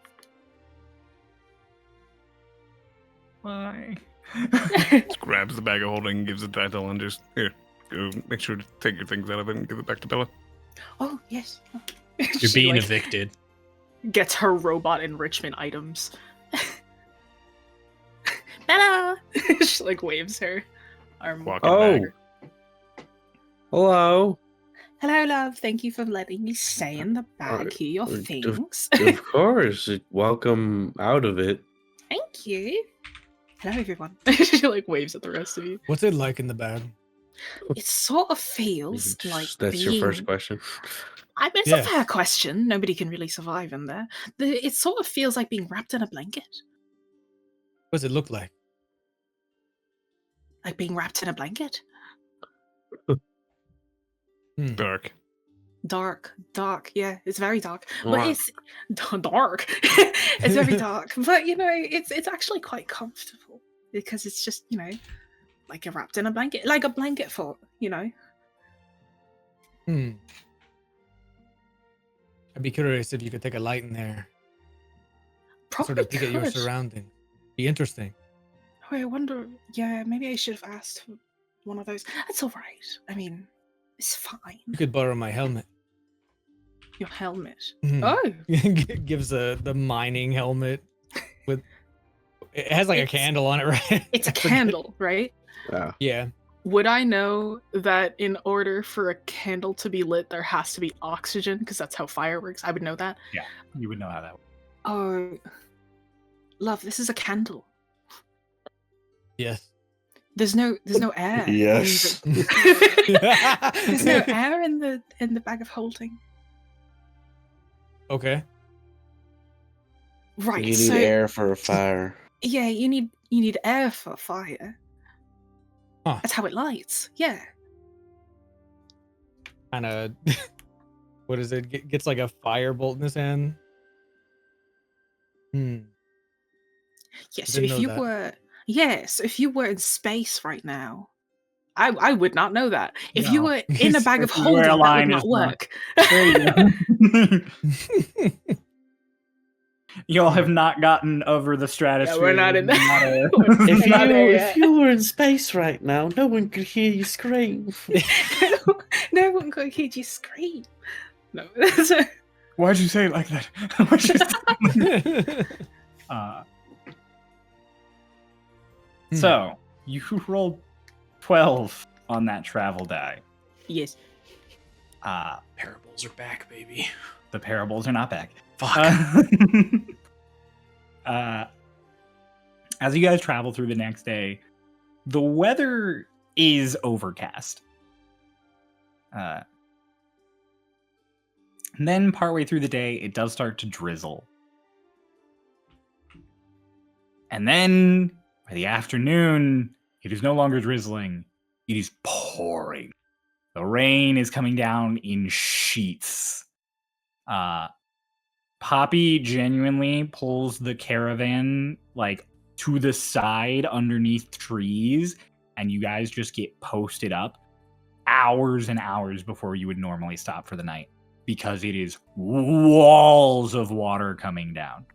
"Why?" Just grabs the bag of holding and gives it to Ethel and just, here, go make sure to take your things out of it and give it back to Bella. Oh, yes. You're She, being like, evicted. gets her robot enrichment items. Hello. She like waves her arm. Walking Oh. bag. Hello. Hello, love. Thank you for letting me stay in the bag here. Your of- things. Of course. Welcome out of it. Thank you. Hello, everyone. She like waves at the rest of you. What's it like in the bag? It sort of feels like That's your first being- question. I mean, it's Yeah. a fair question. Nobody can really survive in there. It sort of feels like being wrapped in a blanket. What does it look like? Like being wrapped in a blanket. Hmm. Dark. Dark. Yeah, it's very dark. But Wow. it's dark. It's very dark. But you know, it's actually quite comfortable because it's just, you know, like you're wrapped in a blanket, like a blanket fort, you know. Hmm. I'd be curious if you could take a light in there, Probably sort of peek at your could. surroundings. Be interesting. Oh, I wonder. Yeah, maybe I should have asked for one of those. That's all right. I mean, it's fine. You could borrow my helmet. Your helmet. Mhm. Oh, Gives the mining helmet with. It has like a It's- candle on it, right? it's a I forget. candle, right? Yeah. Yeah. Would I know that in order for a candle to be lit, there has to be oxygen? Because that's how fire works. I would know that. Yeah, you would know how that works. Oh, love, this is a candle. Yes. There's no air. Yes. There's no air in the bag of holding. Okay. Right. You need so air for a fire. yeah, you need air for fire. Huh. That's how it lights. Yeah. Kind of. What is it? Gets like a firebolt in his hand. Yeah. So Didn't if know you that. were if you were in space right now, I would not know that. If you No. were in a bag of This is where a holding, that would line not is drawn. work. There you go. Y'all have not gotten over the stratosphere. we're not in that. If you were in space right now, no one could hear you scream. No one could hear you scream. No. Why'd you say it like that? Why'd you say it like that? So, you rolled 12 on that travel die. Yes. Parables are back, baby. The parables are not back. Fuck. As you guys travel through the next day, the weather is overcast. And then partway through the day, it does start to drizzle. And then by the afternoon, it is no longer drizzling. It is pouring. The rain is coming down in sheets. Poppy genuinely pulls the caravan like to the side underneath trees, and you guys just get posted up hours and hours before you would normally stop for the night because it is walls of water coming down.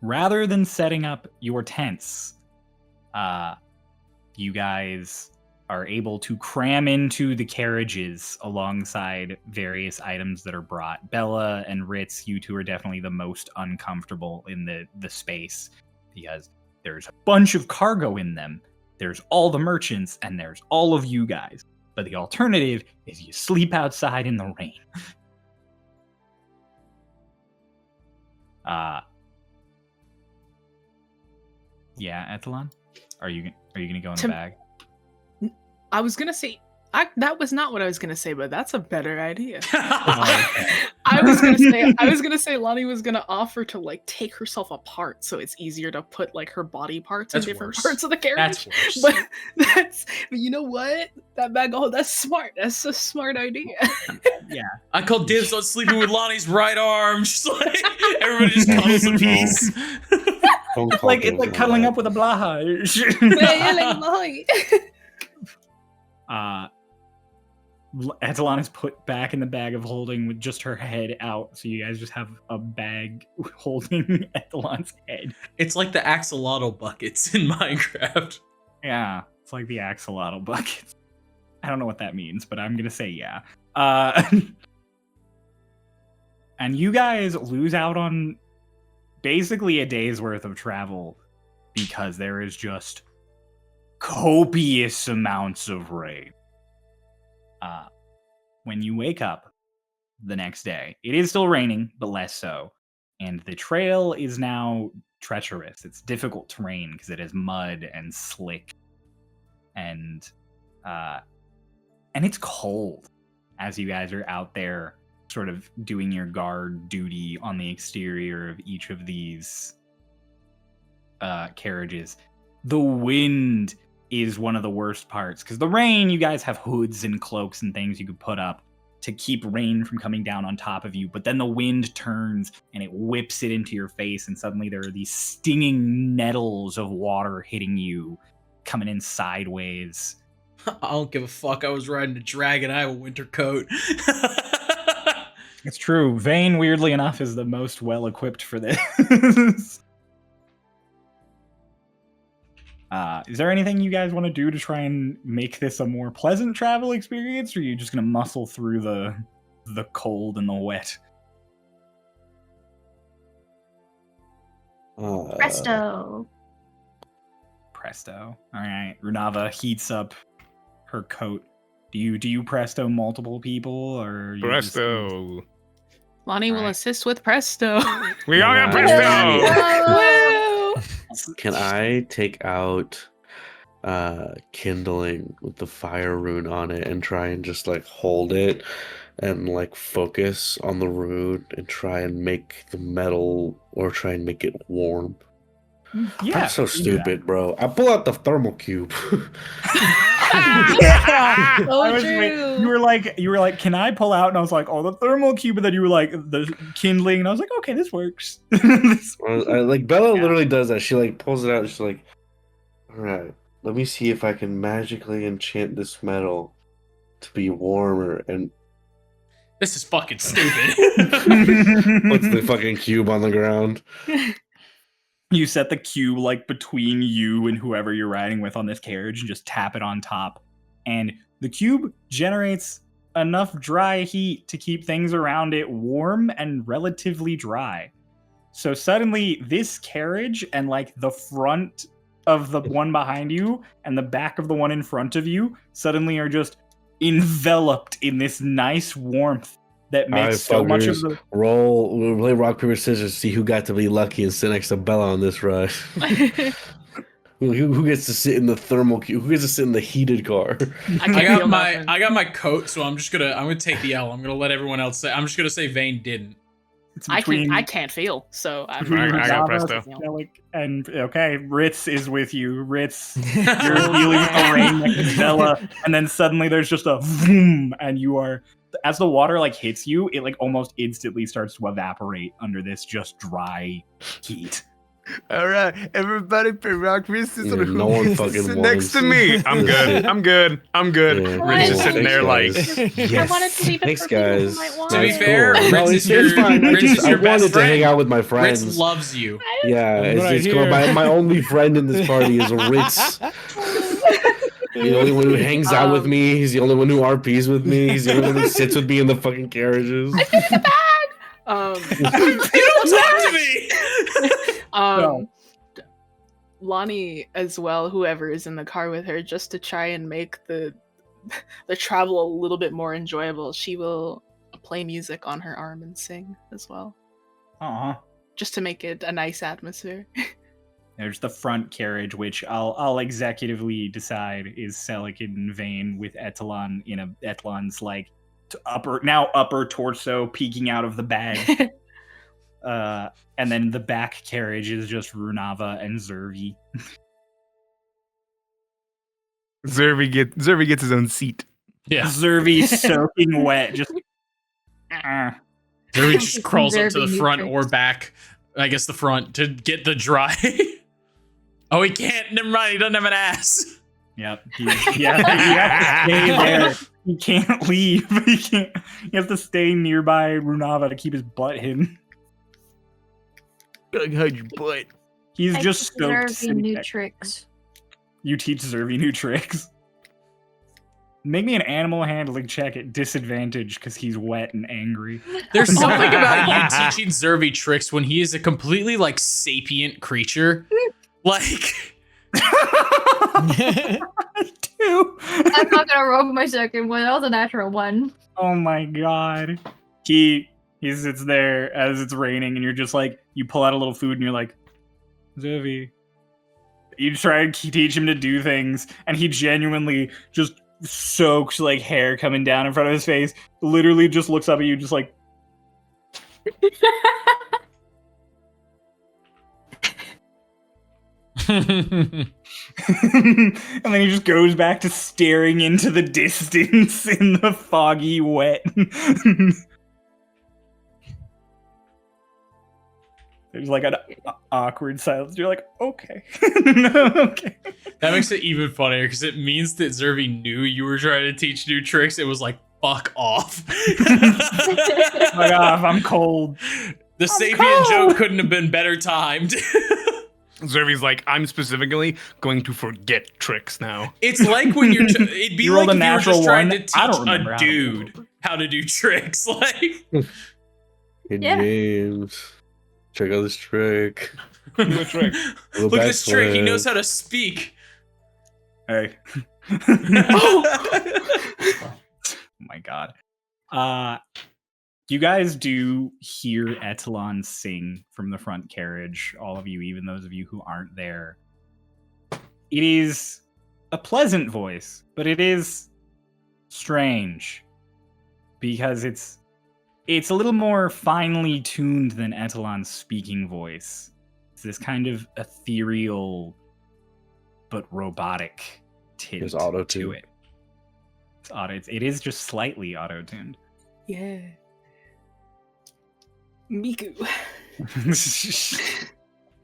Rather than setting up your tents, you guys are able to cram into the carriages alongside various items that are brought. Bella and Ritz, you two are definitely the most uncomfortable in the space because there's a bunch of cargo in them. There's all the merchants and there's all of you guys. But the alternative is you sleep outside in the rain. Yeah, Ethelon? Are you gonna go in the bag? I was gonna say that was not what I was gonna say, but that's a better idea. I was gonna say Lonnie was gonna offer to like take herself apart so it's easier to put like her body parts in different parts of the carriage. That's worse. But you know what? That bag that's smart. That's a smart idea. Yeah. I call dibs on sleeping with Lonnie's right arm. Just like everybody just cuddles a piece. It's like cuddling up with a blahage. Etalon is put back in the bag of holding with just her head out, so you guys just have a bag holding Etalon's head. It's like the axolotl buckets in Minecraft. Yeah, it's like the axolotl buckets. I don't know what that means, but I'm gonna say yeah. And you guys lose out on basically a day's worth of travel because there is just copious amounts of rain. When you wake up the next day, it is still raining, but less so. And the trail is now treacherous. It's difficult terrain because it is mud and slick. And it's cold as you guys are out there sort of doing your guard duty on the exterior of each of these carriages. The wind is one of the worst parts because the rain, you guys have hoods and cloaks and things you could put up to keep rain from coming down on top of you, but then the wind turns and it whips it into your face, and suddenly there are these stinging nettles of water hitting you, coming in sideways. I don't give a fuck. I was riding a dragon. I have a winter coat. It's true. Vayne, weirdly enough, is the most well-equipped for this. Is there anything you guys want to do to try and make this a more pleasant travel experience, or are you just going to muscle through the cold and the wet? Presto. presto. All right, Runava heats up her coat. Do you presto multiple people or you just- Presto. Lonnie will Alright. assist with presto. We all got Yeah. presto. Woo! Can I take out kindling with the fire rune on it and try and just like hold it and like focus on the rune and try and make the metal or try and make it warm? Yeah, I'm so you do that. stupid, bro. I pull out the thermal cube. Yeah. So I was true. you were like, can I pull out? And I was like, oh, the thermal cube. And then you were like, the kindling, and I was like, okay, this works. Like Bella Yeah. literally does that. She like pulls it out and she's like, all right, let me see if I can magically enchant this metal to be warmer, and This is fucking stupid. puts the fucking cube on the ground. You set the cube like between you and whoever you're riding with on this carriage and just tap it on top. And the cube generates enough dry heat to keep things around it warm and relatively dry. So suddenly this carriage and like the front of the one behind you and the back of the one in front of you suddenly are just enveloped in this nice warmth that makes so much of the We'll play rock, paper, scissors, see who got to be lucky and sit next to Bella on this ride. Who gets to sit in the thermal cube? Who gets to sit in the heated car? I got my coat, so I'm gonna take the L. I'm gonna let everyone else say. I'm just gonna say Vayne didn't. it's I between can't feel, so I'm between I got Runava, presto. Selic, and okay, Ritz is with you. Ritz, you're dealing with the rain next to Bella, and then suddenly there's just a boom, and you are, as the water like hits you, it like almost instantly starts to evaporate under this just dry heat. All right, everybody, pay rock, paper, scissors. Yeah, no one fucking Sit next wants to me. I'm this good. shit. I'm good. I'm good. Yeah. Rich is Why? sitting there like, Yes. I wanted to leave it Thanks, for people who guys. might want To be it. fair, No, Ritz it's is your- fine. Ritz is I your best wanted to hang friend. out with my friends. Ritz loves you. Yeah, That's it's what I just hear. my only friend in this party is Ritz. The only one who hangs out with me. He's the only one who RPs with me. He's the only one who sits with me in the fucking carriages. You don't talk to me. No. Lonnie as well, whoever is in the car with her, just to try and make the travel a little bit more enjoyable, she will play music on her arm and sing as well, Aw. just to make it a nice atmosphere. There's the front carriage, which I'll executively decide is Selic and Vayne with Etalon in Etalon's like upper torso peeking out of the bag. And then the back carriage is just Runava and Zervi. Zervi gets his own seat. Yeah. Zervi soaking wet, just. Zervi just crawls up to the Zervi front nutrix. or back. I guess the front to get the dry. Oh, he can't. Never mind. He doesn't have an ass. Yep. He has to stay there. He can't leave. He has to stay nearby Runava to keep his butt hidden. Hide your butt. He's I just teach stoked. Zervi sitting new there. tricks. You teach Zervi new tricks. Make me an animal handling check at disadvantage because he's wet and angry. There's something about you teaching Zervi tricks when he is a completely like sapient creature. Like Two. I'm not gonna roll for my second one. That was a natural one. Oh my god. He sits there as it's raining and you're just like, you pull out a little food and you're like, Zervi. You try and teach him to do things and he genuinely just soaks like hair coming down in front of his face. Literally just looks up at you just like, and then he just goes back to staring into the distance in the foggy wet. There's like an awkward silence. You're like, okay. Okay. that makes it even funnier because it means that Zervi knew you were trying to teach new tricks. It was like, fuck off. Fuck off, I'm cold. The sapient joke couldn't have been better timed. Zervi's like, I'm specifically going to forget tricks now. It's like when you're. It'd be You like rolled if a you were just natural trying one. to I don't teach remember a how to dude how to do tricks. Like, Hey, Yeah. James. Check out this trick. Do a trick. The Look at this trick. He backflip. knows how to speak. Hey. Oh! Oh my god. You guys do hear Etalon sing from the front carriage, all of you, even those of you who aren't there. It is a pleasant voice, but it is strange because it's a little more finely tuned than Etalon's speaking voice. It's this kind of ethereal but robotic tint It's to auto-tuned. it. It's auto. It is just slightly auto-tuned. Yeah. Miku.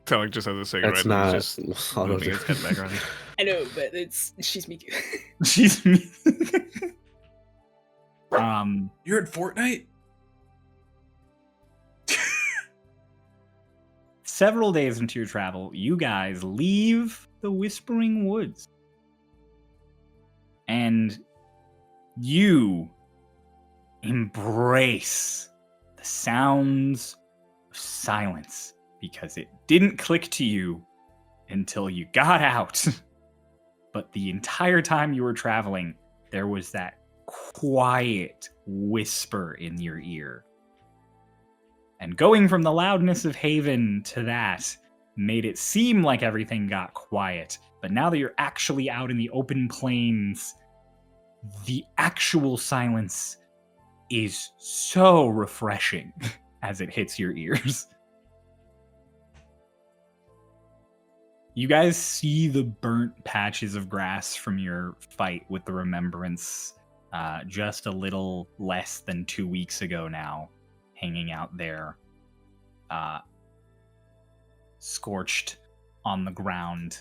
Telic just has a cigarette. That's and not he's just auto moving his head back around. I know, but she's Miku. She's me. You're at Fortnite? Several days into your travel, you guys leave the Whispering Woods. And you embrace the sounds of silence because it didn't click to you until you got out. But the entire time you were traveling, there was that quiet whisper in your ear. And going from the loudness of Haven to that made it seem like everything got quiet. But now that you're actually out in the open plains, the actual silence is so refreshing as it hits your ears. You guys see the burnt patches of grass from your fight with the Remembrance just a little less than 2 weeks ago now, hanging out there, scorched on the ground.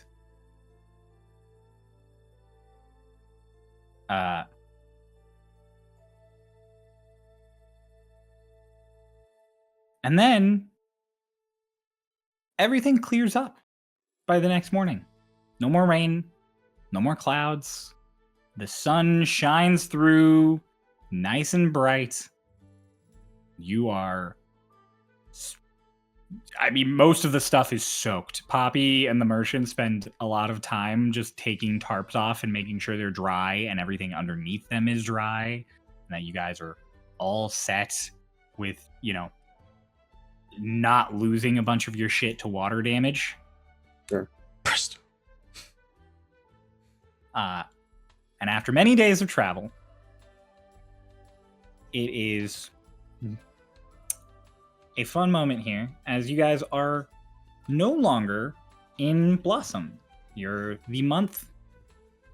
And then everything clears up by the next morning. No more rain, no more clouds. The sun shines through, nice and bright. You are... I mean, most of the stuff is soaked. Poppy and the merchant spend a lot of time just taking tarps off and making sure they're dry and everything underneath them is dry. And that you guys are all set with, you know, not losing a bunch of your shit to water damage. Sure. And after many days of travel, it is a fun moment here as you guys are no longer in Blossom. The month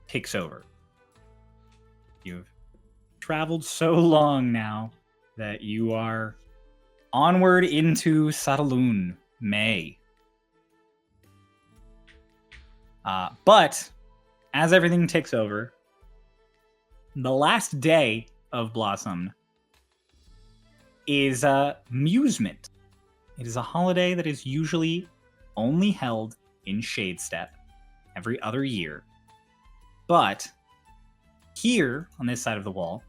ticks over. You've traveled so long now that you are onward into Sadaloon, May. But as everything ticks over, the last day of Blossom is Musement. It is a holiday that is usually only held in Shadestep every other year. But here, on this side of the wall,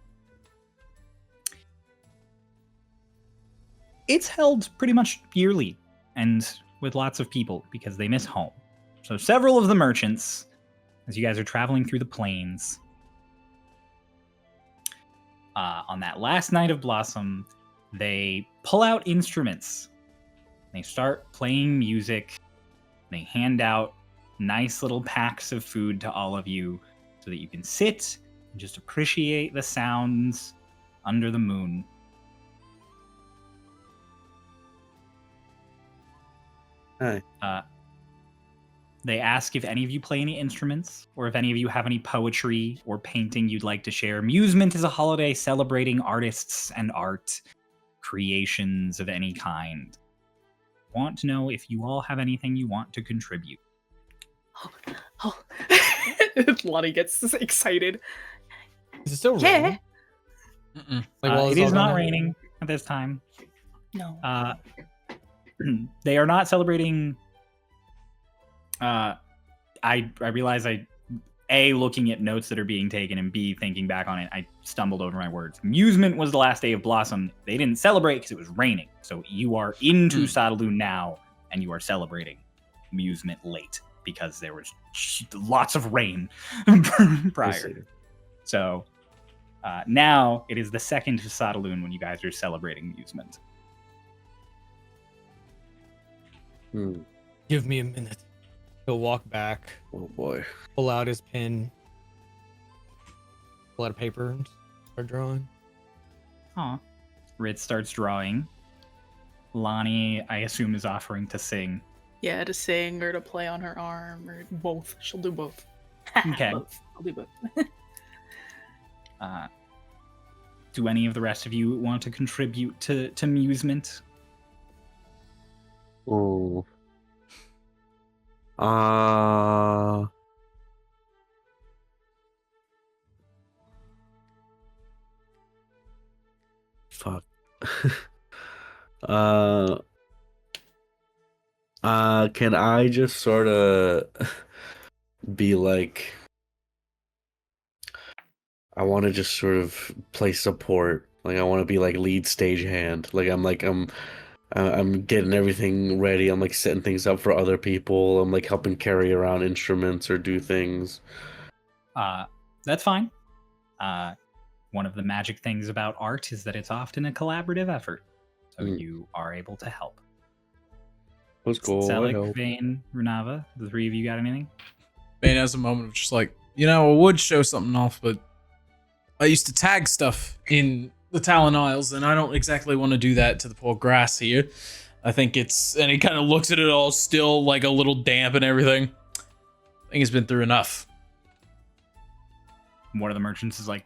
it's held pretty much yearly and with lots of people because they miss home. So several of the merchants, as you guys are traveling through the plains, on that last night of Blossom, they pull out instruments. They start playing music. They hand out nice little packs of food to all of you so that you can sit and just appreciate the sounds under the moon. Hi. They ask if any of you play any instruments, or if any of you have any poetry or painting you'd like to share. Musement is a holiday celebrating artists and art, creations of any kind. Want to know if you all have anything you want to contribute. Oh. Lonnie gets excited. Is it still Yeah. raining? Like, while It it's is all not going on? raining at this time. No. They are not celebrating. I realize I A, looking at notes that are being taken, and B, thinking back on it, I stumbled over my words. Musement was the last day of Blossom. They didn't celebrate because it was raining. So you are into Sadaloo now, and you are celebrating Musement late because there was lots of rain prior. So now it is the second to Sadaloon when you guys are celebrating Musement. Give me a minute. He'll walk back, Oh boy. pull out his pen, pull out a paper, and start drawing. Aw. Ritz starts drawing. Lonnie, I assume, is offering to sing. Yeah, to sing or to play on her arm or both. She'll do both. Okay. Both. I'll do both. Do any of the rest of you want to contribute to Musement? Oh. Fuck. Can I just sort of be like, I want to just sort of play support. Like I want to be like lead stagehand. I'm getting everything ready. I'm like setting things up for other people. I'm like helping carry around instruments or do things. That's fine. One of the magic things about art is that it's often a collaborative effort. So you are able to help. That's cool. I Selleck, help. Vayne, Runava, the three of you got anything? Vayne has a moment of just like, I would show something off, but I used to tag stuff in the Talon Isles, and I don't exactly want to do that to the poor grass here. I think and he kind of looks at it all still like a little damp and everything. I think it's been through enough. One of the merchants is like,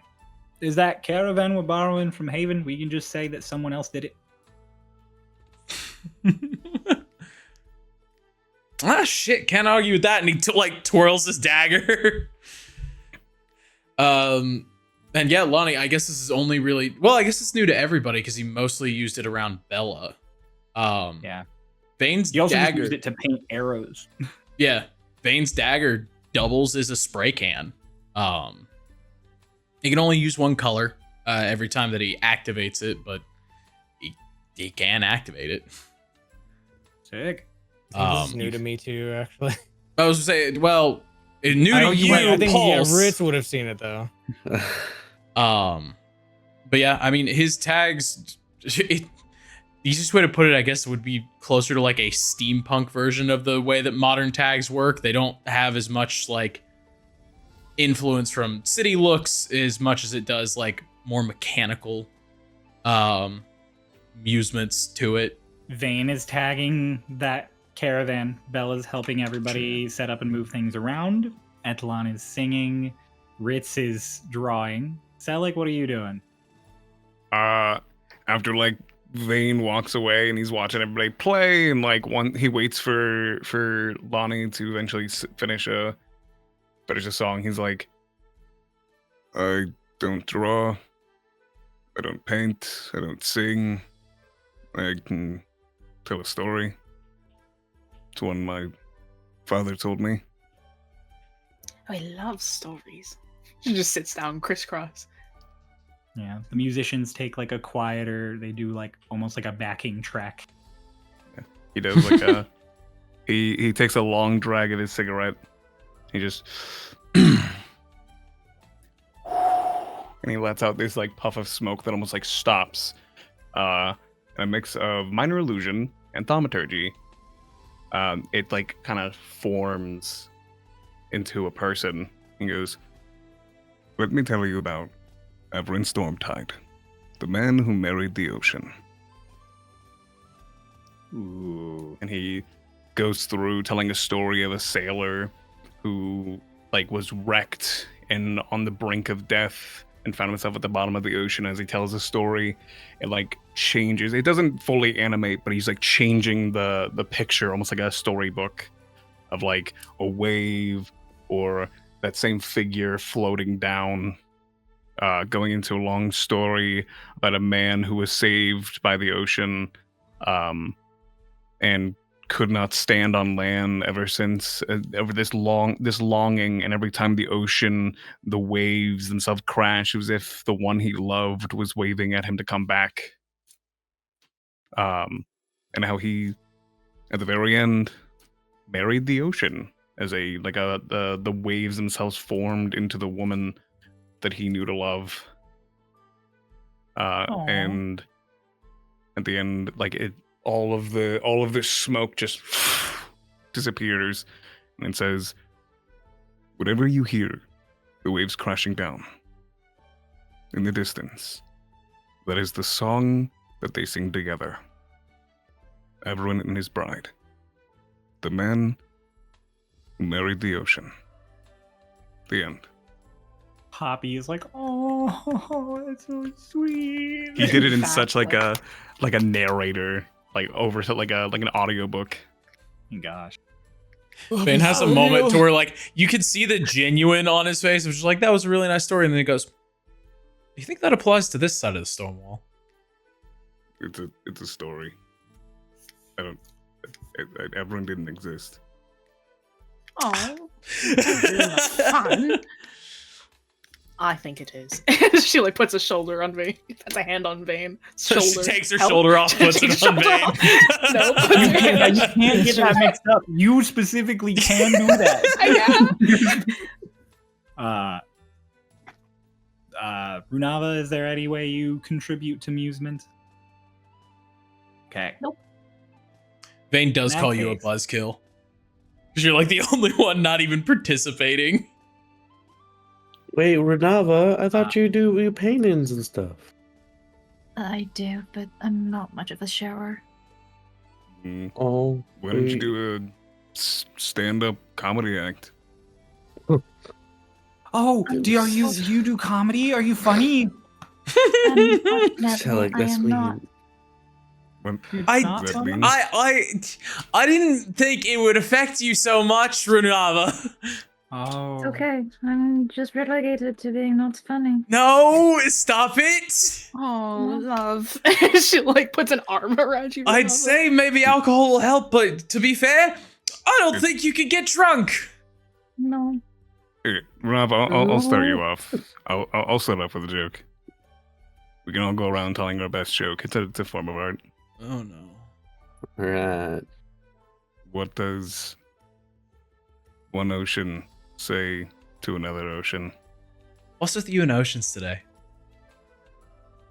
is that caravan we're borrowing from Haven? We can just say that someone else did it. Shit, can't argue with that. And he twirls his dagger. And yeah, Lonnie, I guess this is only really, I guess it's new to everybody because he mostly used it around Bella. Yeah. Vayne's He also just dagger used it to paint arrows. Yeah, Vayne's dagger doubles as a spray can. He can only use one color every time that he activates it, but he can activate it. Sick. This is new to me too, actually. I was gonna say, it new to you, I think Pulse. Ritz would have seen it though. But yeah, I mean, his tags. The easiest way to put it, I guess, would be closer to like a steampunk version of the way that modern tags work. They don't have as much like influence from city looks as much as it does like more mechanical amusements to it. Vayne is tagging that caravan. Bella's helping everybody set up and move things around. Etlon is singing. Ritz is drawing. Selleck, what are you doing? After like Vayne walks away and he's watching everybody play, and like he waits for Lonnie to eventually finish a song. He's like, I don't draw, I don't paint, I don't sing, I can tell a story. It's one my father told me. Oh, I love stories. She just sits down crisscross. Yeah, the musicians take like a quieter, they do like almost like a backing track. Yeah. He does like a he takes a long drag of his cigarette. He just and he lets out this like puff of smoke that almost like stops. And a mix of minor illusion and thaumaturgy. It like kind of forms into a person. He goes, let me tell you about Everin Stormtide, the man who married the ocean. Ooh. And he goes through telling a story of a sailor who like was wrecked and on the brink of death and found himself at the bottom of the ocean. As he tells the story, it like changes. It doesn't fully animate, but he's like changing the picture, almost like a storybook of like a wave or that same figure floating down, going into a long story about a man who was saved by the ocean, and could not stand on land ever since, over this longing, and every time the ocean, the waves themselves crash, it was as if the one he loved was waving at him to come back. And how he, at the very end, married the ocean as the waves themselves formed into the woman that he knew to love. And at the end, all of this smoke just disappears, and it says, "Whatever you hear, the waves crashing down in the distance, that is the song that they sing together. Everyone and his bride, the man who married the ocean." The end. Poppy is like, oh, it's so sweet. He did it in such like a narrator, over to like an audiobook. Gosh. Vayne has a moment to where you can see the genuine on his face, which is like, that was a really nice story, and then he goes, "Do you think that applies to this side of the Stormwall?" It's a story. Everyone didn't exist. Oh, fun. I think it is. She puts a shoulder on Vayne. Puts a hand on Vayne. Shoulder. She takes her shoulder off, puts it on Vayne. No, You can't get that mixed up. You specifically can do that. Runava, is there any way you contribute to Musement? Okay. Nope. Vayne does In that call you a case- buzzkill. Because you're the only one not even participating. Wait, Renava, I thought you do your paintings and stuff. I do, but I'm not much of a shower. Oh, Why don't you do a stand-up comedy act? Oh, do you do comedy? Are you funny? Unfortunately, I that's am me. not. I Not funny? I didn't think it would affect you so much, Runava. Oh. It's okay. I'm just relegated to being not funny. No, stop it. Oh, love. She puts an arm around you. I'd Renava. say maybe alcohol will help, but to be fair, I don't think you could get drunk. No. Hey, Rob, I'll start you off. I'll start off with a joke. We can all go around telling our best joke. It's a form of art. Oh no. right. What does one ocean say to another ocean? What's with you and oceans today?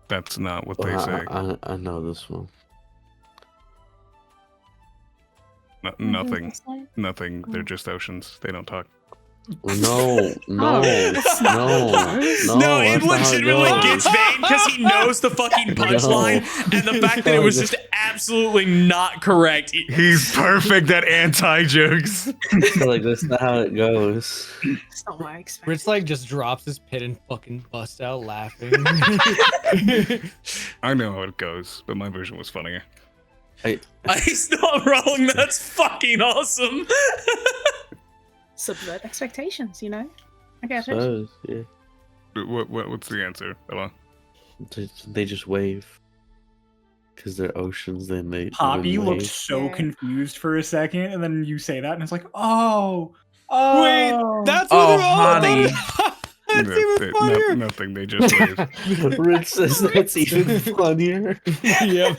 That's not what they Well, say. I know this one. Nothing. Nothing. They're just oceans. They don't talk. No, no, no, No, it that's not how legitimately goes. gets Vayne because he knows the fucking punchline, and the fact that it was just absolutely not correct. He's perfect at anti-jokes. That's not how it goes. That's not what I expected. Rich just drops his pit and fucking busts out laughing. I know how it goes, but my version was funnier. He's not wrong. That's fucking awesome. Subvert expectations, I get it. Suppose, yeah. What's the answer, Ella? They just wave. Because they're oceans, then they. Poppy then looked wave. so Yeah. confused for a second, and then you say that, and it's like, oh, oh. That's Oh, what they're all honey. about. That's even funnier. Nothing. They just wave. Rich says that's even funnier. Yep.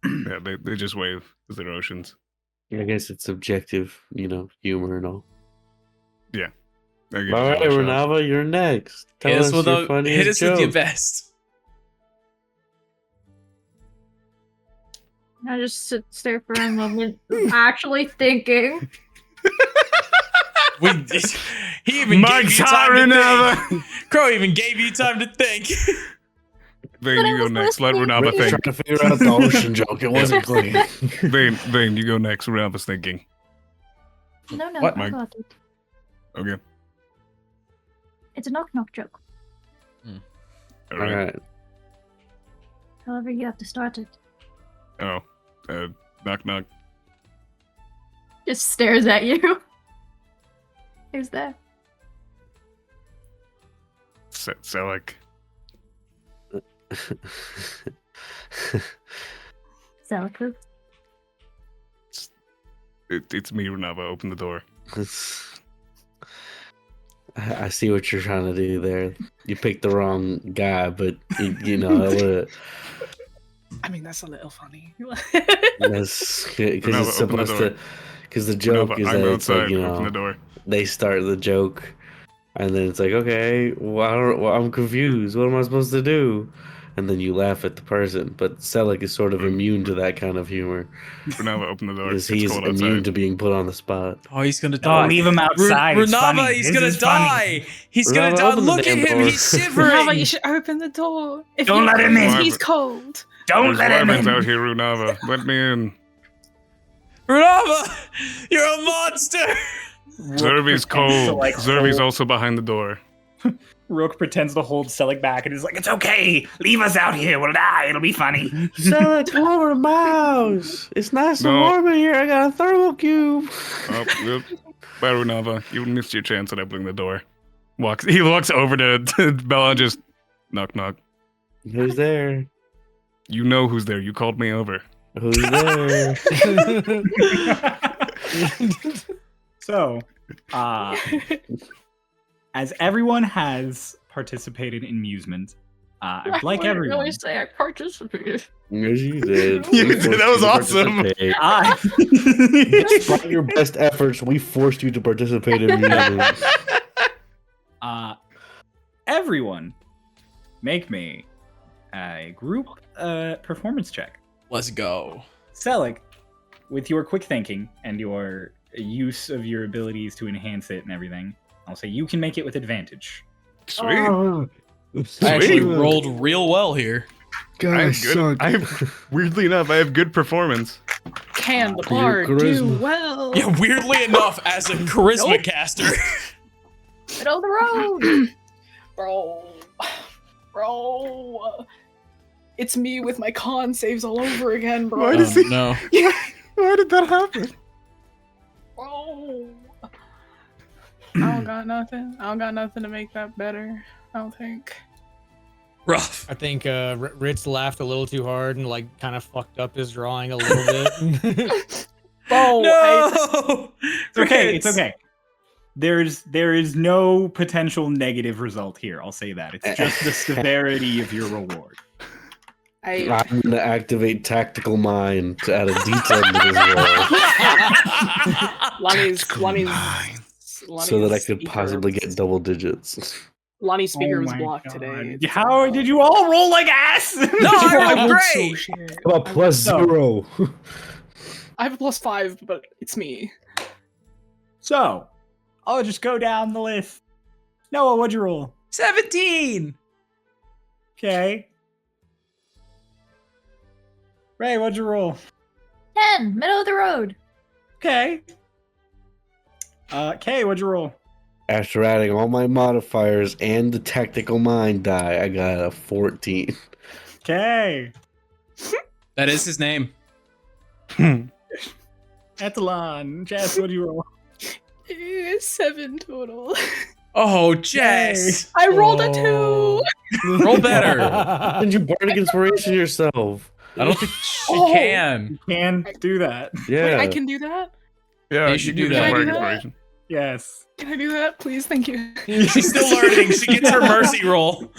Yeah, they just wave because they're oceans. I guess it's subjective, humor and all. I give All you right, a shot. Renava, you're next. Tell Hit us us with your funniest hit us with your joke. best. I just stare for a moment, actually thinking. He even gave you time to think. Renava! Crow even gave you time to think. Vayne, But I you go was next. Let listening. Renava Rich trying think. to figure out the ocean joke. It wasn't clear. Vayne, you go next. Renava's thinking. No, What, I Mike? got it. Okay. It's a knock-knock joke. All All right. right. However, you have to start it. Oh. Knock knock. Just stares at you. Who's there? Selleck. Zelikus. It's me, Renava. Open the door. I see what you're trying to do there. You picked the wrong guy, but you know, it would. I mean, that's a little funny. That's because Renava, it's open the supposed door. to. Because the joke Renava, is I'm that it's outside. like, you Open the know, door. they start the joke, and then it's like, okay, well, I'm confused. What am I supposed to do? And then you laugh at the person. But Selleck is sort of immune to that kind of humor Renava, open the door. because It's he's cold immune outside. to being put on the spot. Oh, he's gonna Don't die. leave him outside. It's Renava, funny. he's This gonna is funny. die. He's gonna Renava, die. open the Look at damn him. door. He's shivering. Renava, you should open the door. If Don't you let him in. freeze, he's cold. Don't There's let him wyverns in. out here, Renava. Let me in. Renava, you're a monster. Zervy's pretends to, cold. like, Zervy's hold- also behind the door. Rook pretends to hold Selleck back and is like, "It's okay. Leave us out here. We'll die. It'll be funny." Selleck, come over to my house. It's nice and No. warm in here. I got a thermal cube. Oh, yep. Bye, Renava. You missed your chance at opening the door. He walks over to Bella and just knock, knock. Who's there? You know who's there. You called me over. Who's there? So, as everyone has participated in Musement, I'd like everyone. really say I participated. Yes, you did. You We did. forced That was you to awesome. participate. Despite your best efforts, we forced you to participate in music. Everyone, make me a group performance check. Let's go. Selleck, with your quick thinking and your use of your abilities to enhance it and everything, I'll say you can make it with advantage. Sweet. Oh, I actually Sweet. rolled real well here. I have good. I have, weirdly enough, I have good performance. Can the Your bard do charisma. well? Yeah, weirdly enough, as a charisma Nope. caster. Middle of the road. Bro. It's me with my con saves all over again, bro. Why does he- No. Why did that happen? Bro. I don't got nothing. I don't got nothing to make that better. I don't think. Rough. I think Ritz laughed a little too hard and like kind of fucked up his drawing a little bit. Bro, No. It's okay. It's okay. There is no potential negative result here. I'll say that. It's just the severity of your reward. I I'm gonna activate tactical mind to add a D10 to this roll, Lonnie's so that I could speaker possibly was- get double digits. Lonnie's speaker Oh was my blocked God. today. How did you all roll like ass? No, I rolled rolled great. so shit. How about plus So- 0? I have a +5, but it's me. So, I'll just go down the list. Noah, what'd you roll? 17. Okay. Ray, what'd you roll? 10. Middle of the road. Okay. Kay, what'd you roll? After adding all my modifiers and the tactical mind die, I got a 14. Okay. That is his name. Etalon. Jess, what'd you roll? 7 total. Oh, Jess. I rolled a Oh. 2. Roll better. Did you bardic inspiration yourself? I don't think she Oh. can. You can do that. Yeah. Wait, I can do that? Yeah, You should do can that. use Can I do bardic that? inspiration. Yes. Can I do that? Please, thank you. She's still learning. She gets her mercy roll.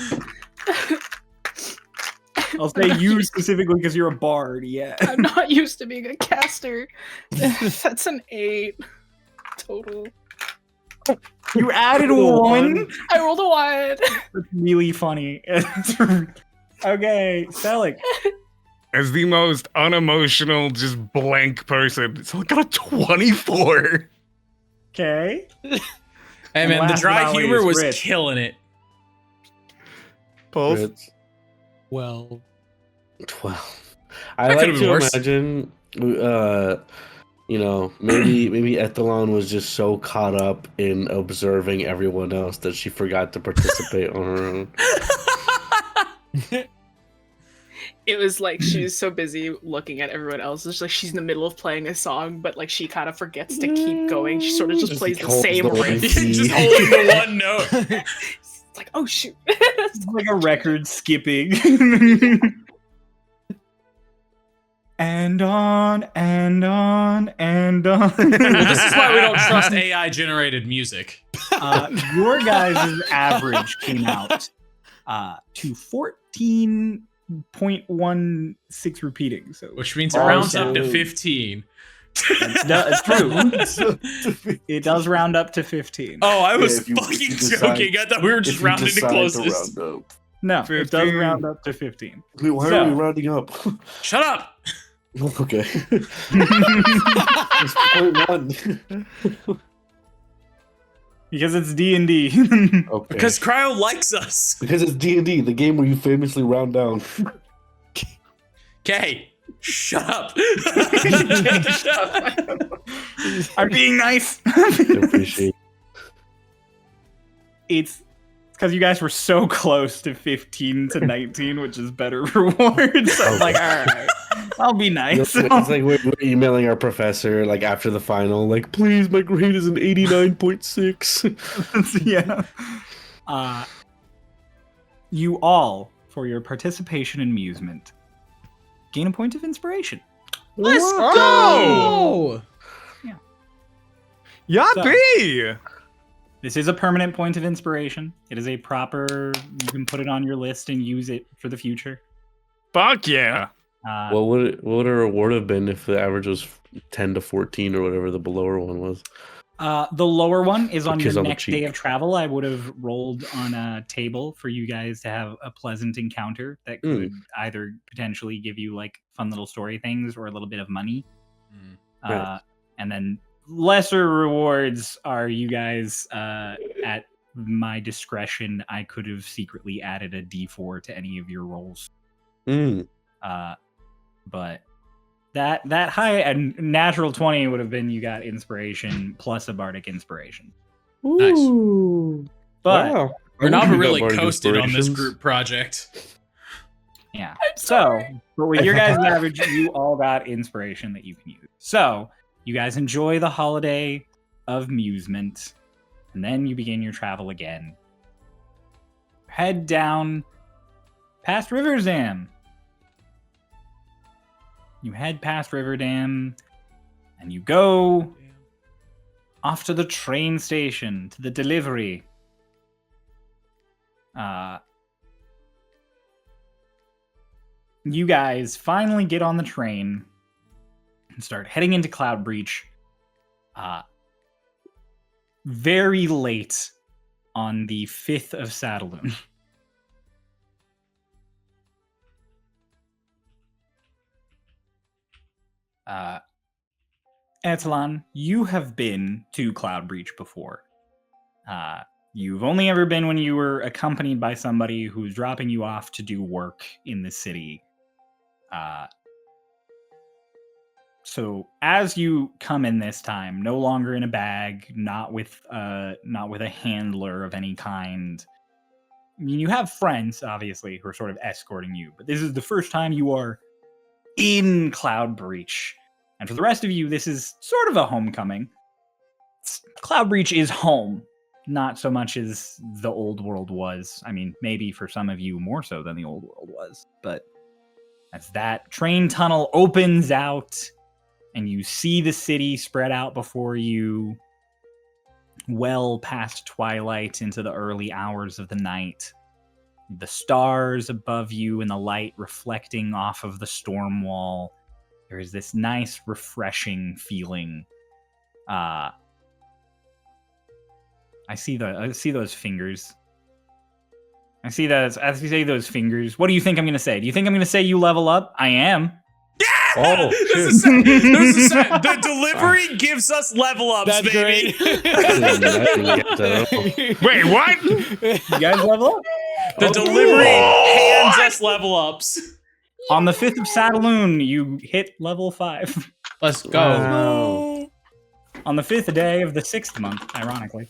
I'll say you specifically because you're a bard, yeah. I'm not used to being a caster. That's an 8 total. You added one? I rolled a 1. That's really funny. Okay, Selleck. As the most unemotional, just blank person, it's only got a 24. Okay. Hey And man, the last but dry not humor least, was Rich. killing it. Both. It's Well, 12. I That like could've to been worse. imagine, you know, maybe Ethelon was just so caught up in observing everyone else that she forgot to participate on her own. It was like she's so busy looking at everyone else. It's like she's in the middle of playing a song, but like she kind of forgets to keep going. She sort of just plays the holds same the one riff. key. Just holding the one note. It's like, oh shoot. It's like a record skipping. And on and on and on. Well, this is why we don't trust AI generated music. Your guys' average came out to 14.16 repeating. So Which means it rounds up to Also- 15. it's true. It does round up to 15. Oh, I was if you fucking decide- joking. I thought we were just rounding to closest. round up. No, it does 15. round up to 15. Wait, why So- are we rounding up? Shut up! Okay. It's 0.1. Because it's D&D. Okay. Because Cryo likes us. Because it's D&D, the game where you famously round down. Okay, shut up. I'm being nice. I appreciate It's because you guys were so close to 15 to 19, which is better rewards. So I'm like, all right, I'll be it. nice. It's like we're emailing our professor like after the final, like, please, my grade is an 89.6. Yeah. You all, for your participation in Musement, gain a point of inspiration. Let's go! Yappy! This is a permanent point of inspiration. It is a proper, you can put it on your list and use it for the future. Fuck yeah. What would a reward have been if the average was 10 to 14 or whatever the lower one was? The lower one is on Kiss your on the next day cheek. of travel. I would have rolled on a table for you guys to have a pleasant encounter that could either potentially give you like fun little story things or a little bit of money. Right. And then lesser rewards are you guys at my discretion. I could have secretly added a D4 to any of your rolls. But that high and natural 20 would have been you got inspiration plus a bardic inspiration. Nice. But Wow. We're not I would've really got bardic coasted on this inspirations. group project. yeah. So, but with your guys' average, you all got inspiration that you can use. So, you guys enjoy the holiday of Musement, and then you begin your travel again. Head down past River's Dam. You head past River Dam, and you go off to the train station, to the delivery. You guys finally get on the train and start heading into Cloud Breach. Very late on the 5th of Saddlemoon. Etalon, you have been to Cloud Breach before. You've only ever been when you were accompanied by somebody who's dropping you off to do work in the city. So as you come in this time, no longer in a bag, not with a handler of any kind. I mean, you have friends, obviously, who are sort of escorting you, but this is the first time you are in Cloud Breach. And for the rest of you, this is sort of a homecoming. Cloud Breach is home, not so much as the old world was. I mean, maybe for some of you more so than the old world was. But as that train tunnel opens out and you see the city spread out before you, well past twilight into the early hours of the night, the stars above you and the light reflecting off of the Stormwall, there is this nice, refreshing feeling. I see those fingers. I see those fingers. What do you think I'm gonna say? Do you think I'm gonna say you level up? I am. Yeah! Oh, The delivery gives us level ups, That's baby. great. Wait, what? You guys level up? The delivery hands us level ups. On the 5th of Saddlemoon, you hit level 5. Let's go. Wow. On the 5th day of the 6th month, ironically.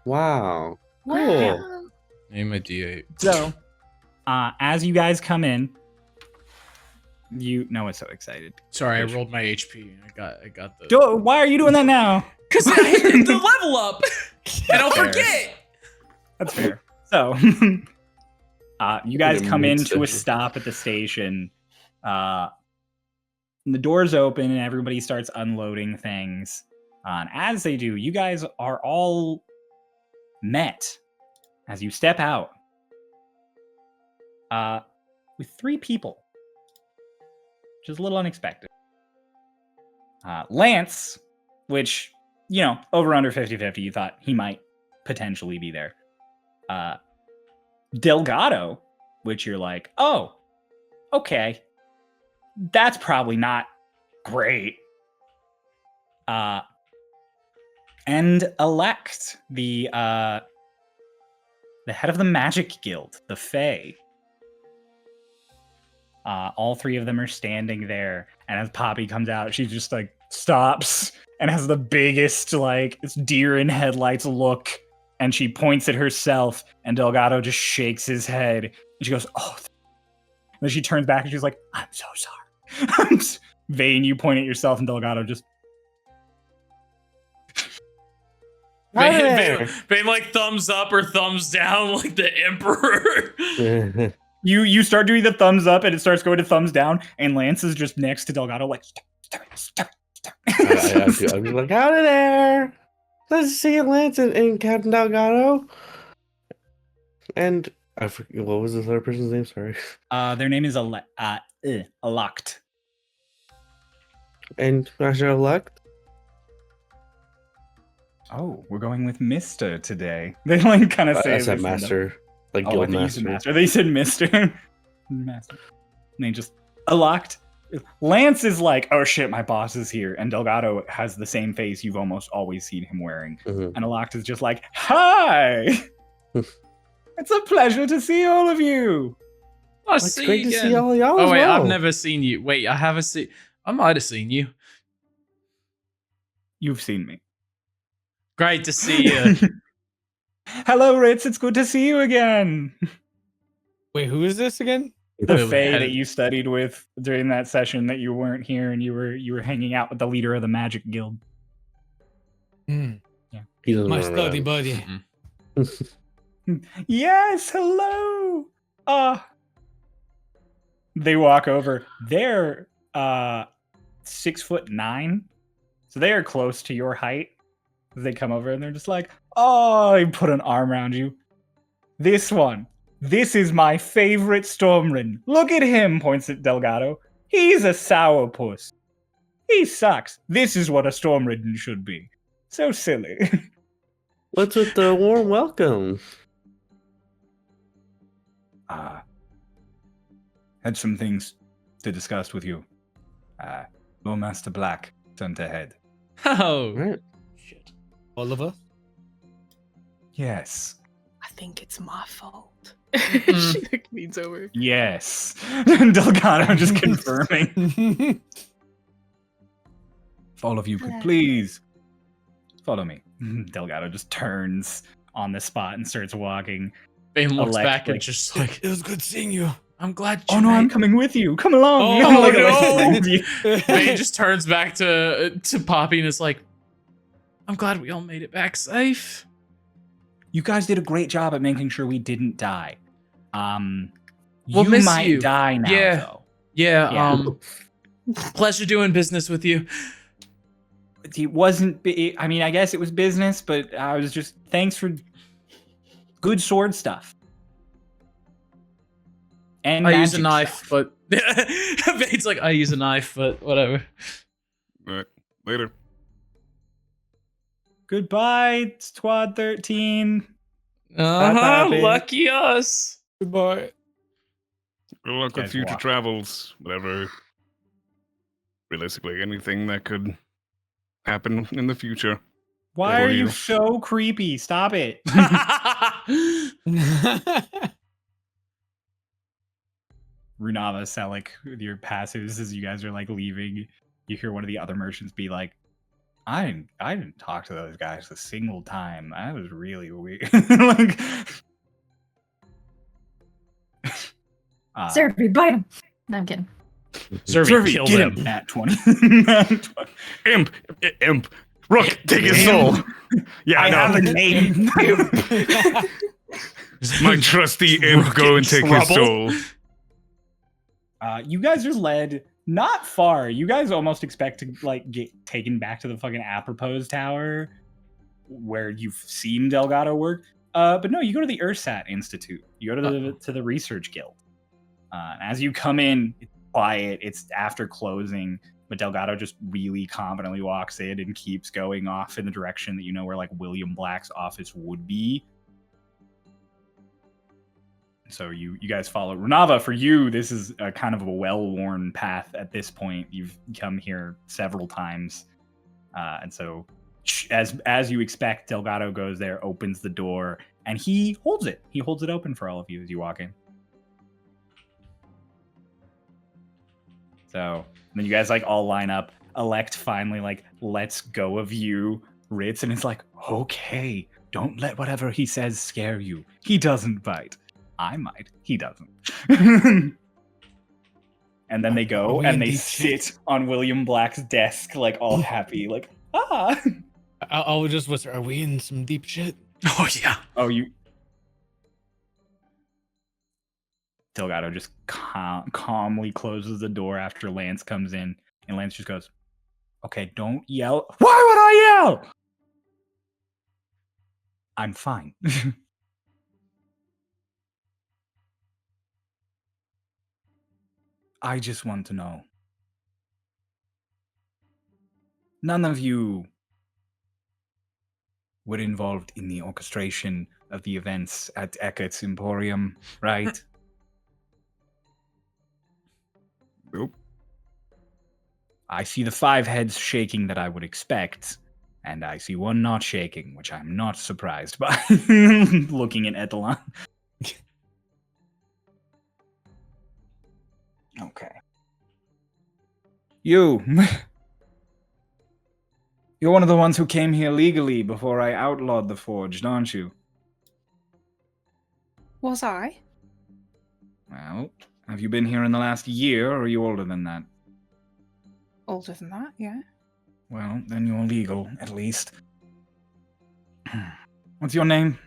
Wow. Cool. Wow. Name a D8. So, as you guys come in, Noah's so excited. Sorry, I rolled my HP. I got the. Why are you doing that now? Because I hit the level up, and I'll Fair. forget. That's fair. So, You guys In a come into a mid-session. stop at the station. And the doors open and everybody starts unloading things. And as they do, you guys are all met as you step out with 3 people, which is a little unexpected. Lance, which, over under 50-50, you thought he might potentially be there. Delgado, which you're like, oh, okay, that's probably not great. And Elect, the head of the Magic Guild, the Fae. All 3 of them are standing there, and as Poppy comes out, she just like stops and has the biggest like deer in headlights look, and she points at herself, and Delgado just shakes his head, and she goes, "Oh." And then she turns back and she's like, "I'm so sorry." Vayne, you point at yourself, and Delgado just. Vayne like thumbs up or thumbs down like the Emperor. You start doing the thumbs up, and it starts going to thumbs down, and Lance is just next to Delgado, like, stop. I'd be like, howdy there. Let's see Lance and Captain Delgado. And I forget, what was the third person's name? Sorry. Their name is Elect. And Master Elect. Oh, we're going with Mister today. They like kind of say I said Master. Like Oh, I Guild think you said Master. Master. They said Mister. Master. And they just Elect. Lance is like, oh shit, my boss is here. And Delgado has the same face you've almost always seen him wearing. Mhm. And Elect is just like, hi! It's a pleasure to see all of you. I'll It's see great you to again. see all y'all Oh as wait, well. I've never seen you. Wait, I haven't seen. I might have seen you. You've seen me. Great to see you. Hello, Ritz. It's good to see you again. Wait, who is this again? The Wait, Fae had- that you studied with during that session that you weren't here, and you were hanging out with the leader of the Magic Guild. Hmm, He doesn't my run study around. buddy. Yes, hello. They walk over. They're 6'9", so they are close to your height. They come over and they're just like, oh, they put an arm around you. This one. This is my favorite Stormridden. Look at him, points at Delgado. He's a sourpuss. He sucks. This is what a Stormridden should be. So silly. What's with the warm welcome? Had some things to discuss with you. Lord Master Black sent ahead. Oh, Right. shit. All of us? Yes. I think it's my fault. Mm. She like leans over. Yes. Delgado just confirming. If all of you could please follow me. Delgado just turns on the spot and starts walking. Vayne looks back and Electric. just like, It was good seeing you. I'm glad you Oh no, I'm made-" coming with you. Come along. Oh, Like, no. brings you. Vayne just turns back to Poppy and is like, I'm glad we all made it back safe. You guys did a great job at making sure we didn't die. We'll You miss might you. die now, Yeah. though. Yeah, Yeah. pleasure doing business with you. It wasn't. I mean, I guess it was business, but I was just thanks for good sword stuff. And I use a magic knife, stuff. but Vayne's like, I use a knife, but whatever. All right, later. Goodbye, Squad 13. Uh-huh, Poppy. lucky us. Goodbye. Good luck with Guys future walk. travels, whatever. Realistically, anything that could happen in the future. Why For are you you. so creepy? Stop it. Runava, Selik, with your passives as you guys are like leaving, you hear one of the other merchants be like, I didn't talk to those guys a single time. That was really weird. Like, Servy, bite him. No, I'm kidding. Servy, kill get them. him. Nat 20. Nat 20. Imp! Rook, take his soul! Yeah, I I know. have a name. My trusty imp go and take his soul. You guys are led not far. You guys almost expect to like get taken back to the fucking Apropos Tower where you've seen Delgado work. But no, you go to the Ursat Institute. You go to the Research Guild. As you come in, it's quiet. It's after closing, but Delgado just really confidently walks in and keeps going off in the direction that you know where like William Black's office would be. So you guys follow. Renava, for you, this is a kind of a well-worn path at this point. You've come here several times. And so as you expect, Delgado goes there, opens the door, and he holds it. He holds it open for all of you as you walk in. So then you guys like all line up. Elect finally like lets go of you, Ritz, and it's like, okay, don't let whatever he says scare you. He doesn't bite. I might. He doesn't. And then they go and they sit on William Black's desk, like all happy, like, ah. I'll just whisper, are we in some deep shit? Oh, yeah. Oh, you. Delgado just calmly closes the door after Lance comes in, and Lance just goes, okay, don't yell. Why would I yell? I'm fine. I just want to know. None of you were involved in the orchestration of the events at Eckert's Emporium, right? Nope. I see the 5 heads shaking that I would expect, and I see one not shaking, which I'm not surprised by. Looking at Etalon. Okay. You're one of the ones who came here legally before I outlawed the Forged, aren't you? Was I? Well, have you been here in the last year, or are you older than that? Older than that, yeah. Well, then you're legal, at least. What's your name?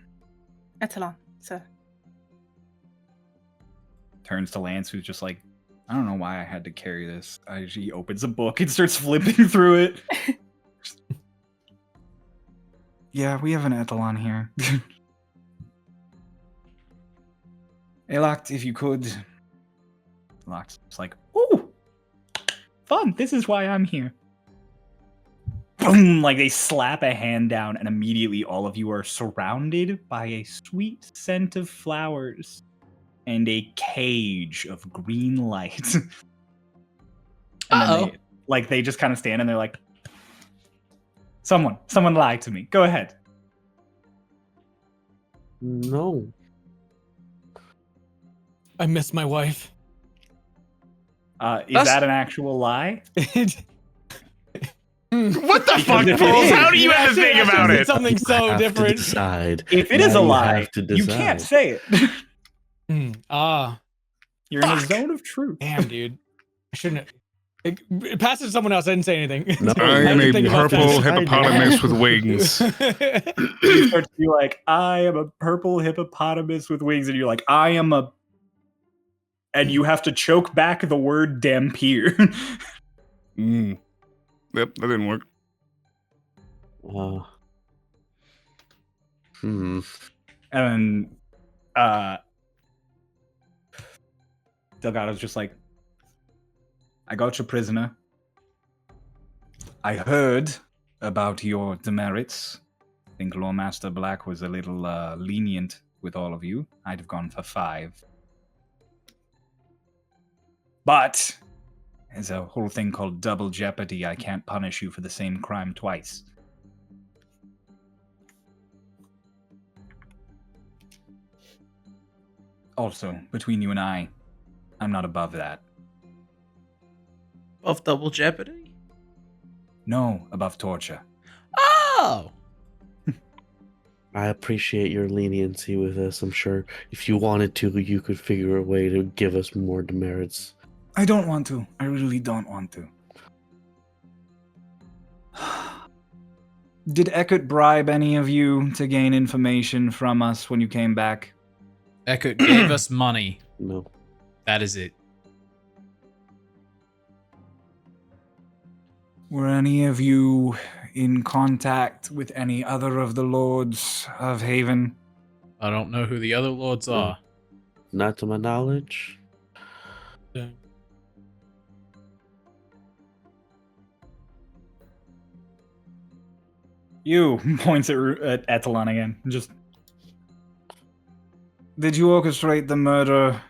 Etalon, sir. Turns to Lance, who's just like, I don't know why I had to carry this. He opens a book and starts flipping through it. Yeah, we have an Etalon here. Hey, Locked, if you could. Locked's like, ooh, fun. This is why I'm here. Boom! Like they slap a hand down, and immediately all of you are surrounded by a sweet scent of flowers and a cage of green light. And then they just kind of stand and they're like, someone lied to me. Go ahead. No. I miss my wife. Is that an actual lie? What the fuck, Pauls? How do you even think about it? Something so different. Decide. If it is a lie, you can't say it. You're in a zone of truth. Damn, dude. I shouldn't have. Pass it to someone else. I didn't say anything. No. I am a purple hippopotamus with wings. You start to be like, I am a purple hippopotamus with wings, and you're like, I am a... And you have to choke back the word Dampier. Yep, that didn't work. And Delgado's just like, I got you prisoner. I heard about your demerits. I think Lawmaster Black was a little lenient with all of you. I'd have gone for 5. But there's a whole thing called double jeopardy. I can't punish you for the same crime twice. Also, between you and I'm not above that. Above double jeopardy? No, above torture. Oh! I appreciate your leniency with us. I'm sure if you wanted to, you could figure a way to give us more demerits. I don't want to. I really don't want to. Did Eckert bribe any of you to gain information from us when you came back? Eckert gave us money. No. That is it. Were any of you in contact with any other of the lords of Haven? I don't know who the other lords are. Not to my knowledge. You points at Etalon again. Just. Did you orchestrate the murder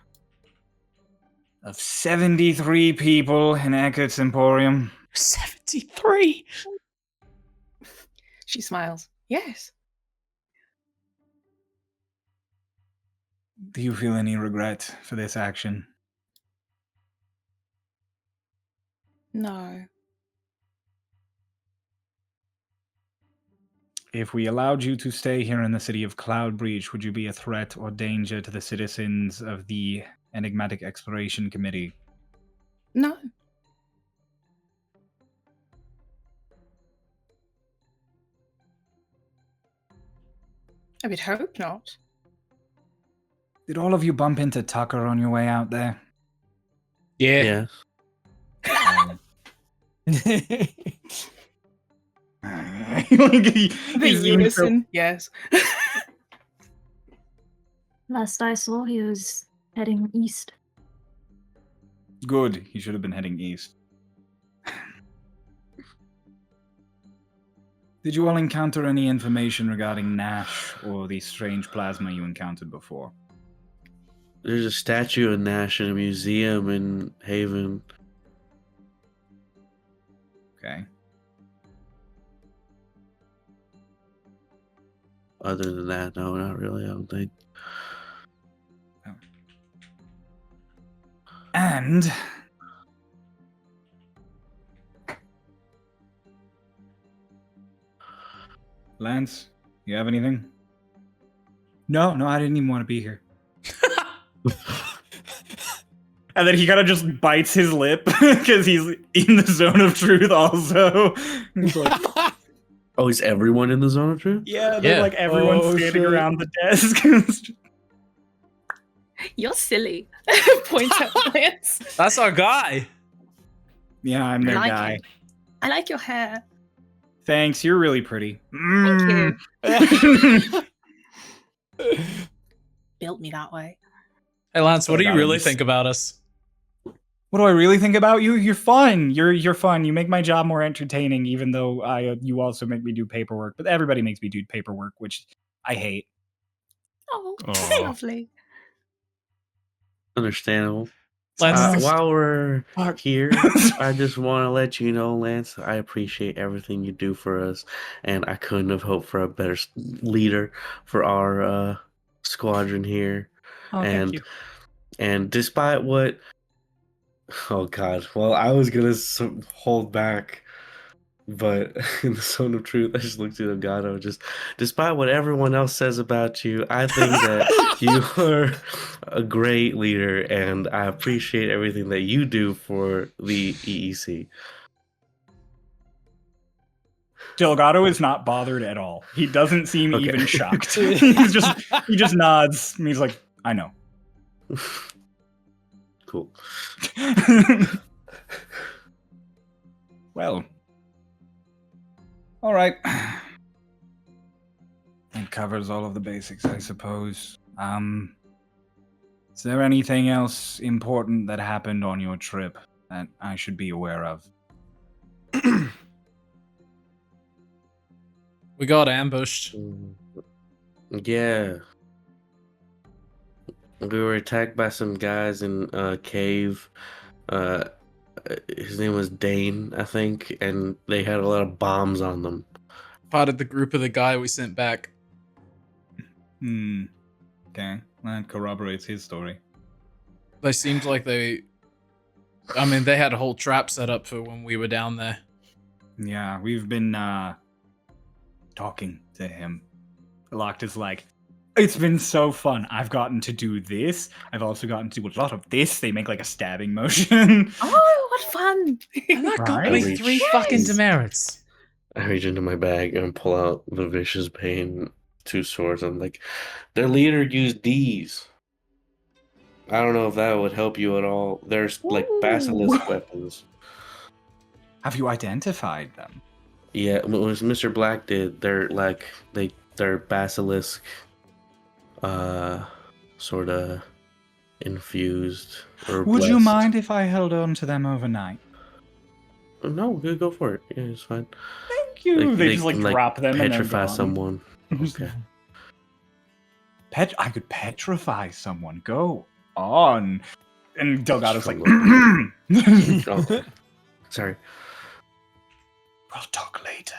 of 73 people in Eckert's Emporium? 73? She smiles. Yes. Do you feel any regret for this action? No. If we allowed you to stay here in the city of Cloudbreach, would you be a threat or danger to the citizens of the Enigmatic Exploration Committee? No. I would hope not. Did all of you bump into Tucker on your way out there? Yeah. He's unison. Yes. Last I saw, he was heading east. Good. He should have been heading east. Did you all encounter any information regarding Nash or the strange plasma you encountered before? There's a statue of Nash in a museum in Haven. Okay. Other than that, no, not really, I don't think. And Lance, you have anything? No, I didn't even want to be here. And then he kind of just bites his lip because he's in the zone of truth also. He's like, Oh, is everyone in the zone of truth? yeah, they're like everyone's standing shit. around the desk. You're silly. Points at Lance. That's our guy. Yeah, I'm their like guy. it. I like your hair. Thanks, you're really pretty. Thank Mm. you. Built me that way. Hey, Lance, what do you really Dimes. think about us? What do I really think about you? You're fun. You're fun. You make my job more entertaining, even though you also make me do paperwork. But everybody makes me do paperwork, which I hate. Oh, Aw. lovely. Understandable. Lance, While we're Fuck. here, I just want to let you know, Lance, I appreciate everything you do for us, and I couldn't have hoped for a better leader for our squadron here. Oh, thank and you. and despite what, oh god, well, I was gonna hold back, but in the zone of truth, I just looked at Elgato. Just despite what everyone else says about you, I think that you are a great leader, and I appreciate everything that you do for the EEC. Delgado is not bothered at all. He doesn't seem Okay. even shocked. he just nods. And he's like, I know. Cool. Well. All right. It covers all of the basics, I suppose. Is there anything else important that happened on your trip that I should be aware of? we got ambushed. Yeah. We were attacked by some guys in a cave. His name was Dane, I think, and they had a lot of bombs on them. Spotted the group of the guy we sent back. Okay. That corroborates his story. They seemed like they had a whole trap set up for when we were down there. Yeah, we've been talking to him. Locked is like, it's been so fun. I've gotten to do this. I've also gotten to do a lot of this. They make like a stabbing motion. Oh, what fun! And that got Right? me 3 fucking demerits. I reach into my bag and pull out the Vicious Bane 2 swords. I'm like, their leader used these. I don't know if that would help you at all. There's like basilisk weapons. Have you identified them? Yeah, what was Mr. Black did, they're basilisk sort of infused or Would you blessed. mind if I held on to them overnight? No, go for it. Yeah, it's fine. Thank you. They just like can, drop them and they're petrify gone. someone. Okay. I could petrify someone. Go on. And Delgado's like, Okay. Sorry. we'll talk later.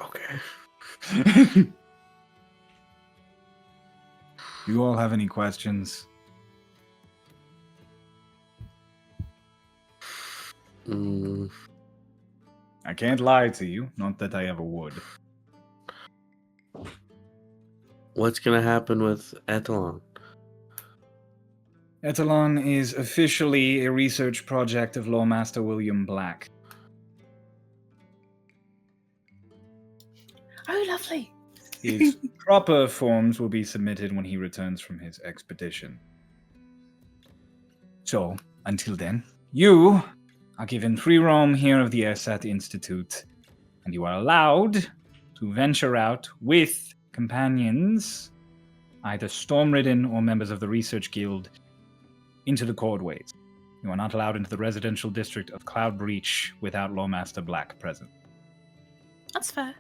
Okay. You all have any questions? Mm, I can't lie to you. Not that I ever would. what's gonna happen with Etalon? Etalon is officially a research project of Lawmaster William Black. Oh, lovely. His proper forms will be submitted when he returns from his expedition. So, until then, you are given free roam here of the Airsat Institute, and you are allowed to venture out with companions, either Stormridden or members of the Research Guild, into the Cordways. You are not allowed into the residential district of Cloud Breach without Lawmaster Black present. That's fair.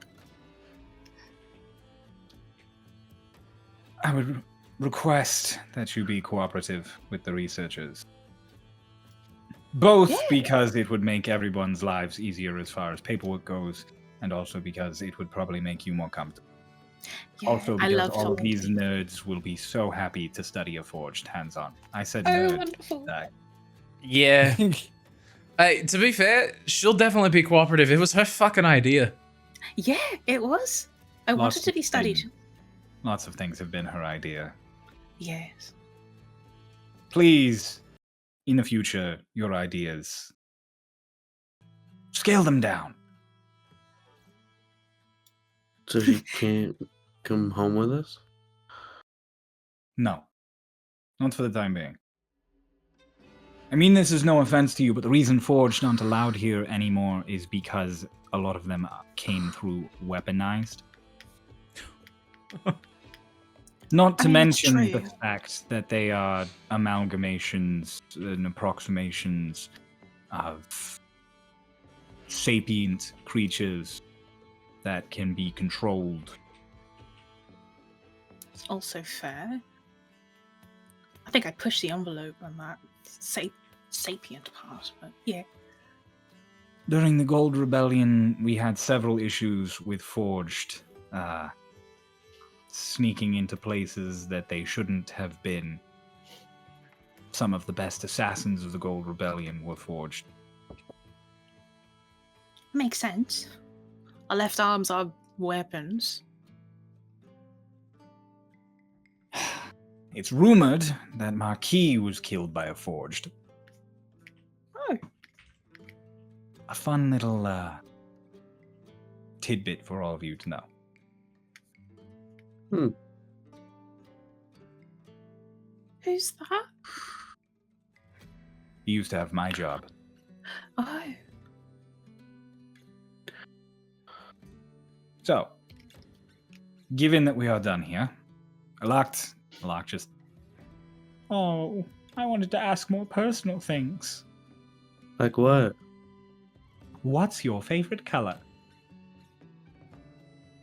I would request that you be cooperative with the researchers. Both because it would make everyone's lives easier as far as paperwork goes, and also because it would probably make you more comfortable. Yeah, Also I because love all of talking to these people. nerds will be so happy to study a forged hands-on. I said Oh, nerd. wonderful. Yeah. Hey, to be fair, she'll definitely be cooperative. It was her fucking idea. Yeah, it was. I Lots wanted to be of studied. things. Lots of things have been her idea. Yes. Please, in the future, your ideas, scale them down. So she can't come home with us? No. Not for the time being. I mean, this is no offense to you, but the reason Forged aren't allowed here anymore is because a lot of them came through weaponized. Not to I mean, it's mention the true. fact that they are amalgamations and approximations of sapient creatures that can be controlled. It's also fair. I think I pushed the envelope on that sapient part, but yeah. During the Gold Rebellion, we had several issues with Forged sneaking into places that they shouldn't have been. Some of the best assassins of the Gold Rebellion were Forged. Makes sense. Our left arms are weapons. It's rumored that Marquis was killed by a Forged. Oh. A fun little tidbit for all of you to know. Who's that? He used to have my job. Oh. So, given that we are done here, Alok just... Oh, I wanted to ask more personal things. Like what? What's your favorite color?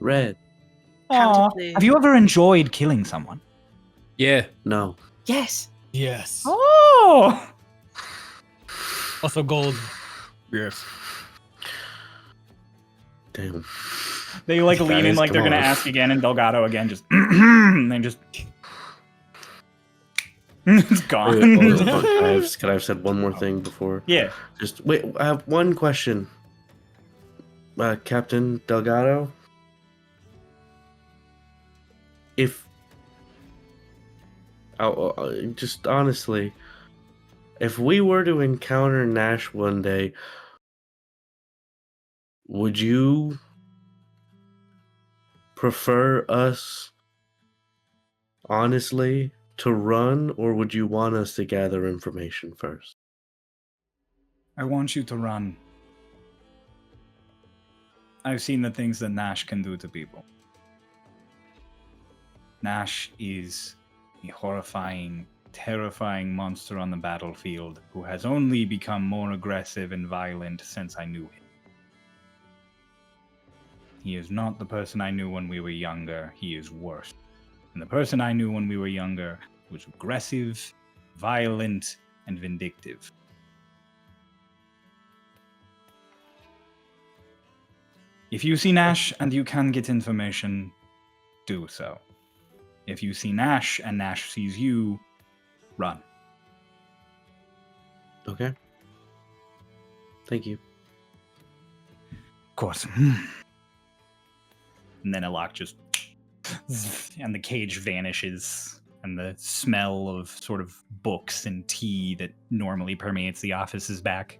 Red. Aw, Counterblue. have you ever enjoyed killing someone? Yeah. No. Yes. Yes. Oh! Also gold. Yes. Damn. They like lean in Guys, like they're come gonna on. ask again, and Delgado again just... and then just... it's gone. Could I have said one more thing before? Yeah. Just wait. I have one question. Captain Delgado, if just honestly, if we were to encounter Nash one day, would you prefer us, honestly, to run, or would you want us to gather information first? I want you to run. I've seen the things that Nash can do to people. Nash is a horrifying, terrifying monster on the battlefield who has only become more aggressive and violent since I knew him. He is not the person I knew when we were younger. He is worse. And the person I knew when we were younger was aggressive, violent, and vindictive. If you see Nash and you can get information, do so. If you see Nash and Nash sees you, run. Okay. Thank you. Of course. And then Alok just... and the cage vanishes, and the smell of sort of books and tea that normally permeates the office is back.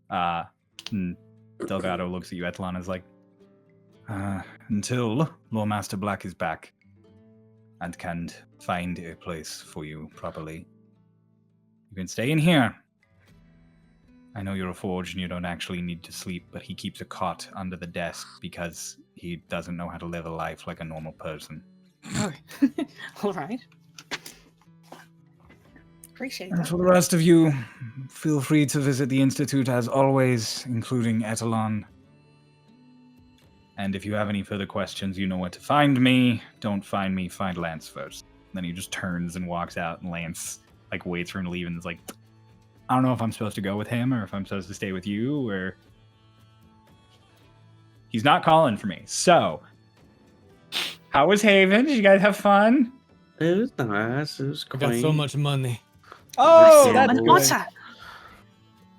And Delgado looks at you, Etlon, and is like, until Lord Master Black is back and can find a place for you properly, you can stay in here. I know you're a forge and you don't actually need to sleep, but he keeps a cot under the desk because he doesn't know how to live a life like a normal person. Oh, all right. Appreciate And that. for the rest of you, feel free to visit the Institute as always, including Etalon. And if you have any further questions, you know where to find me. Don't find me, find Lance first. Then he just turns and walks out, and Lance waits for him to leave and is like, I don't know if I'm supposed to go with him or if I'm supposed to stay with you, or... He's not calling for me. So, how was Haven? Did you guys have fun? It was nice. It was I quaint. got so much money. Oh, Receive that's An Cool. good. otter.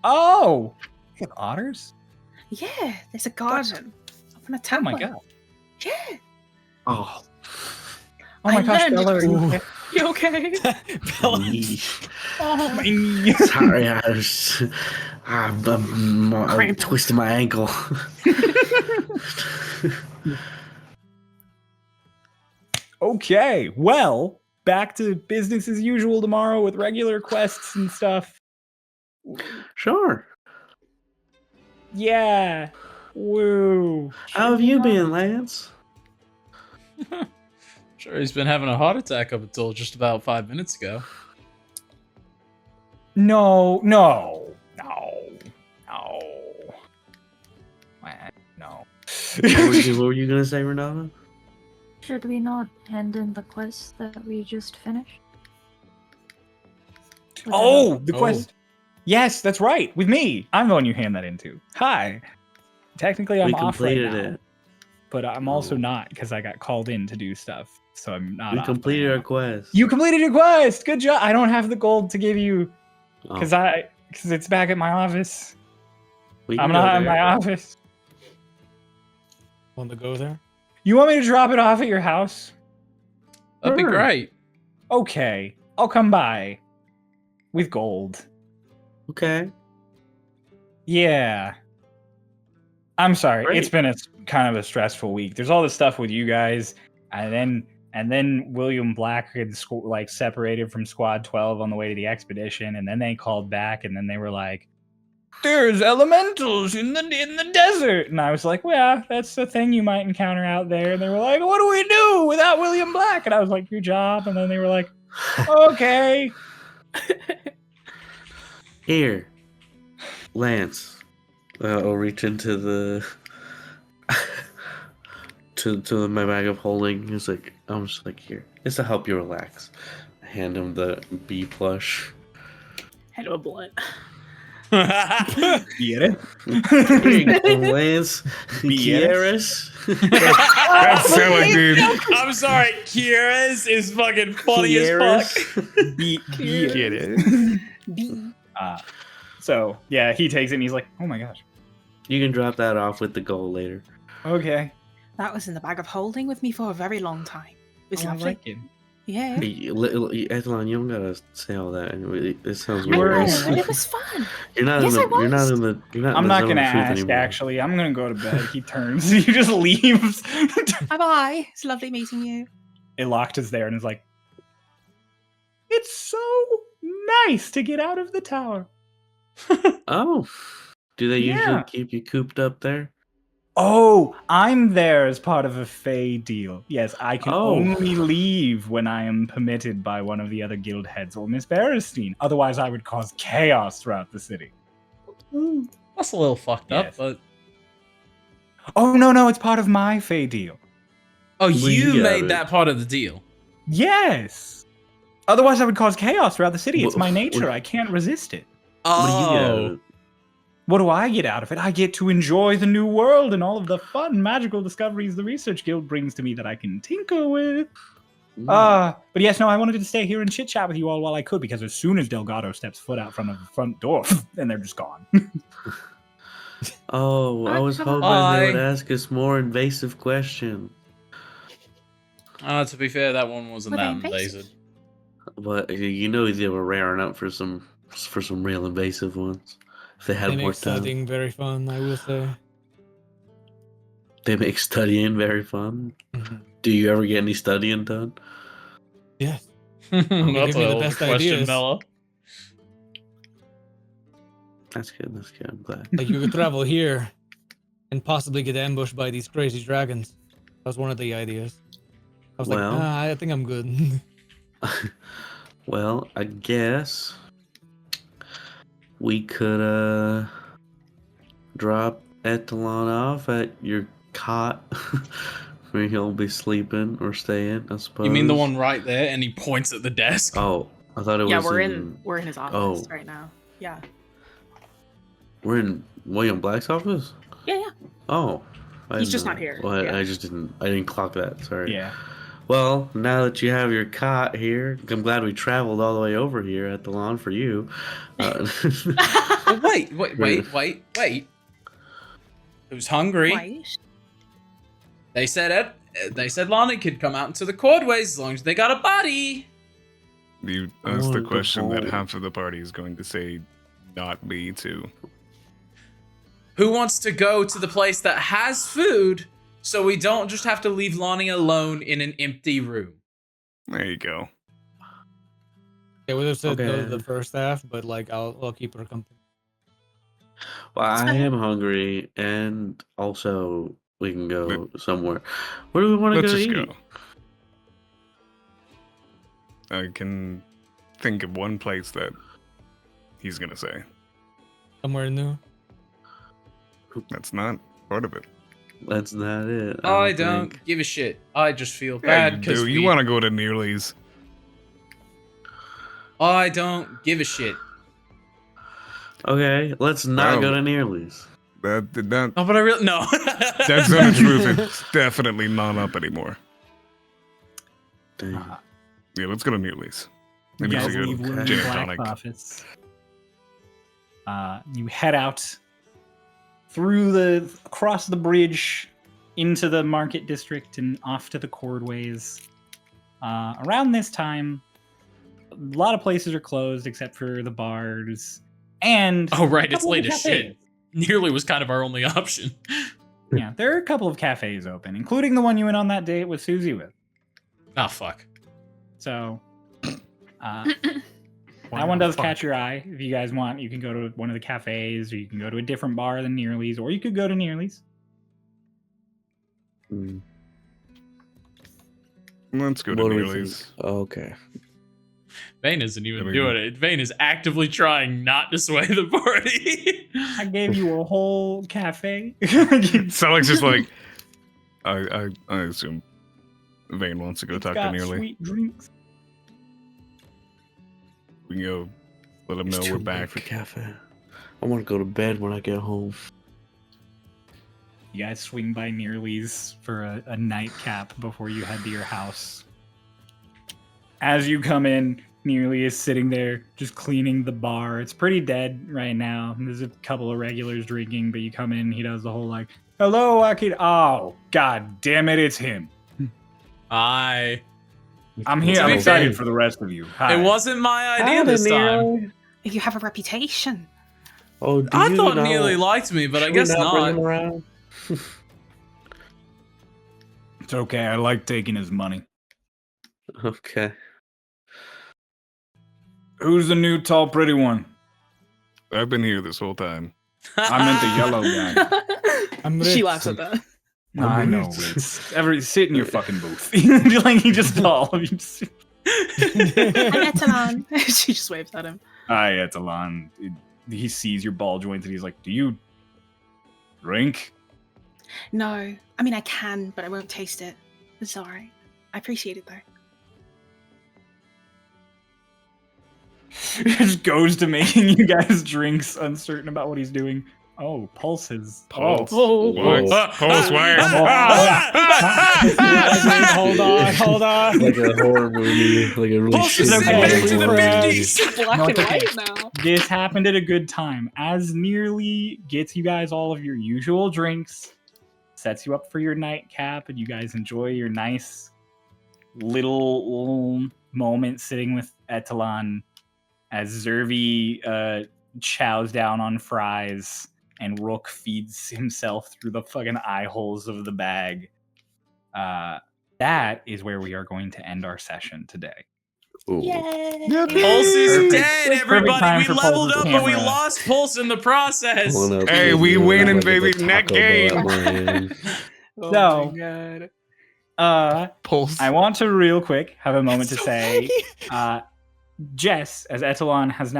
Oh! You have otters? Yeah, there's a garden up in a Oh temple. my god. Yeah. Oh. Oh my I gosh, learned Bella, it. are you okay? You okay? Oh, Sorry, I'm Cramp. twisting my ankle. Okay, well, back to business as usual tomorrow with regular quests and stuff. Sure. Yeah. Woo. How have you been, Lance? Sure, he's been having a heart attack up until just about 5 minutes ago. No. No. What were you gonna say, Renata? Should we not hand in the quest that we just finished? With Oh, the Oh. quest. Yes, that's right. With me. I'm the one you hand that into. Hi. Technically, I'm We off right completed now, it. but I'm also Oh. not because I got called in to do stuff. So I'm not We off, but I completed am our off. quest. You completed your quest. Good job. I don't have the gold to give you Oh, because it's back at my office. we I'm can go not in there. my office. Want to go there? You want me to drop it off at your house? That'd be Sure. great. Okay, I'll come by with gold. Okay. Yeah. I'm sorry. Great. It's been a kind of a stressful week. There's all this stuff with you guys, and then William Black had separated from Squad 12 on the way to the expedition, and then they called back, and then they were like, "There's elementals in the desert," and I was like, "Well, yeah, that's the thing you might encounter out there." And they were like, "What do we do without William Black?" And I was like, "Your job." And then they were like, "Okay." Here, Lance. I'll reach into the to my bag of holding. He's like, I'm just like, here. It's to help you relax. I hand him the bee plush. head of a blunt. Get it? Here you go, Lance. Yes. Kieras. That's silly, dude. I'm sorry, Kira's is fucking funny as fuck. Get it? B. So yeah, he takes it and he's like, "Oh my gosh." You can drop that off with the gold later. Okay. That was in the bag of holding with me for a very long time. It was I lovely. like it. Yeah. Hey, Ethelon, you don't gotta say all that. Anyway, it sounds You were- weird. No, it was fun. You're not Yes, in I the. You're not was. in the. You're not. I'm in the not zone gonna of truth ask. anymore. Actually, I'm gonna go to bed. He turns. He just leaves. Bye bye. It's lovely meeting you. Eloct is there and is like, "It's so nice to get out of the tower." Oh, do they usually Yeah. keep you cooped up there? Oh, I'm there as part of a Fey deal. Yes, I can Oh. only leave when I am permitted by one of the other guild heads or Miss Berestein. Otherwise, I would cause chaos throughout the city. That's a little fucked up, Yes. but Oh, no, it's part of my Fey deal. oh, Well, you you got made it. that part of the deal. Yes. Otherwise, I would cause chaos throughout the city. It's my Wha- nature. what- I can't resist it. What do you get out of Oh, it? What do I get out of it? I get to enjoy the new world and all of the fun, magical discoveries the Research Guild brings to me that I can tinker with. But yes, no, I wanted to stay here and chit chat with you all while I could, because as soon as Delgado steps foot out front of the front door, then they're just gone. Oh, I was hoping they would ask us more invasive questions. to be fair, that one wasn't Were they that invasive? invasive. But you know they were raring up for some real invasive ones. If they had They more make time, studying very fun, I will say. they make studying very fun. Mhm. Do you ever get any studying done? Yes. That's give a me the hell of a best question, ideas. Mella. That's good. That's good. I'm glad. Like you could travel here and possibly get ambushed by these crazy dragons. That was one of the ideas. I was Well. like, I think I'm good. Well, I guess we could drop Etalon off at your cot where he'll be sleeping or staying, I suppose. You mean the one right there? And he points at the desk. Oh, I thought it Yeah, was we're in his office Oh. right now. Yeah. We're in William Black's office? Yeah, yeah. Oh. I He's didn't just know not that. here. Well, Yeah. I didn't clock that, sorry. Yeah. Well, now that you have your cot here, I'm glad we traveled all the way over here at the lawn for you. Oh, wait. Who's hungry? Wait. They said Lonnie could come out into the quadways as long as they got a body. You asked the question that Wonderful. half of the party is going to say not me to. Who wants to go to the place that has food so we don't just have to leave Lonnie alone in an empty room? There you go. I would have said no to Okay. the first half, but like I'll keep her company. Well, It's I fine. am hungry, and also we can go somewhere. Where do we want to Let's go just eat? go. I can think of one place that he's gonna say. Somewhere new. That's not part of it. That's not it. I think. don't give a shit. I just feel Yeah, bad you because do. You want to go to Nearly's? I don't give a shit. Okay, let's not go Well, to Nearly's. That did not. Oh, but I really no. That's not the truth. It's definitely not up anymore. Dang. Yeah, let's go to Nearly's. You Maybe guys it's a leave good William gin and Black's tonic. office. You head out through across the bridge into the market district and off to the cordways. Around this time, a lot of places are closed except for the bars and Oh right, a it's couple of late the as shit. cafes. Nearly was kind of our only option. Yeah, there are a couple of cafes open, including the one you went on that date with Susie with. Oh fuck. So, that one does catch your eye. If you guys want, you can go to one of the cafes, or you can go to a different bar than Nearly's, or you could go to Nearly's. Hmm. Let's go to What do we Nearly's. think? Okay. Vayne isn't even I mean- doing it. Vayne is actively trying not to sway the party. I gave you a whole cafe. Sonic's just like, I assume Vayne wants to go It's talk to got Nearly. sweet drinks. We can go let him It's know too we're late back. for cafe. I want to go to bed when I get home. You guys swing by Nearly's for a nightcap before you head to your house. As you come in, Nearly is sitting there just cleaning the bar. It's pretty dead right now. There's a couple of regulars drinking, but you come in, he does the whole like, "Hello, I could." Oh, god damn it, it's him. Aye. I'm here. I'm be excited fair, for the rest of you. Hi. It wasn't my idea Howdy, this time. Neely. You have a reputation. Oh, do I you thought know- Neely liked me, but I Should we guess Bring not. him around? It's okay. I like taking his money. Okay. Who's the new tall, pretty one? I've been here this whole time. I meant the yellow guy. I'm She rich. laughs at that. No, I know. It's sit in your fucking booth. Like he just tall. I'm Etalon. She just waves at him. Hi, Etalon. He sees your ball joints and he's like, "Do you drink?" No, I mean I can, but I won't taste it. It's alright. I appreciate it though. Just goes to making you guys drinks, uncertain about what he's doing. Oh, pulses. Pulse. Oh. What? Pulse wire. Hold on. Like a horror movie. Like a really Pulse is shitty back horror to the movie. 50s. Black No, and it's okay. white now. This happened at a good time. As nearly gets you guys all of your usual drinks, sets you up for your nightcap, and you guys enjoy your nice little moment sitting with Etalon as Zervi chows down on fries and Rook feeds himself through the fucking eye holes of the bag. That is where we are going to end our session today. Ooh. Pulse is Perfect. dead, Perfect everybody. time We for leveled Pulse's up, but we camera. lost Pulse in the process. Pulling up Hey, with we you, winning, like, baby. with a Next Taco Bell game. at my hand. Oh So- my god. Pulse. I want to real quick have a moment to say, Jess, as Etalon is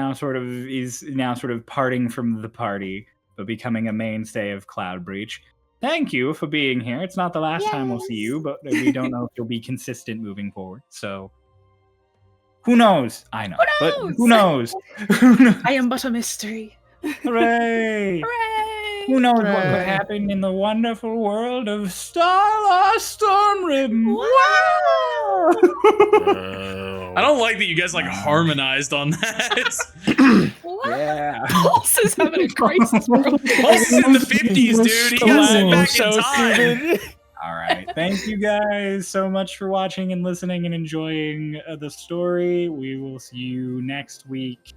now sort of parting from the party, but becoming a mainstay of Cloud Breach. Thank you for being here. It's not the last time we'll see you, but we don't know if you'll be consistent moving forward. So, who knows? I know, but who knows? I am but a mystery. Hooray! Hooray! Who knows what could happen in the wonderful world of Starlost Stormridden? I don't like that you guys like harmonized on that. What? Yeah. Pulse is having a crisis, bro. Pulse is in the 50s, dude. He got sent back in time. All right. Thank you guys so much for watching and listening and enjoying the story. We will see you next week.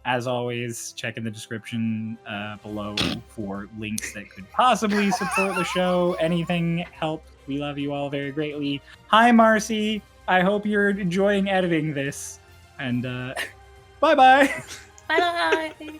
As always, check in the description below for links that could possibly support the show. Anything helps. We love you all very greatly. Hi, Marcy. I hope you're enjoying editing this. And bye-bye. Bye bye.